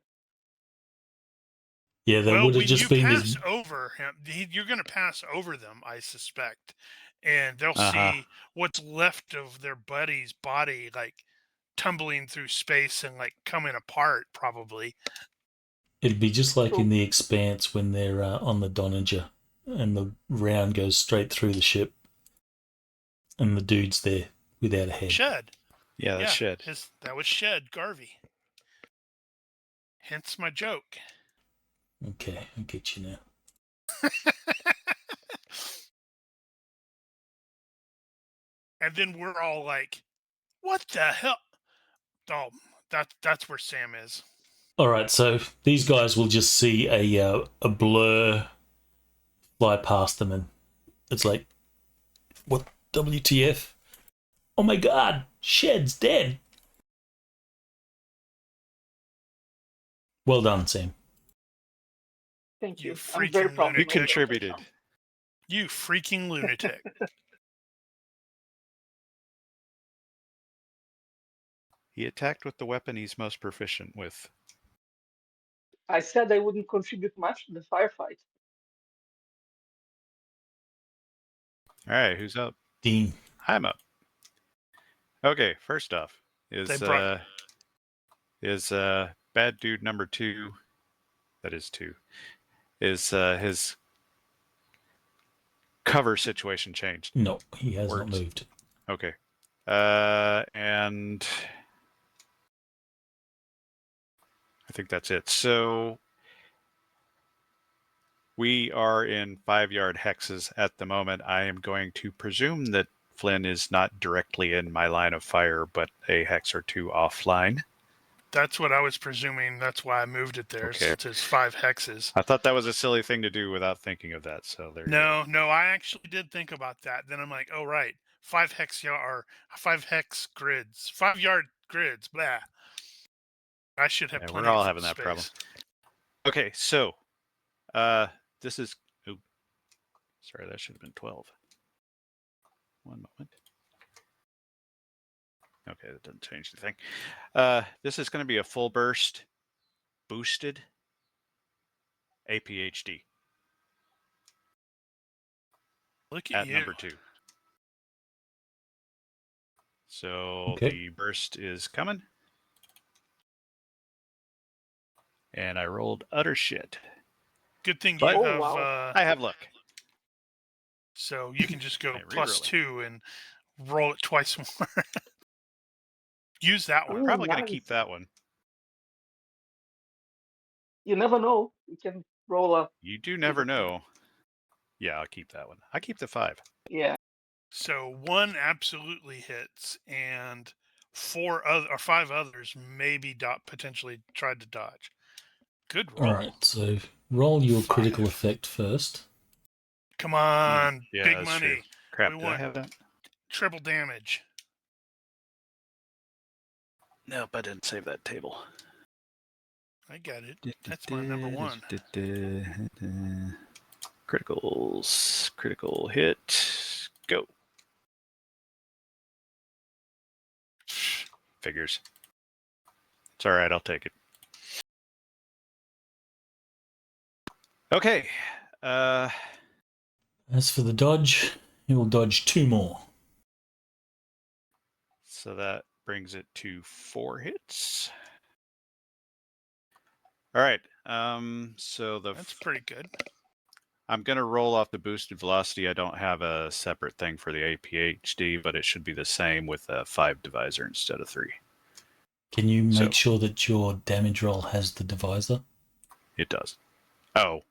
yeah, that Well, would have when you just been pass his. over him, you're going to pass over them, I suspect. And they'll Uh-huh. see what's left of their buddy's body, like tumbling through space and like coming apart, probably. It'd be just like in True. The Expanse when they're on the Doninger and the round goes straight through the ship and the dude's there without a head. Shed. Yeah, that's Yeah, shit. that was Shed Garvey. Hence my joke. Okay, I get you now. And then we're all like, what the hell? Oh, that's where Sam is. All right, so these guys will just see a blur fly past them, and it's like, what? WTF? Oh my God! Shed's dead. Well done, Sam. Thank You you. I'm very freaking proud. You of myself. contributed. You freaking lunatic. He attacked with the weapon he's most proficient with. I said I wouldn't contribute much to the firefight. All right, who's up? Dean. I'm up. Okay, first off They brought- is bad dude number 2. That is 2. Is his cover situation changed? No, he has Works. not moved. Okay. And I think that's it. So we are in 5-yard hexes at the moment. I am going to presume that Flynn is not directly in my line of fire, but a hex or 2 offline. That's what I was presuming. That's why I moved it there. Okay. It's 5 hexes. I thought that was a silly thing to do without thinking of that. So there you go. No, I actually did think about that. Then I'm like, oh right, 5 hex grids, 5-yard grids. Blah. I should have Yeah, plenty. we're all of having that space. problem. Okay, so this is. Oh, sorry, that should have been 12. One moment. Okay, that doesn't change anything. This is going to be a full burst, boosted APHD Look at you. number 2. So Okay. the burst is coming. And I rolled utter shit. Good thing you But- have. Oh, wow. I have luck. So you can just go Hey, plus rerolling. 2 and roll it twice more. Use that I'm one. Ooh, probably going to nice. keep that one. You never know. You can roll a. You do never know. Yeah, I'll keep that one. I keep the 5. Yeah. So 1 absolutely hits, and 5 others maybe potentially tried to dodge. Good roll. All right, so roll your 5. critical effect first. Come on, Yeah, big that's money. true. Crap, We did I want- have that? Triple damage. Nope, I didn't save that table. I got it. That's my number 1. Criticals. Critical hit. Go. Figures. It's all right. I'll take it. Okay. As for the dodge, he will dodge 2 more. So that brings it to 4 hits. All right. So That's pretty good. I'm going to roll off the boosted velocity. I don't have a separate thing for the APHD, but it should be the same with a 5 divisor instead of 3. Can you make So- sure that your damage roll has the divisor? It does. Oh.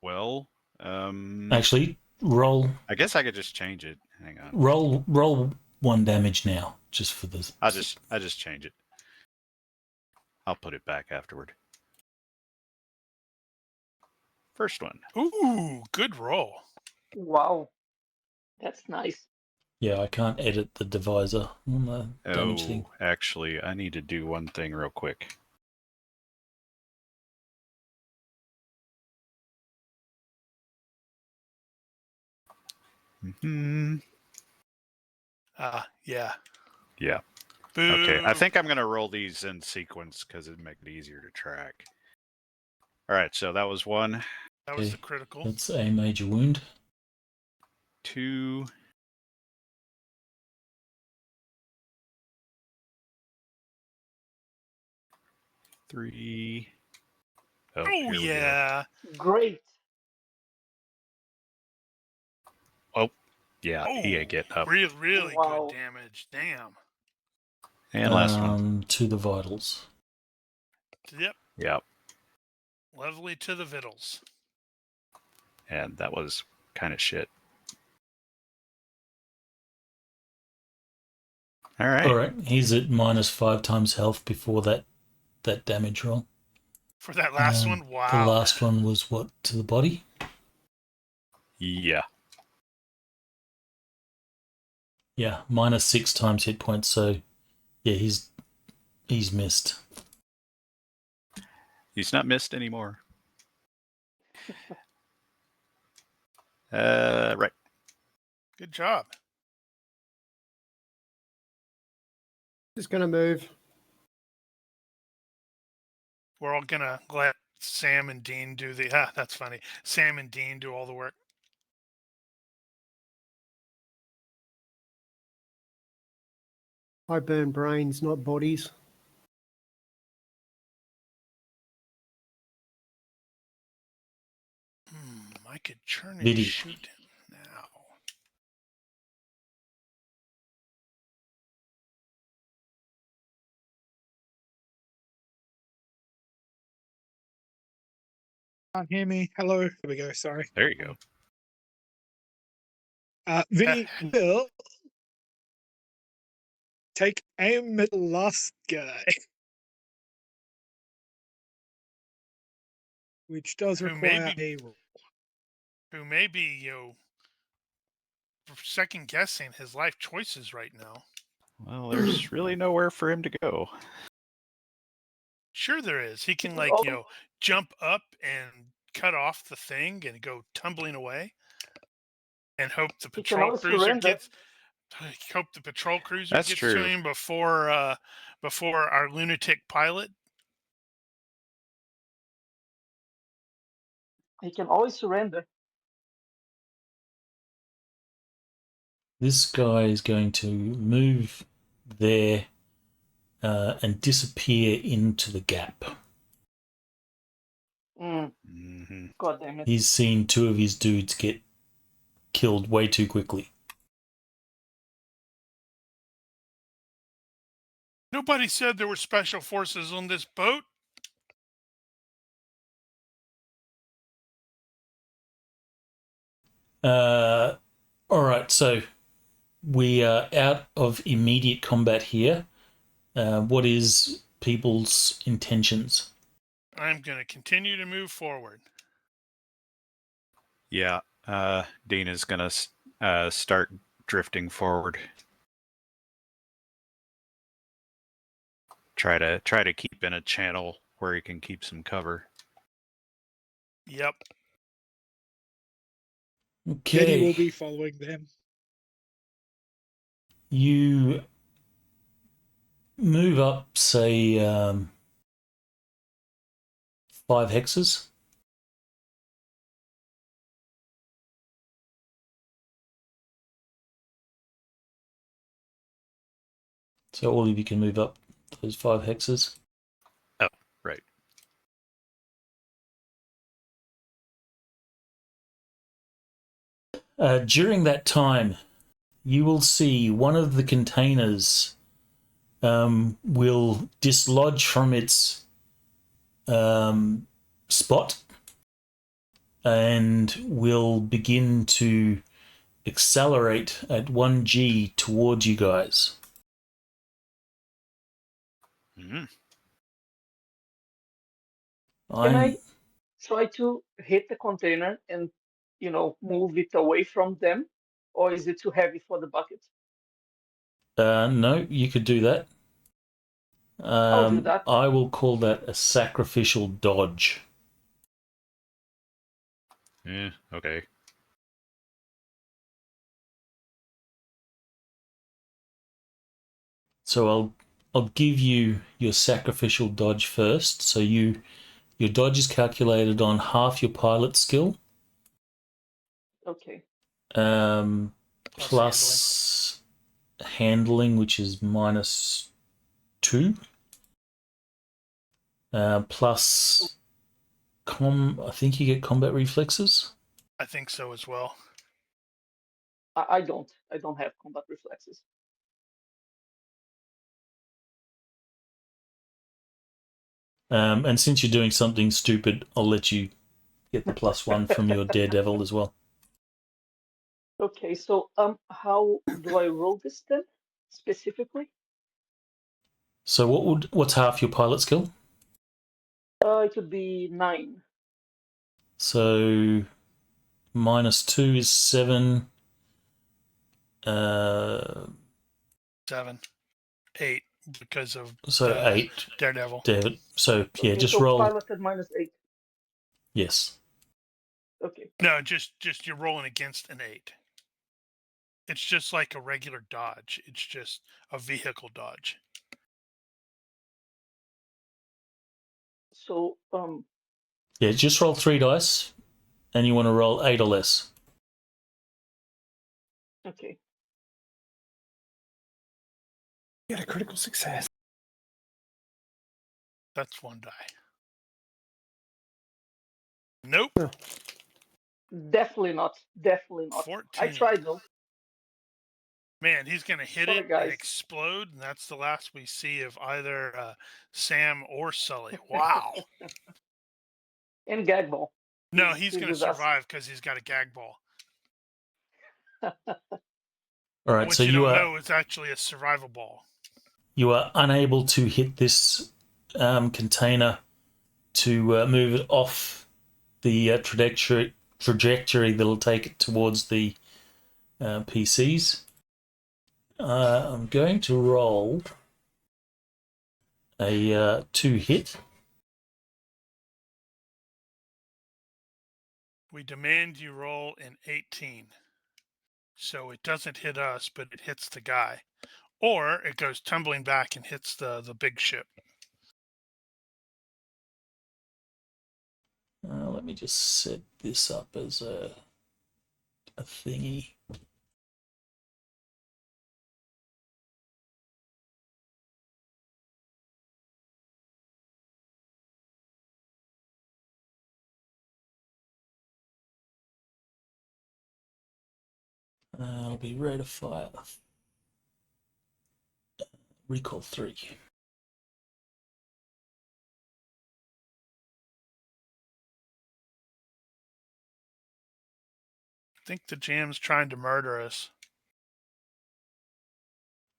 Well, Actually, roll I guess I could just change it. Hang on. roll 1 damage now, just for this. I just change it. I'll put it back afterward. First one. Ooh, good roll. Wow. That's nice. Yeah, I can't edit the divisor on the damage thing. Actually, I need to do one thing real quick. Hmm. Yeah. Yeah. Boo. Okay. I think I'm going to roll these in sequence because it'd make it easier to track. All right. So that was 1, that was Okay. the critical. That's a major wound. 2, 3. Oh, Oh, here we go. yeah. Great. Yeah, Oh, he ain't getting up. really Wow. good damage. Damn. And last one. To the vitals. Yep. Yep. Lovely to the vittles. And that was kind of shit. All right. All right. He's at -5 times health before that damage roll. For that last one, The wow. last one was what, to the body? Yeah. Yeah, -6 times hit points. So, yeah, he's missed. He's not missed anymore. Right. Good job. Just going to move. We're all going to let Sam and Dean do the... that's funny. Sam and Dean do all the work. I burn brains, not bodies. I could churn and Video. shoot him now. Can't hear me. Hello. There we go. Sorry. There you go. Vinny will take aim at the last guy, which does Who require may a roll. Who may be, second guessing his life choices right now. Well, there's really nowhere for him to go. Sure there is. He can Oh. jump up and cut off the thing and go tumbling away and hope the He can patrol always cruiser surrender. gets That's to true. him before our lunatic pilot. He can always surrender. This guy is going to move there and disappear into the gap. Mm-hmm. God damn it. He's seen 2 of his dudes get killed way too quickly. Nobody said there were special forces on this boat. All right, so we are out of immediate combat here. What is people's intentions? I'm going to continue to move forward. Yeah. Dean is gonna start drifting forward. Try to keep in a channel where he can keep some cover. Yep. Vinny will Okay, be following them. you move up, say, 5 hexes. So all of you can move up those 5 hexes. Oh, right. During that time, you will see one of the containers will dislodge from its spot and will begin to accelerate at 1g towards you guys. Mm-hmm. Can I try to hit the container and, move it away from them? Or is it too heavy for the bucket? No, you could do that. I'll do that. I will call that a sacrificial dodge. Yeah. Okay. So I'll give you your sacrificial dodge first. So your dodge is calculated on half your pilot skill. Okay. Plus handling, which is -2. Plus I think you get combat reflexes. I think so as well. I don't have combat reflexes. And since you're doing something stupid, I'll let you get the +1 from your daredevil as well. Okay, so how do I roll this then specifically? So what's half your pilot skill? It would be 9. So -2 is 7. 7, 8 because of So 8. Daredevil. David. So yeah, Okay, just so roll. piloted -8. Yes. Okay. No, just you're rolling against an 8. It's just like a regular dodge. It's just a vehicle dodge. So Yeah, just roll 3 dice, and you want to roll 8 or less. okay. Get a critical success. That's 1 die. Nope. Definitely not. Definitely not. 14. I tried though. Man, he's going to hit Sorry, it guys. and explode, and that's the last we see of either Sam or Sully. Wow. And gag ball. No, he's going to with us. survive because he's got a gag ball. All right, What so you you don't are know is actually a survival ball. you are unable to hit this container to move it off the trajectory that'll take it towards the PCs. I'm going to roll a 2 hit. We demand you roll an 18. So it doesn't hit us, but it hits the guy. Or it goes tumbling back and hits the big ship. Let me just set this up as a thingy. I'll be rate of fire. Recall 3. I think the jam's trying to murder us.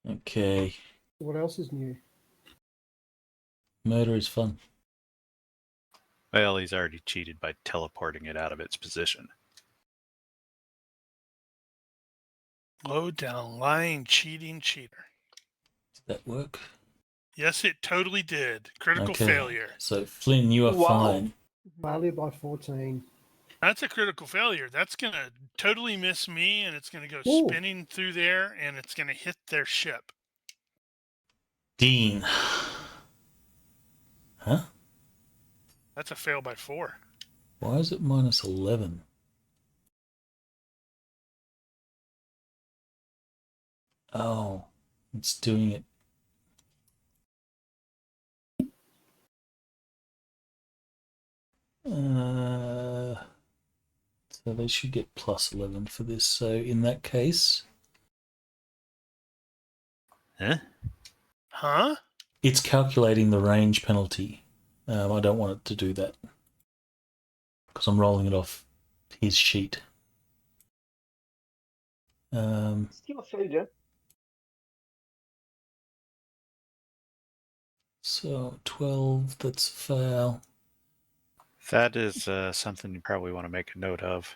Okay. What else is new? Murder is fun. Well, he's already cheated by teleporting it out of its position. Low down, lying, cheating cheater. Did that work? Yes, it totally did. Critical failure. So Flynn, you are Wow. fine. Failure by 14. That's a critical failure. That's going to totally miss me, and it's going to go Ooh. spinning through there, and it's going to hit their ship. Dean. Huh? That's a fail by 4. Why is it -11? Oh, it's doing it. So they should get +11 for this. So in that case, Huh? it's calculating the range penalty. I don't want it to do that because I'm rolling it off his sheet. Still a failure. So 12, that's fail. That is something you probably want to make a note of.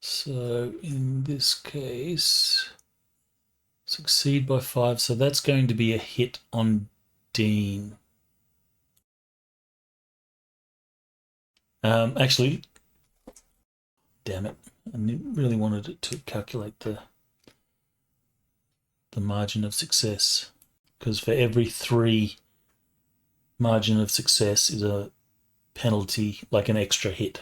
So in this case, succeed by 5. So that's going to be a hit on Dean. Actually, damn it. I really wanted it to calculate the... the margin of success, because for every 3 margin of success is a penalty, like an extra hit.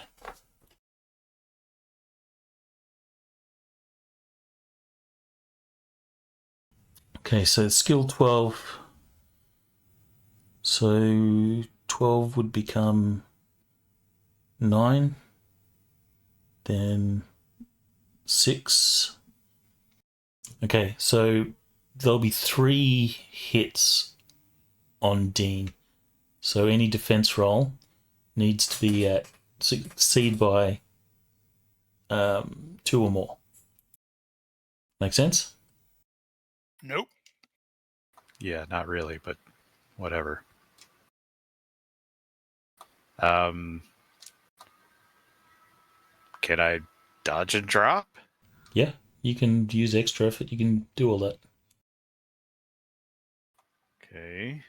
Okay, so skill 12. So 12 would become 9, then 6. Okay, so there'll be 3 hits on Dean. So any defense roll needs to be succeed by 2 or more. Make sense? Nope. Yeah, not really, but whatever. Can I dodge and drop? Yeah, you can use extra effort. You can do all that. Okay.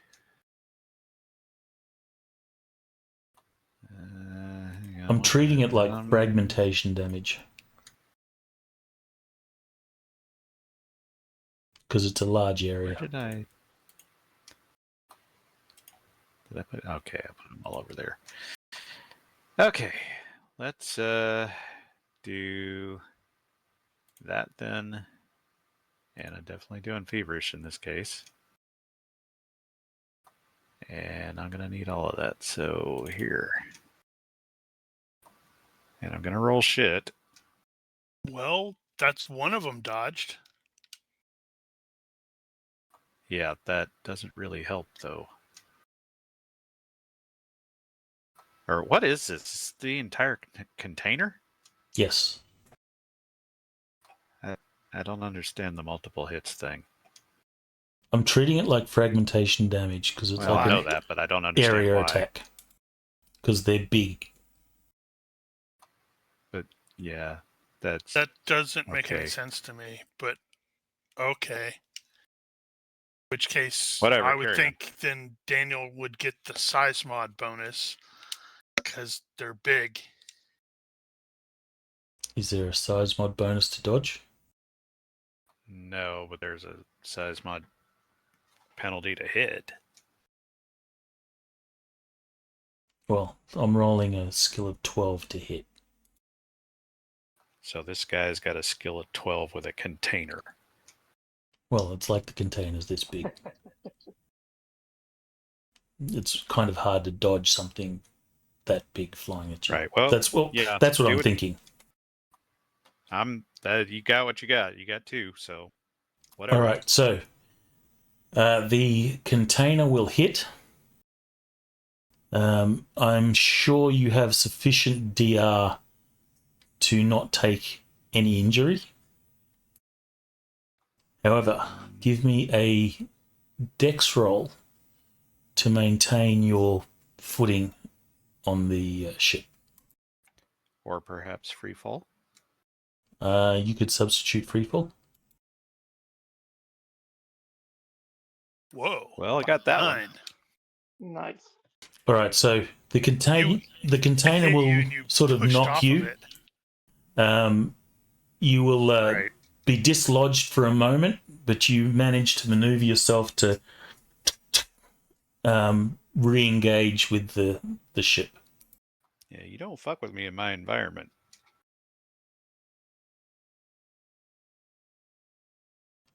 Hang on I'm one treating minute. it like fragmentation damage. Because it's a large Where area. did I put? Okay, I put them all over there. Okay, let's do that then. And I'm definitely doing feverish in this case. And I'm gonna need all of that. So here. And I'm gonna roll shit. Well, that's one of them dodged. Yeah, that doesn't really help though. Or what is this? Is this the entire container? Yes. I don't understand the multiple hits thing. I'm treating it like fragmentation damage because it's Well, like I know an that, but I don't understand area why. attack. Because they're big. But yeah, that's That doesn't make okay. any sense to me, but okay. In which case, Whatever, I would carry on. think then Daniel would get the size mod bonus because they're big. Is there a size mod bonus to dodge? No, but there's a size mod penalty to hit. Well, I'm rolling a skill of 12 to hit. So this guy's got a skill of 12 with a container. Well, it's like the container's this big. It's kind of hard to dodge something that big flying at you. Right. Well, that's what I'm thinking. You got what you got. You got 2, so whatever. All right. So the container will hit. I'm sure you have sufficient DR to not take any injury. However, give me a dex roll to maintain your footing on the ship. Or perhaps free fall. You could substitute freefall. Whoa. Well, I got that 9. one. Nice. All right, so the container hit will you and you sort of pushed knock off you. of it. You will Right. be dislodged for a moment, but you manage to maneuver yourself to re-engage with the ship. Yeah, you don't fuck with me in my environment.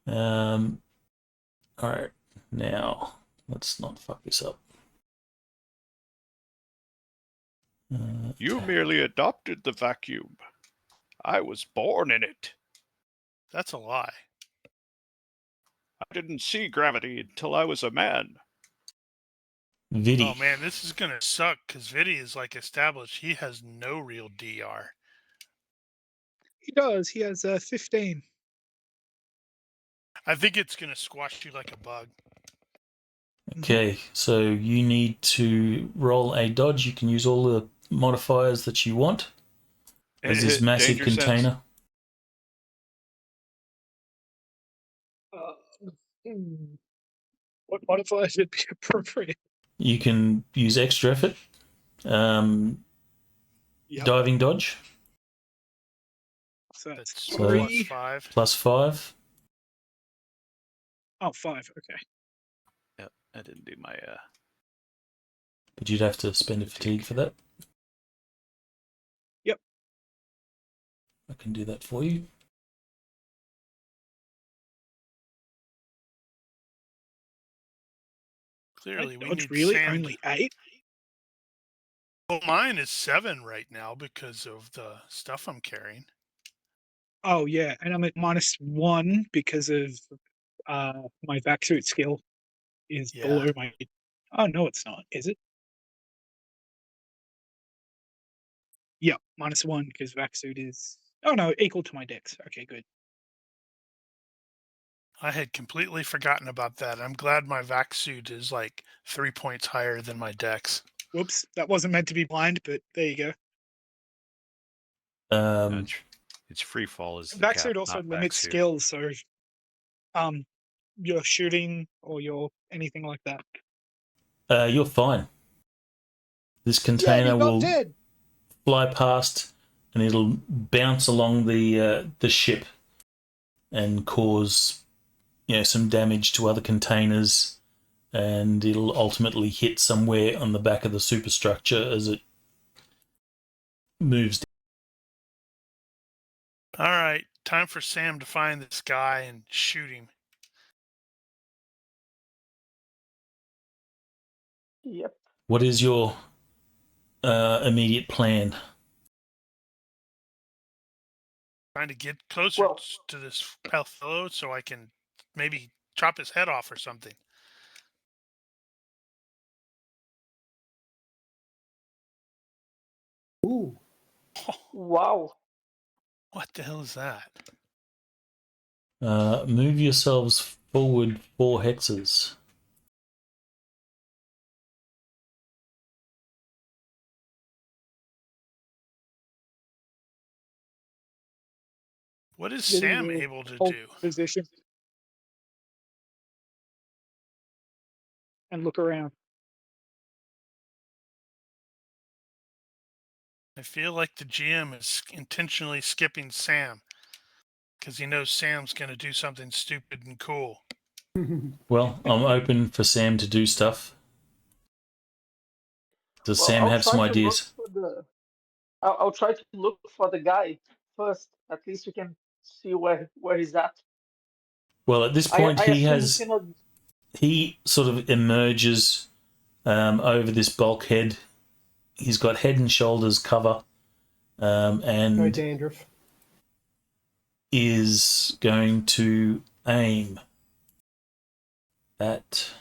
All right, now let's not fuck this up. You merely adopted the vacuum. I was born in it. That's a lie. I didn't see gravity until I was a man. Vidi. Oh man, this is gonna suck because Vidi is like established. He has no real DR. He does. He has 15. I think it's gonna squash you like a bug. Okay, so you need to roll a dodge. You can use all the modifiers that you want. As this massive Danger sense. container. What modifiers would be appropriate? You can use extra effort. Yep. Diving dodge. So that's That's 3. +5. +5. Oh, 5. Okay. Yep, I didn't do my But you'd have to spend a fatigue for that. Yep. I can do that for you. Clearly, we Dodge need really Sam. only 8? Well, mine is 7 right now because of the stuff I'm carrying. Oh yeah, and I'm at -1 because of my vac suit skill is Yeah. below my. Oh no, it's not. Is it? Yeah, -1 because vac suit is. Oh no, equal to my dex. Okay, good. I had completely forgotten about that. I'm glad my vac suit is like 3 points higher than my dex. Whoops, that wasn't meant to be blind, but there you go. it's free fall is the Vac cap, suit also not vac limits suit. skills, so your shooting or your anything like that. You're fine. This Yeah, container he's not will dead. fly past, and it'll bounce along the ship and cause some damage to other containers, and it'll ultimately hit somewhere on the back of the superstructure as it moves. All right, time for Sam to find this guy and shoot him. Yep. What is your immediate plan? Trying to get closer Well, to this fellow so I can maybe chop his head off or something. Ooh. wow. What the hell is that? Move yourselves forward 4 hexes. What is Then Sam we'll able to hold do? position and look around. I feel like the GM is intentionally skipping Sam because he knows Sam's going to do something stupid and cool. Well, I'm open for Sam to do stuff. Does Well, Sam I'll have try some to look ideas? for the. I'll try to look for the guy first. At least we can see where he's at. Well, at this point, I assume we cannot. he sort of emerges over this bulkhead. He's got head and shoulders cover, No and dandruff. is going to aim at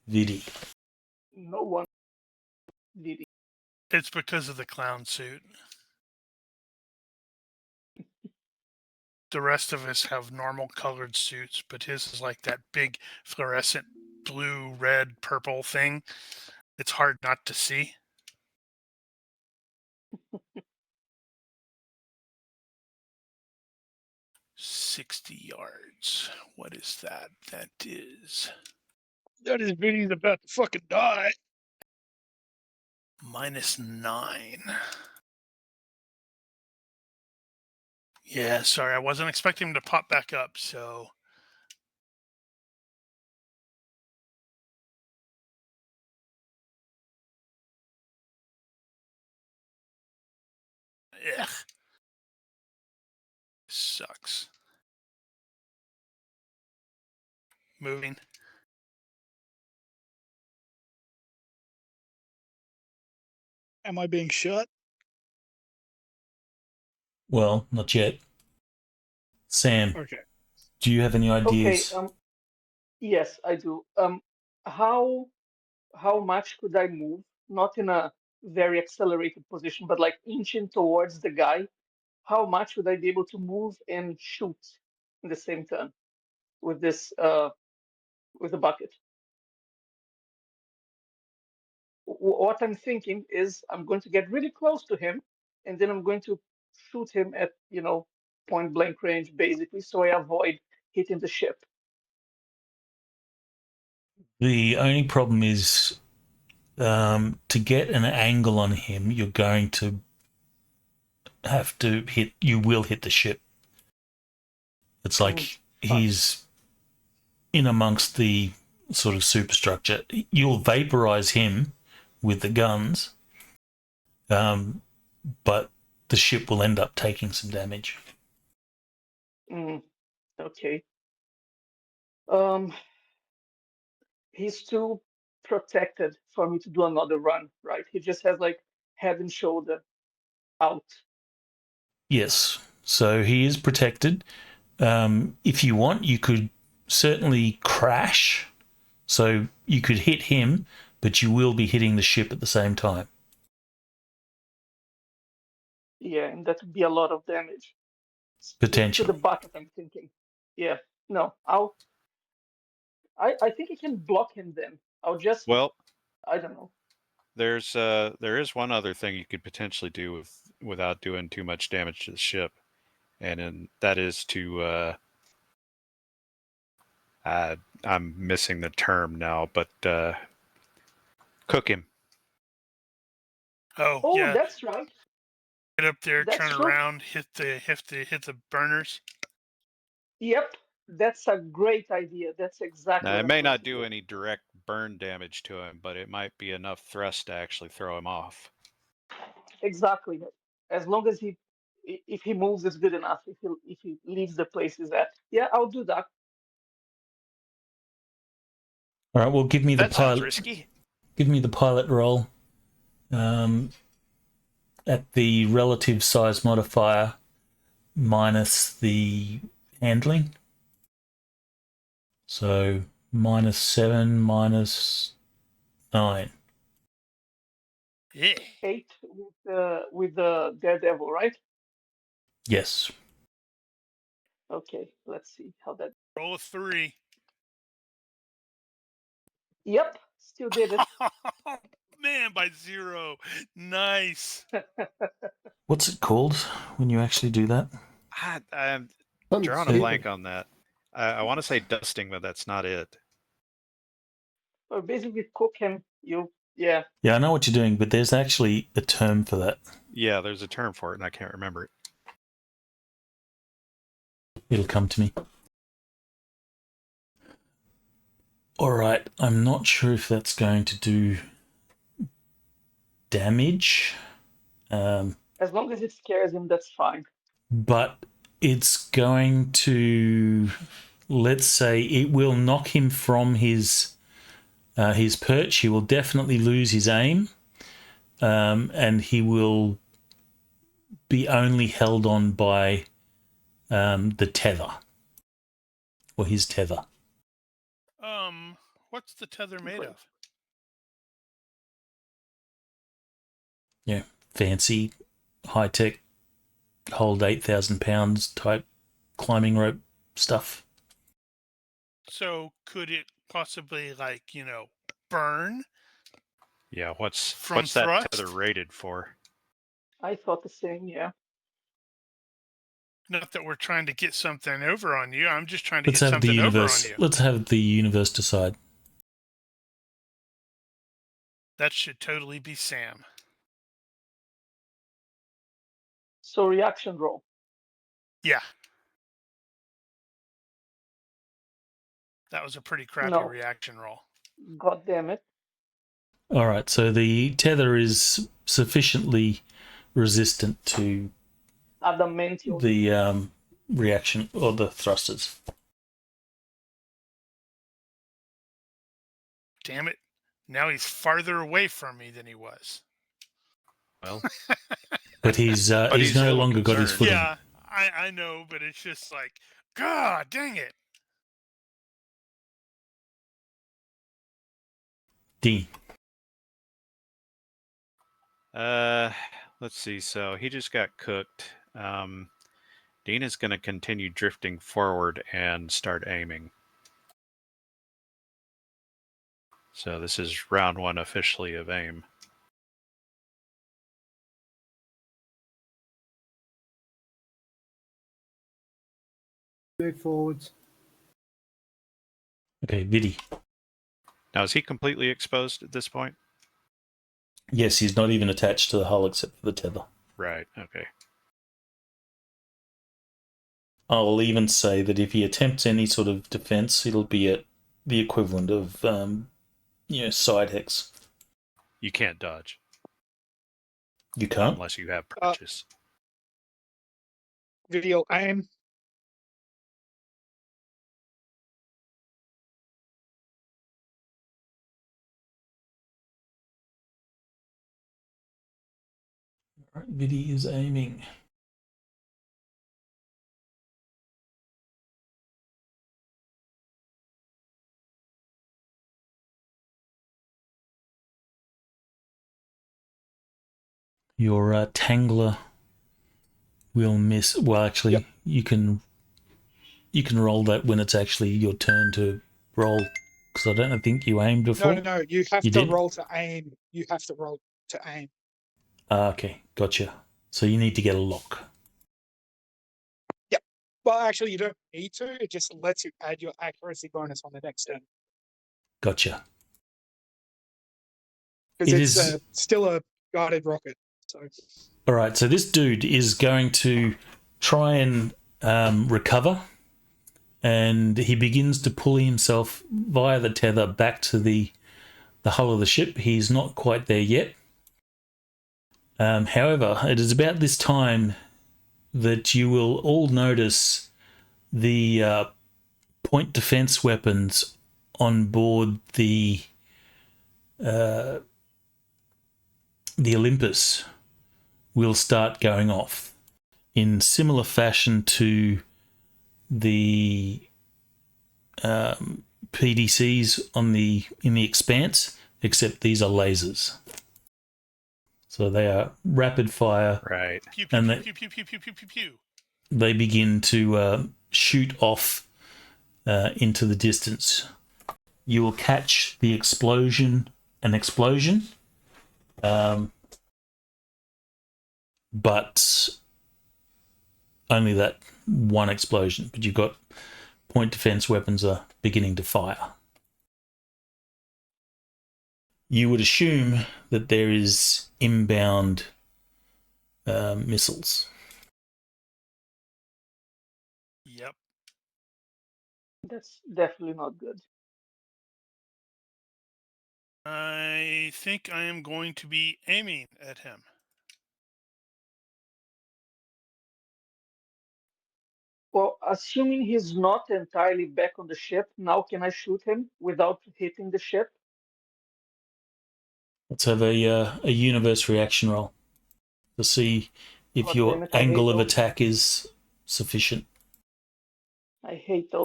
Vidi. No one did it. It's because of the clown suit. The rest of us have normal colored suits, but his is like that big fluorescent blue, red, purple thing. It's hard not to see. $60. What is that? That is That is Vinny's about to fucking die. -9. Yeah, sorry, I wasn't expecting him to pop back up, so. Ugh. Sucks. Moving. Am I being shot? Well, not yet. Sam, Okay. do you have any Okay. ideas? Yes, I do. How much could I move? Not in a very accelerated position, but like inching towards the guy. How much would I be able to move and shoot in the same turn with this with the bucket? What I'm thinking is I'm going to get really close to him, and then I'm going to shoot him at point blank range, basically, so I avoid hitting the ship. The only problem is to get an angle on him, you're going to have to hit. You will hit the ship. It's like he's in amongst the sort of superstructure. You'll vaporize him with the guns, but the ship will end up taking some damage. Okay. He's too protected for me to do another run, right? He just has like head and shoulder out. Yes, so he is protected. If you want, you could certainly crash. So you could hit him, but you will be hitting the ship at the same time. Yeah, and that would be a lot of damage. Potentially. To the bucket, I'm thinking. Yeah, no, I think I can block him then. I'll just, Well, I don't know. there is one other thing you could potentially do without doing too much damage to the ship, and that is to I'm missing the term now, but cook him. Oh, Oh, yeah. that's right. Get up there, That's turn true. around, hit the burners. Yep, that's a great idea. That's exactly Now, what it I'm may going not to do any direct burn damage to him, but it might be enough thrust to actually throw him off. Exactly. As long as if he moves, it's good enough. If he leaves the place he's at, yeah, I'll do that. All right. Well, give me the That sounds pilot. risky. Give me the pilot roll. At the relative size modifier minus the handling. So -7, -9. Yeah. 8 with the Daredevil, right? Yes. Okay, let's see how that. Roll a 3. Yep, still did it. Man, by 0. Nice. What's it called when you actually do that? I'm Something drawing a stupid. blank on that. I want to say dusting, but that's not it. Or basically cook him. Yeah. Yeah, I know what you're doing, but there's actually a term for that. Yeah, there's a term for it, and I can't remember it. It'll come to me. All right, I'm not sure if that's going to do damage, As long as it scares him, that's fine. but it's going to, let's say, it will knock him from his perch. He will definitely lose his aim, and he will be only held on by the tether or his tether. What's the tether made Great. of? Yeah, fancy, high tech, hold 8,000 pounds type climbing rope stuff. So could it possibly, burn Yeah, what's from that thrust? tether rated for? I thought the same, yeah. Not that we're trying to get something over on you. I'm just trying to Let's get have the something over on universe. you. Let's have the universe decide. That should totally be Sam. So reaction roll. Yeah. That was a pretty crappy No. reaction roll. God damn it. All right, so the tether is sufficiently resistant to Adamantium. the reaction or the thrusters. Damn it. Now he's farther away from me than he was. Well, But he's he's a no little longer got his concerned. footing. Yeah, I know, but it's just like, God dang it. Dean. Let's see. So he just got cooked. Dean is going to continue drifting forward and start aiming. So this is round 1 officially of aim. Move forwards. Okay, Vidi. Now, is he completely exposed at this point? Yes, he's not even attached to the hull except for the tether. Right. Okay. I'll even say that if he attempts any sort of defense, it'll be at the equivalent of, side hex. You can't dodge You can't? unless you have purchase. Video aim. All right, Vidi is aiming. Your Tangler will miss. Well, actually, Yep. you can roll that when it's actually your turn to roll, because I don't think you aimed before. No. You have You to did? roll to aim. You have to roll to aim. Okay, gotcha. So you need to get a lock. Well, actually, you don't need to. It just lets you add your accuracy bonus on the next turn Gotcha. because It it's is- still a guided rocket. So All right, so this dude is going to try and recover, and he begins to pull himself via the tether back to the hull of the ship. He's not quite there yet. However, it is about this time that you will all notice the point defense weapons on board the Olympus will start going off in similar fashion to the PDCs in the Expanse, except these are lasers. So they are rapid fire. Right. Pew pew And pew pew pew pew pew pew pew. They begin to shoot off into the distance. You will catch an explosion, but only that one explosion. But you've got point defense weapons are beginning to fire. You would assume that there is inbound missiles. Yep. That's definitely not good. I think I am going to be aiming at him. Well, assuming he's not entirely back on the ship, now can I shoot him without hitting the ship? Let's have a universe reaction roll to see if God your damn it, I hate angle of those. attack is sufficient. I hate those.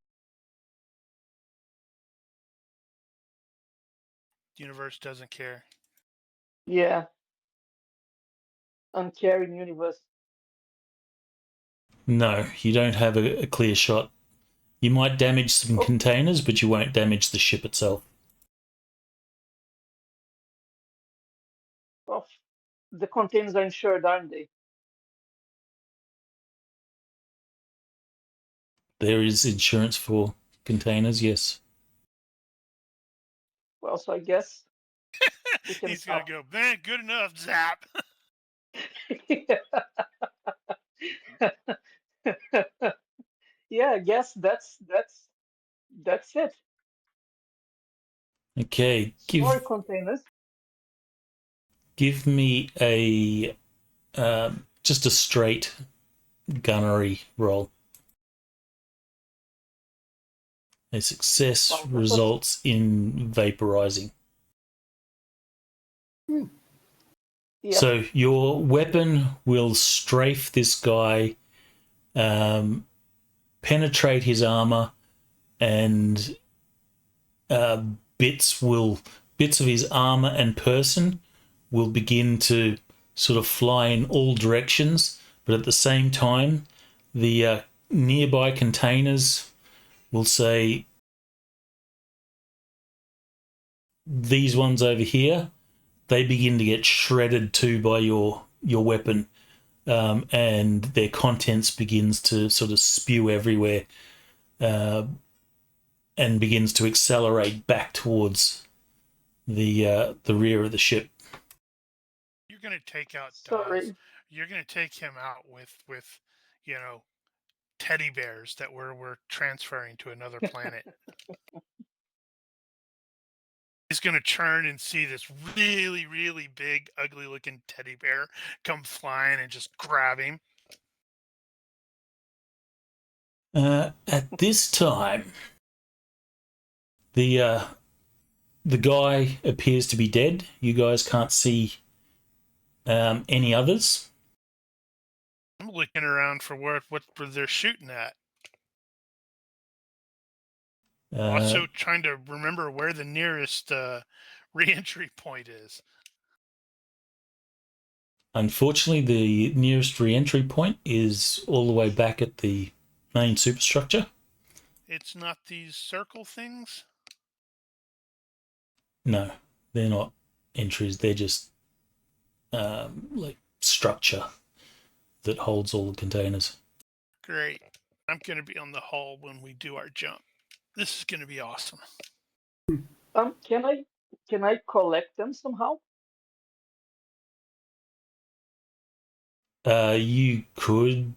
Universe doesn't care. Yeah. Uncaring universe. No, you don't have a clear shot. You might damage some Oh. containers, but you won't damage the ship itself. Well, the containers are insured, aren't they? There is insurance for containers, yes. Well, so I guess we can He's gonna stop. go, man, good enough, zap. Yeah, I guess that's it. Okay, Sorry, containers. give me a just a straight gunnery roll. A success Well, results in vaporizing. Yep. So your weapon will strafe this guy, penetrate his armor, and bits of his armor and person will begin to sort of fly in all directions. But at the same time, the nearby containers will say, these ones over here, they begin to get shredded too by your weapon, and their contents begins to sort of spew everywhere, and begins to accelerate back towards the rear of the ship. You're gonna take out Daz. Sorry. You're gonna take him out with teddy bears that we're transferring to another planet. He's going to turn and see this really, really big, ugly-looking teddy bear come flying and just grab him. At this time, the guy appears to be dead. You guys can't see any others. I'm looking around for what they're shooting at. Also trying to remember where the nearest re-entry point is. Unfortunately, the nearest re-entry point is all the way back at the main superstructure. It's not these circle things? No, they're not entries. They're just like structure that holds all the containers. Great. I'm going to be on the hull when we do our jump. This is going to be awesome. Can I collect them somehow? You could.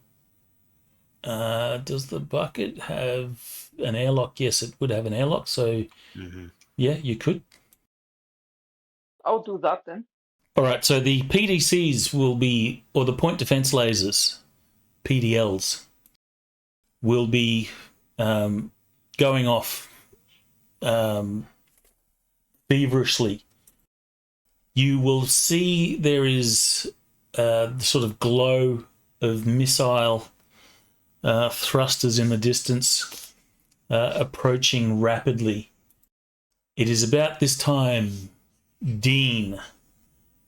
Does the bucket have an airlock? Yes, it would have an airlock. So, yeah, you could. I'll do that then. All right. So the PDCs will be, or the point defense lasers, PDLs, will be going off feverishly. You will see there is the sort of glow of missile thrusters in the distance approaching rapidly. It is about this time, Dean,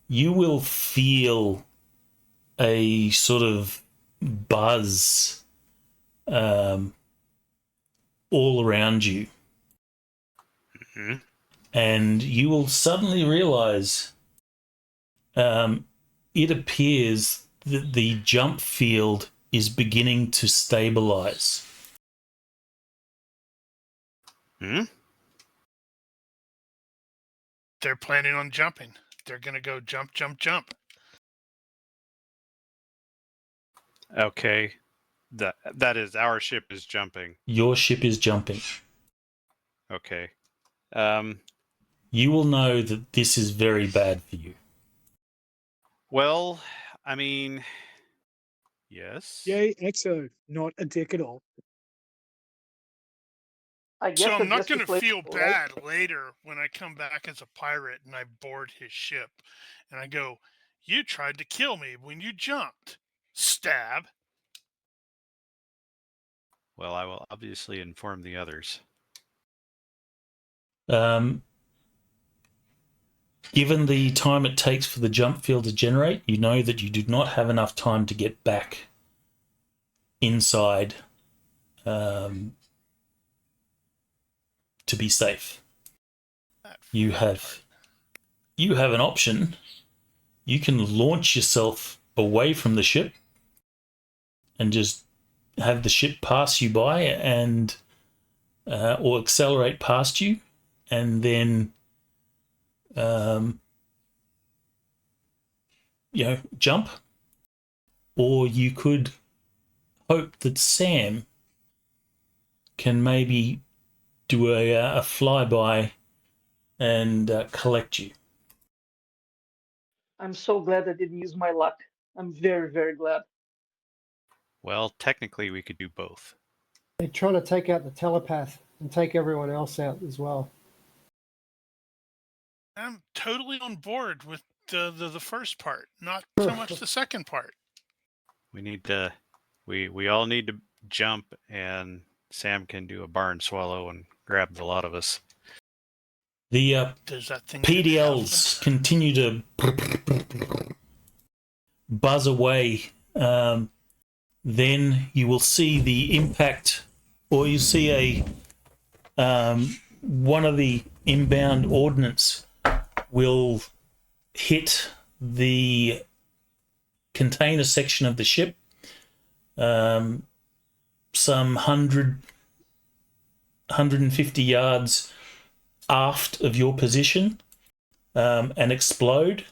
you will feel a sort of buzz all around you. Mm-hmm. And you will suddenly realize it appears that the jump field is beginning to stabilize. Hmm? They're planning on jumping. They're going to go jump, jump, jump. Okay. That is, our ship is jumping. Your ship is jumping. Okay. You will know that this is very bad for you. Well, I mean, yes. Yay, EXO, not a dick at all. I guess So I'm it's not just going to feel replaceable, right? bad later when I come back as a pirate and I board his ship. And I go, you tried to kill me when you jumped. Stab. Well, I will obviously inform the others. Given the time it takes for the jump field to generate, you know that you do not have enough time to get back inside to be safe. You have an option. You can launch yourself away from the ship and just have the ship pass you by and or accelerate past you and then jump, or you could hope that Sam can maybe do a flyby and collect you. I'm so glad I didn't use my luck. I'm very, very glad. Well, technically, we could do both. They're trying to take out the telepath and take everyone else out as well. I'm totally on board with the first part, not so much the second part. We need to. We all need to jump, and Sam can do a barn swallow and grab the lot of us. The Does that thing PDLs continue to buzz away. Then you will see the impact, or you see one of the inbound ordnance will hit the container section of the ship, some 150 yards aft of your position, and explode.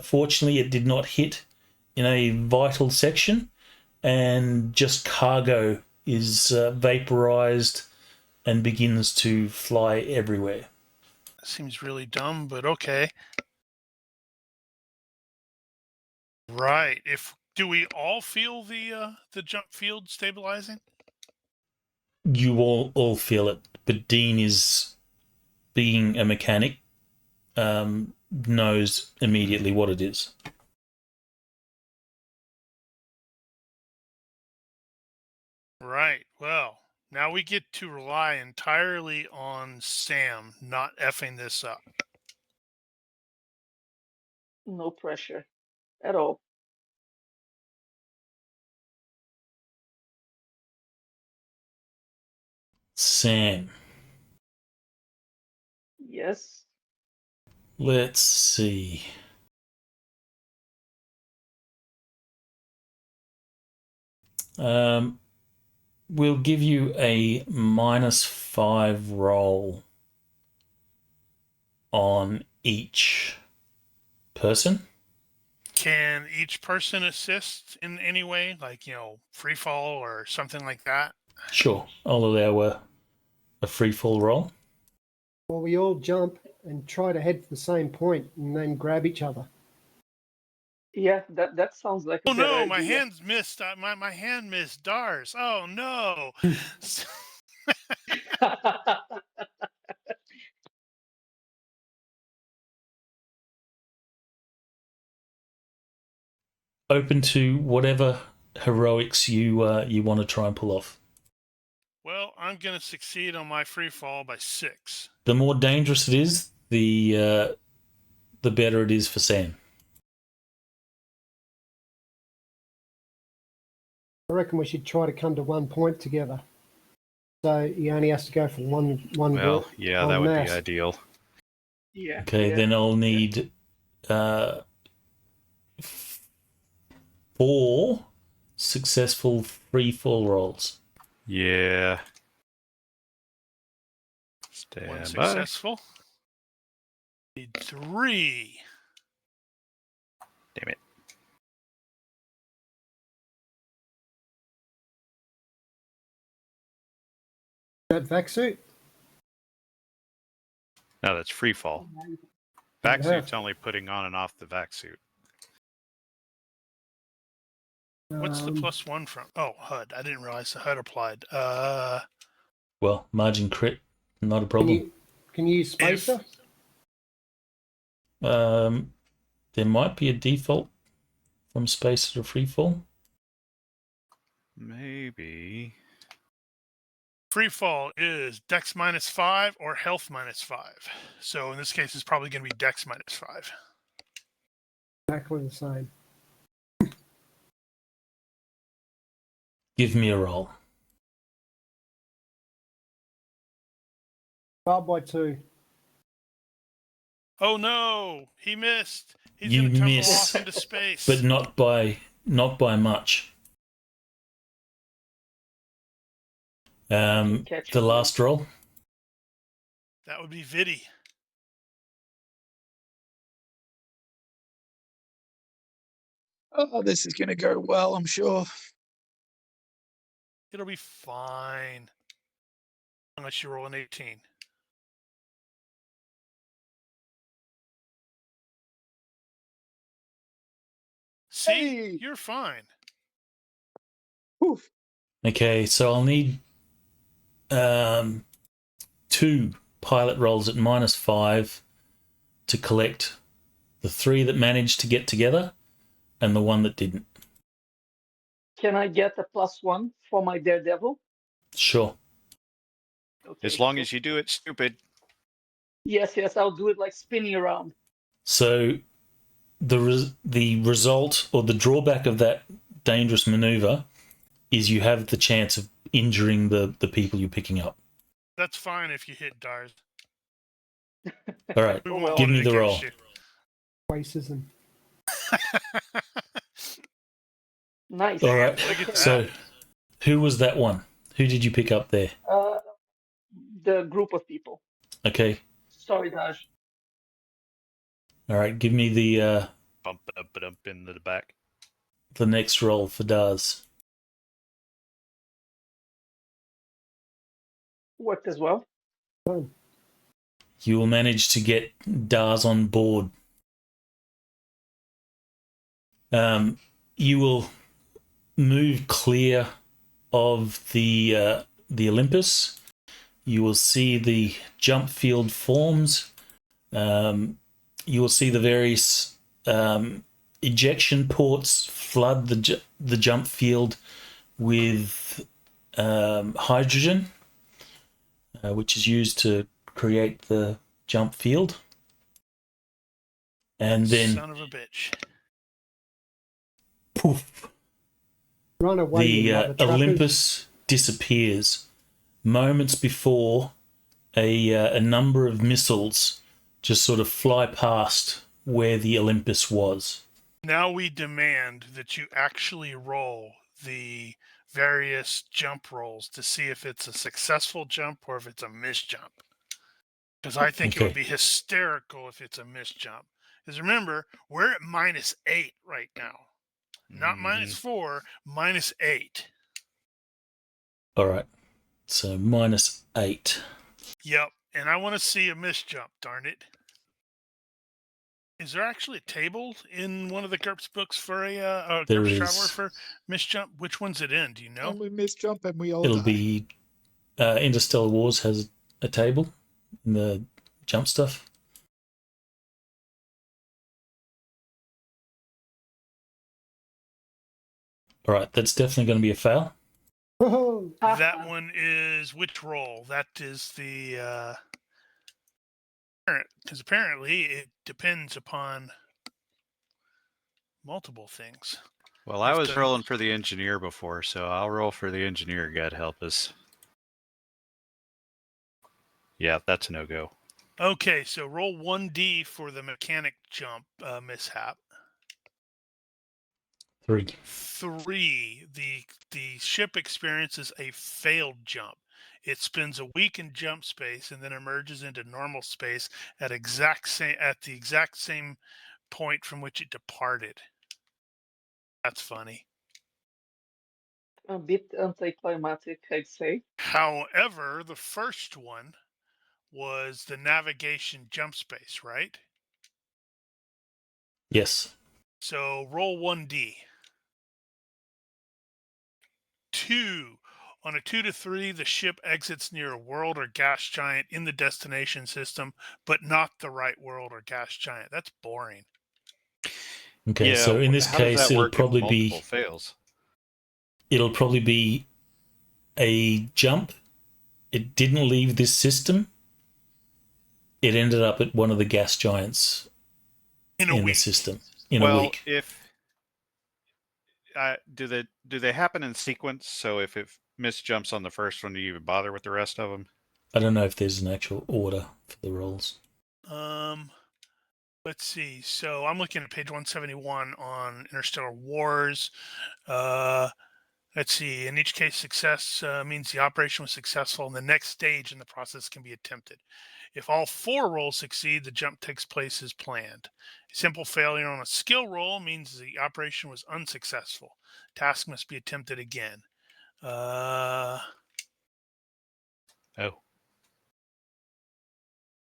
Fortunately, it did not hit in a vital section, and just cargo is vaporized and begins to fly everywhere. Seems really dumb, but okay. Right. Do we all feel the jump field stabilizing? You all feel it, but Dean is, being a mechanic, knows immediately what it is. Right. Well, now we get to rely entirely on Sam not effing this up. No pressure at all. Sam, Yes. let's see. We'll give you a -5 roll on each person. Can each person assist in any way, like, free fall or something like that? Sure, I'll allow a free fall roll. Well, we all jump and try to head for the same point and then grab each other. Yeah, that sounds like a Oh better no, idea. my hand's missed. My hand missed Dars. Oh no. Open to whatever heroics you want to try and pull off. Well, I'm gonna succeed on my free fall by 6. The more dangerous it is, the better it is for Sam. I reckon we should try to come to one point together. So he only has to go for one Well, group yeah, en that would masse. be ideal. Yeah. Okay, yeah. then I'll need 4 successful free fall rolls. Yeah. One Stand by. successful. Need 3. Damn it. That vac suit? No, that's free fall. Vac suit's only putting on and off the vac suit. What's the +1 from? Oh, HUD. I didn't realize the HUD applied. Well, margin crit, not a problem. Can you use spacer? There might be a default from space to free fall. Maybe. Free fall is Dex -5 or Health -5. So in this case, it's probably going to be Dex -5. Exactly the same. Give me a roll. 12 by 2. Oh no, he missed. He's You going to tumble miss, off into space. but not by much. Catch The me. last roll. That would be Viddy. Oh, this is going to go well, I'm sure. It'll be fine. Unless you roll an 18. See? Hey! You're fine. Oof. Okay, so I'll need 2 pilot rolls at -5 to collect the 3 that managed to get together and the 1 that didn't. Can I get a +1 for my Daredevil? Sure. Okay. As long as you do it stupid. Yes, I'll do it like spinning around. So the result or the drawback of that dangerous maneuver is you have the chance of injuring the people you're picking up. That's fine if you hit Dars. All right, We won't give hold me it the roll. against you. Racism. Nice. All right, Look at that. so who was that one? Who did you pick up there? The group of people. Okay, Sorry, Daj. all right, give me the Bump it up in the back. next roll for Daz. Worked as well. You will manage to get Dars on board. You will move clear of the Olympus. You will see the jump field forms. You will see the various ejection ports flood the jump field with hydrogen, which is used to create the jump field. And then, Son of a bitch. poof, Run away, you the mother truckers. Olympus disappears. Moments before, a number of missiles just sort of fly past where the Olympus was. Now we demand that you actually roll the various jump rolls to see if it's a successful jump or if it's a misjump. Because I think it would Okay. be hysterical if it's a misjump. Because remember, we're at -8 right now. Not -4, -8. All right. So -8. Yep. And I want to see a misjump, darn it. Is there actually a table in one of the GURPS books for a There GURPS is. Traveler for misjump? Which one's it in? Do you know? And we misjump and we all It'll die. be Interstellar Wars has a table in the jump stuff. All right, that's definitely going to be a fail. Whoa. That one is which roll? That is the because apparently it depends upon multiple things. Well, I If was the- rolling for the engineer before, so I'll roll for the engineer. God help us. Yeah, that's a no-go. Okay, so roll 1d for the mechanic jump mishap. 3. 3, the ship experiences a failed jump. It spends a week in jump space and then emerges into normal space at the exact same point from which it departed. That's funny. A bit anticlimactic, I'd say. However, the first one was the navigation jump space, right? Yes. So roll 1d. 2. On a 2 to 3, the ship exits near a world or gas giant in the destination system, but not the right world or gas giant. That's boring. Okay, Yeah, so in this how does case, that it'll work if probably multiple fails? be a jump. It didn't leave this system. It ended up at one of the gas giants In a in the week. system in a Well, week. if do they happen in sequence? So if it misjumps on the first one, do you even bother with the rest of them? I don't know if there's an actual order for the rolls. Let's see. So I'm looking at page 171 on Interstellar Wars. Let's see. In each case, success means the operation was successful, and the next stage in the process can be attempted. If all 4 rolls succeed, the jump takes place as planned. A simple failure on a skill roll means the operation was unsuccessful. Task must be attempted again. Oh,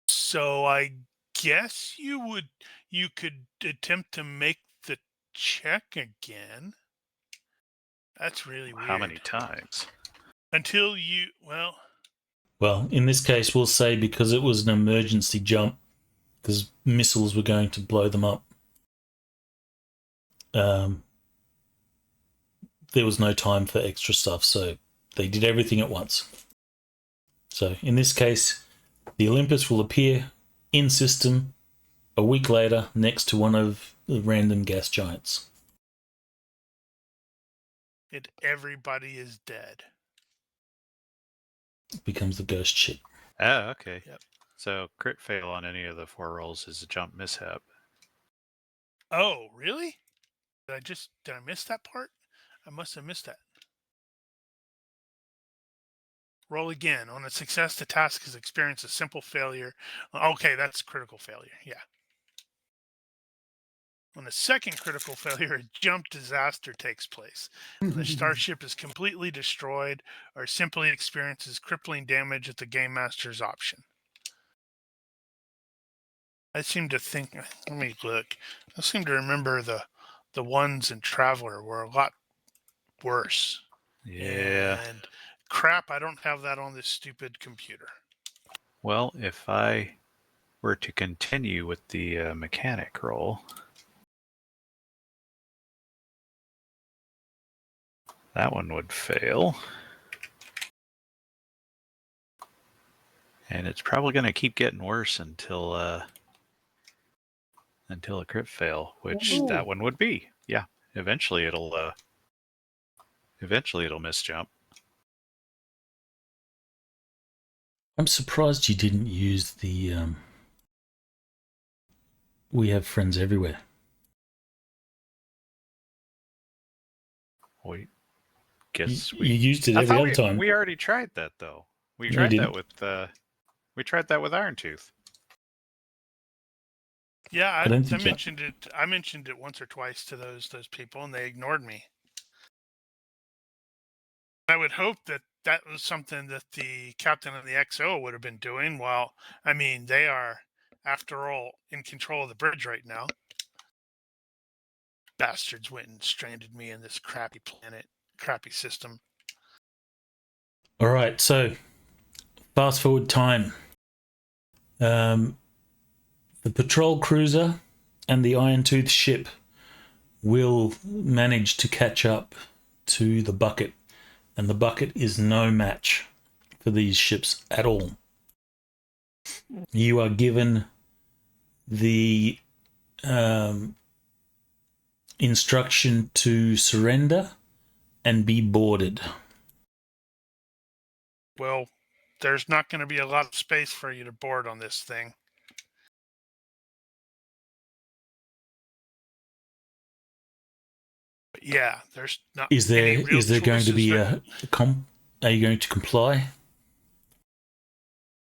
So I guess you could attempt to make the check again. That's really weird. how many times? Until you, well, Well, in this case, we'll say because it was an emergency jump, because missiles were going to blow them up. There was no time for extra stuff, so they did everything at once. So in this case, the Olympus will appear in system a week later next to one of the random gas giants. and everybody is dead. It becomes the ghost ship. Oh, okay. Yep. So crit fail on any of the 4 rolls is a jump mishap. Oh, really? Did I miss that part? I must have missed that. Roll again. On a success, the task has experienced a simple failure. Okay, that's critical failure. Yeah. On the second critical failure, a jump disaster takes place, and the starship is completely destroyed or simply experiences crippling damage at the game master's option. I seem to think, let me look. I seem to remember the ones in Traveler were a lot worse. Yeah. And crap, I don't have that on this stupid computer. Well, if I were to continue with the mechanic roll, that one would fail. And it's probably going to keep getting worse until a crit fail, which Ooh. that one would be. Yeah, eventually it'll misjump. I'm surprised you didn't use the we have friends everywhere. Wait, guess You used it I every thought other time. we already tried that though. We No, tried you that didn't. with Iron Tooth. Yeah, I don't I think you. mentioned it. I mentioned it once or twice to those people, and they ignored me. I would hope that that was something that the captain of the XO would have been doing. Well, I mean, they are, after all, in control of the bridge right now. Bastards went and stranded me in this crappy planet, crappy system. All right, so fast forward time. The patrol cruiser and the Iron Tooth ship will manage to catch up to the bucket, and the bucket is no match for these ships at all. You are given the instruction to surrender and be boarded. Well, there's not going to be a lot of space for you to board on this thing. But yeah, there's not. Is there going to be that... Are you going to comply?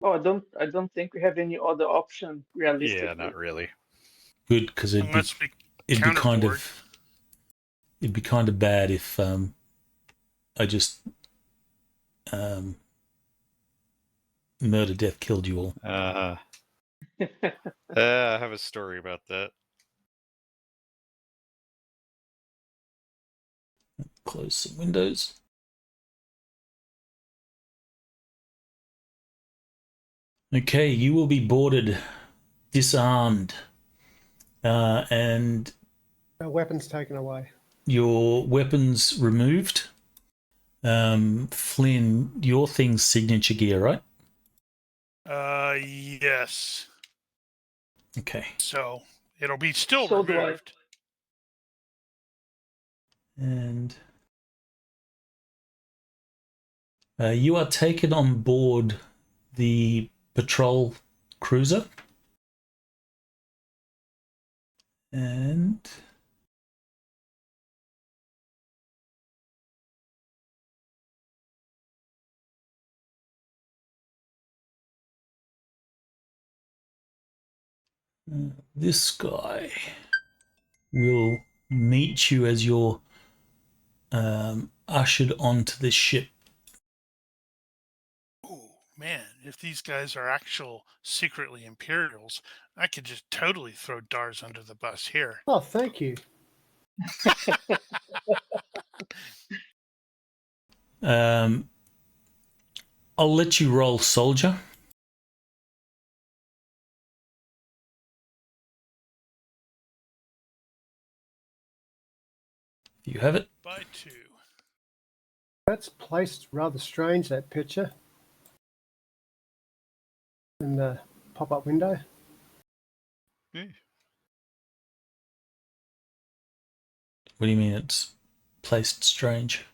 Oh, I don't think we have any other option realistically. Yeah, not really. Good, because it'd be kind of bad if I just murder, death, killed you all. I have a story about that. Close some windows. Okay, you will be boarded, disarmed, and No weapons taken away. your weapons removed. Flynn, your thing's signature gear, right? Yes. Okay. So it'll be still So do I. removed. And you are taken on board the patrol cruiser. And this guy will meet you as you're ushered onto the ship. Oh man, if these guys are actual secretly Imperials, I could just totally throw Dars under the bus here. Oh, thank you. I'll let you roll soldier. You have it. By 2. That's placed rather strange, that picture. In the pop-up window. Yeah. What do you mean it's placed strange?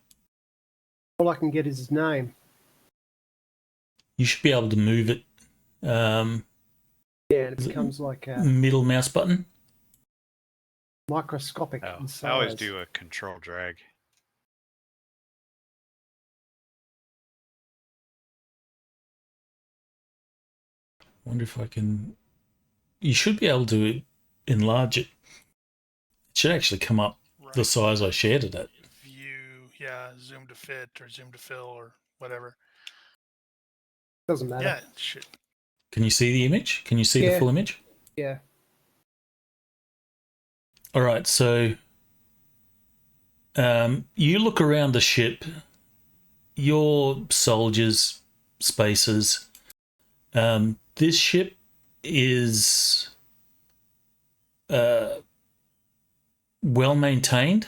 All I can get is his name. You should be able to move it. Yeah, and it becomes like a Middle mouse button. microscopic in I size. always do a control drag. Wonder if I can. You should be able to enlarge it. should actually come up the Right. size I shared it at. View, yeah, zoom to fit or zoom to fill or whatever. Doesn't matter. Yeah, it should. Can you see the image? Can you see the Yeah. full image? Yeah. All right, so you look around the ship, your soldiers, spacers. This ship is well maintained,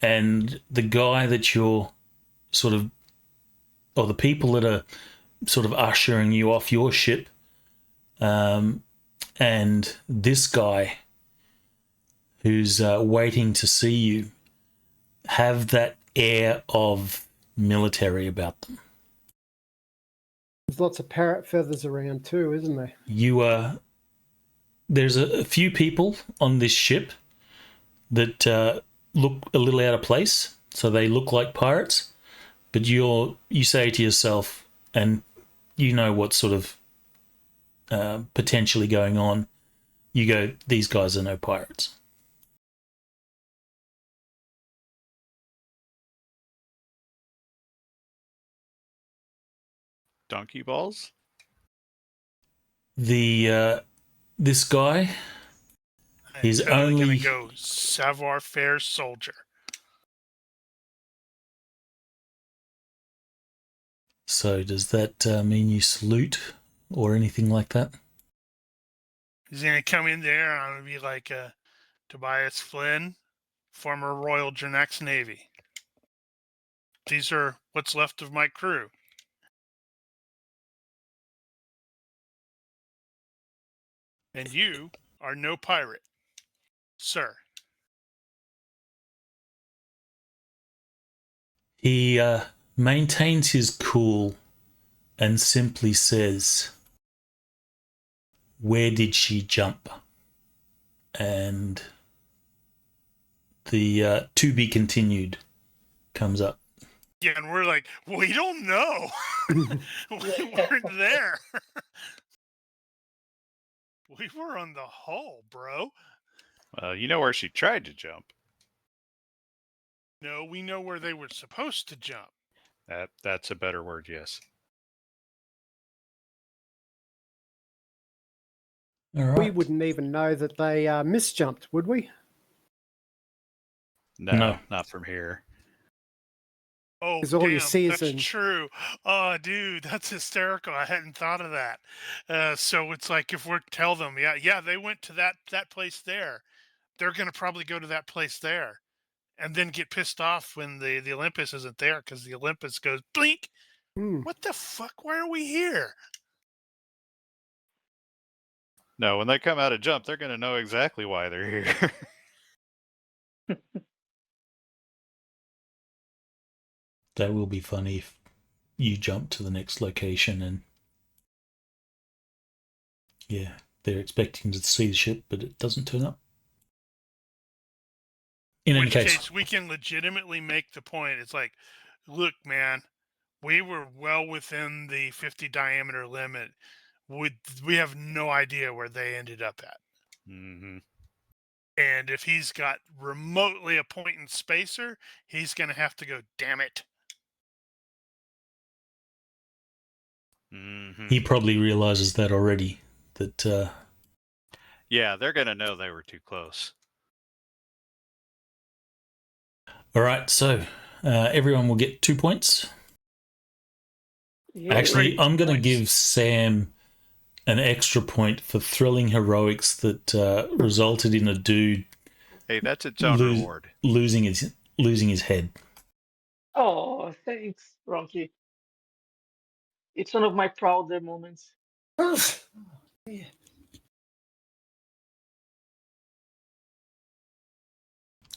and the guy that you're sort of, or the people that are sort of ushering you off your ship, and this guy who's waiting to see you have that air of military about them. There's lots of parrot feathers around too, isn't there? There's a few people on this ship that look a little out of place, so they look like pirates, but you say to yourself, and you know what's sort of potentially going on, you go, these guys are no pirates. Donkey balls? This guy, he's totally only gonna go savoir-faire soldier. So does that mean you salute or anything like that? He's gonna come in there and I'm gonna be like Tobias Flynn, former Royal Gernex Navy. These are what's left of my crew. And you are no pirate, sir. He maintains his cool and simply says, "Where did she jump?" And the "to be continued" comes up. Yeah, and we're like, we don't know. We weren't there. We were on the hull, bro. You know where she tried to jump. No, we know where they were supposed to jump. That's a better word, yes. All right. We wouldn't even know that they misjumped, would we? No. Not from here. Oh, 'Cause all you damn, see is that's an- true. Oh, dude, that's hysterical. I hadn't thought of that. So it's like if we're tell them, yeah, they went to that place there. They're gonna probably go to that place there, and then get pissed off when the Olympus isn't there because the Olympus goes blink. Hmm. What the fuck? Why are we here? No, when they come out of jump, they're going to know exactly why they're here. That will be funny if you jump to the next location and yeah, they're expecting to see the ship, but it doesn't turn up. In any which case, we can legitimately make the point. It's like, look, man, we were well within the 50 diameter limit. We have no idea where they ended up at. Mm-hmm. And if he's got remotely a point in spacer, he's going to have to go, damn it. Mm-hmm. he probably realizes that already. That Yeah, they're going to know they were too close. all right, so everyone will get 2 points. Yeah, Actually, Great I'm going to points. give Sam an extra point for thrilling heroics that resulted in a dude Hey, that's its own reward. losing his head. Oh, thanks, Ronnke. It's one of my prouder moments.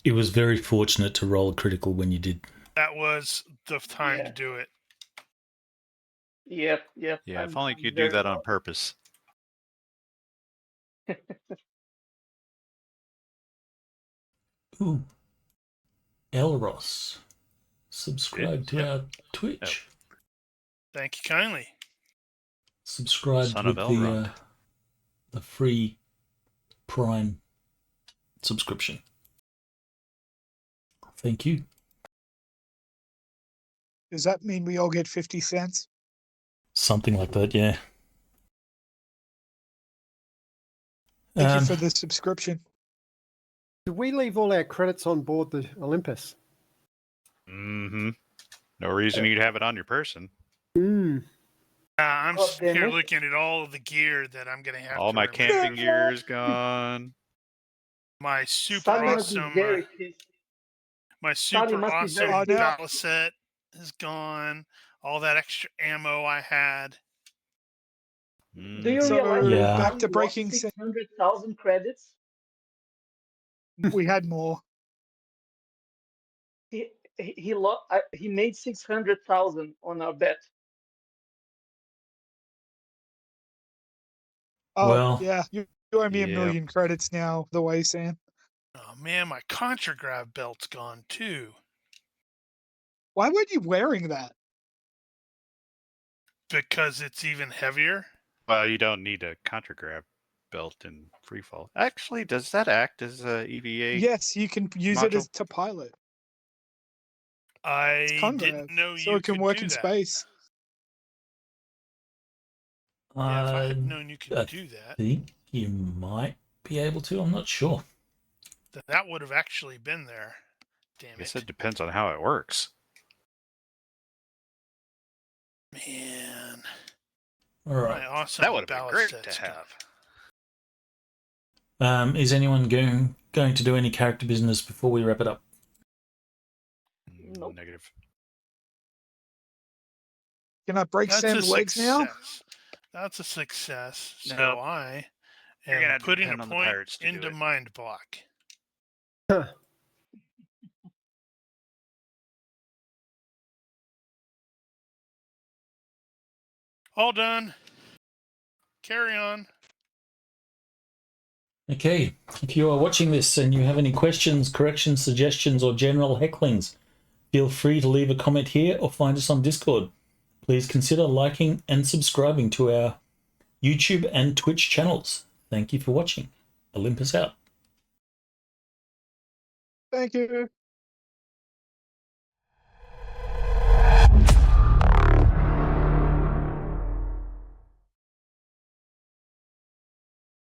It was very fortunate to roll a critical when you did. That was the time Yeah. to do it. Yep. Yeah, if only I'm you could do very that on proud. purpose. Ooh. Elros. Subscribe to Yep. our Twitch. Thank you kindly. Subscribe Son with of Elrond. the free Prime subscription. Thank you. Does that mean we all get 50 cents? Something like that, yeah. Thank you for the subscription. Did we leave all our credits on board the Olympus? Mm-hmm. No reason you'd have it on your person. Mm. I'm God sitting damn here it. looking at all of the gear that I'm going to have All to my remove. camping gear is gone. My super Sally must be awesome, very pissed. my Sally super must be very awesome pissed. battle set is gone. All that extra ammo I had. Do you So, realize Yeah. that back Sally to lost breaking 600,000 credits? we had more. He made 600,000 on our bet. Oh, Well- yeah. You owe me a Yep. million credits now, the way, Sam. Oh man, my contragrav belt's gone too. Why weren't you wearing that? Because it's even heavier. Well, you don't need a contragrab belt in freefall. Actually, does that act as a EVA? Yes, you can use it module? as to pilot. I It's congrav, didn't know so you it can could work do in that. space. Yeah, if I had I known you could do that, think you might be able to. I'm not sure. then that would have actually been there. I Damn guess it. it depends on how it works. Man. All right. My awesome That would have been ballast great set's to gone. have. Is anyone going to do any character business before we wrap it up? Nope. Negative. Can I break That's Sam's a legs now? success. That's a success. So Nope. I You're gonna am have to putting depend a on the point pirates to do into it. mind block. Huh. All done. Carry on. Okay. If you are watching this and you have any questions, corrections, suggestions, or general hecklings, feel free to leave a comment here or find us on Discord. Please consider liking and subscribing to our YouTube and Twitch channels. Thank you for watching. Olympus out. Thank you.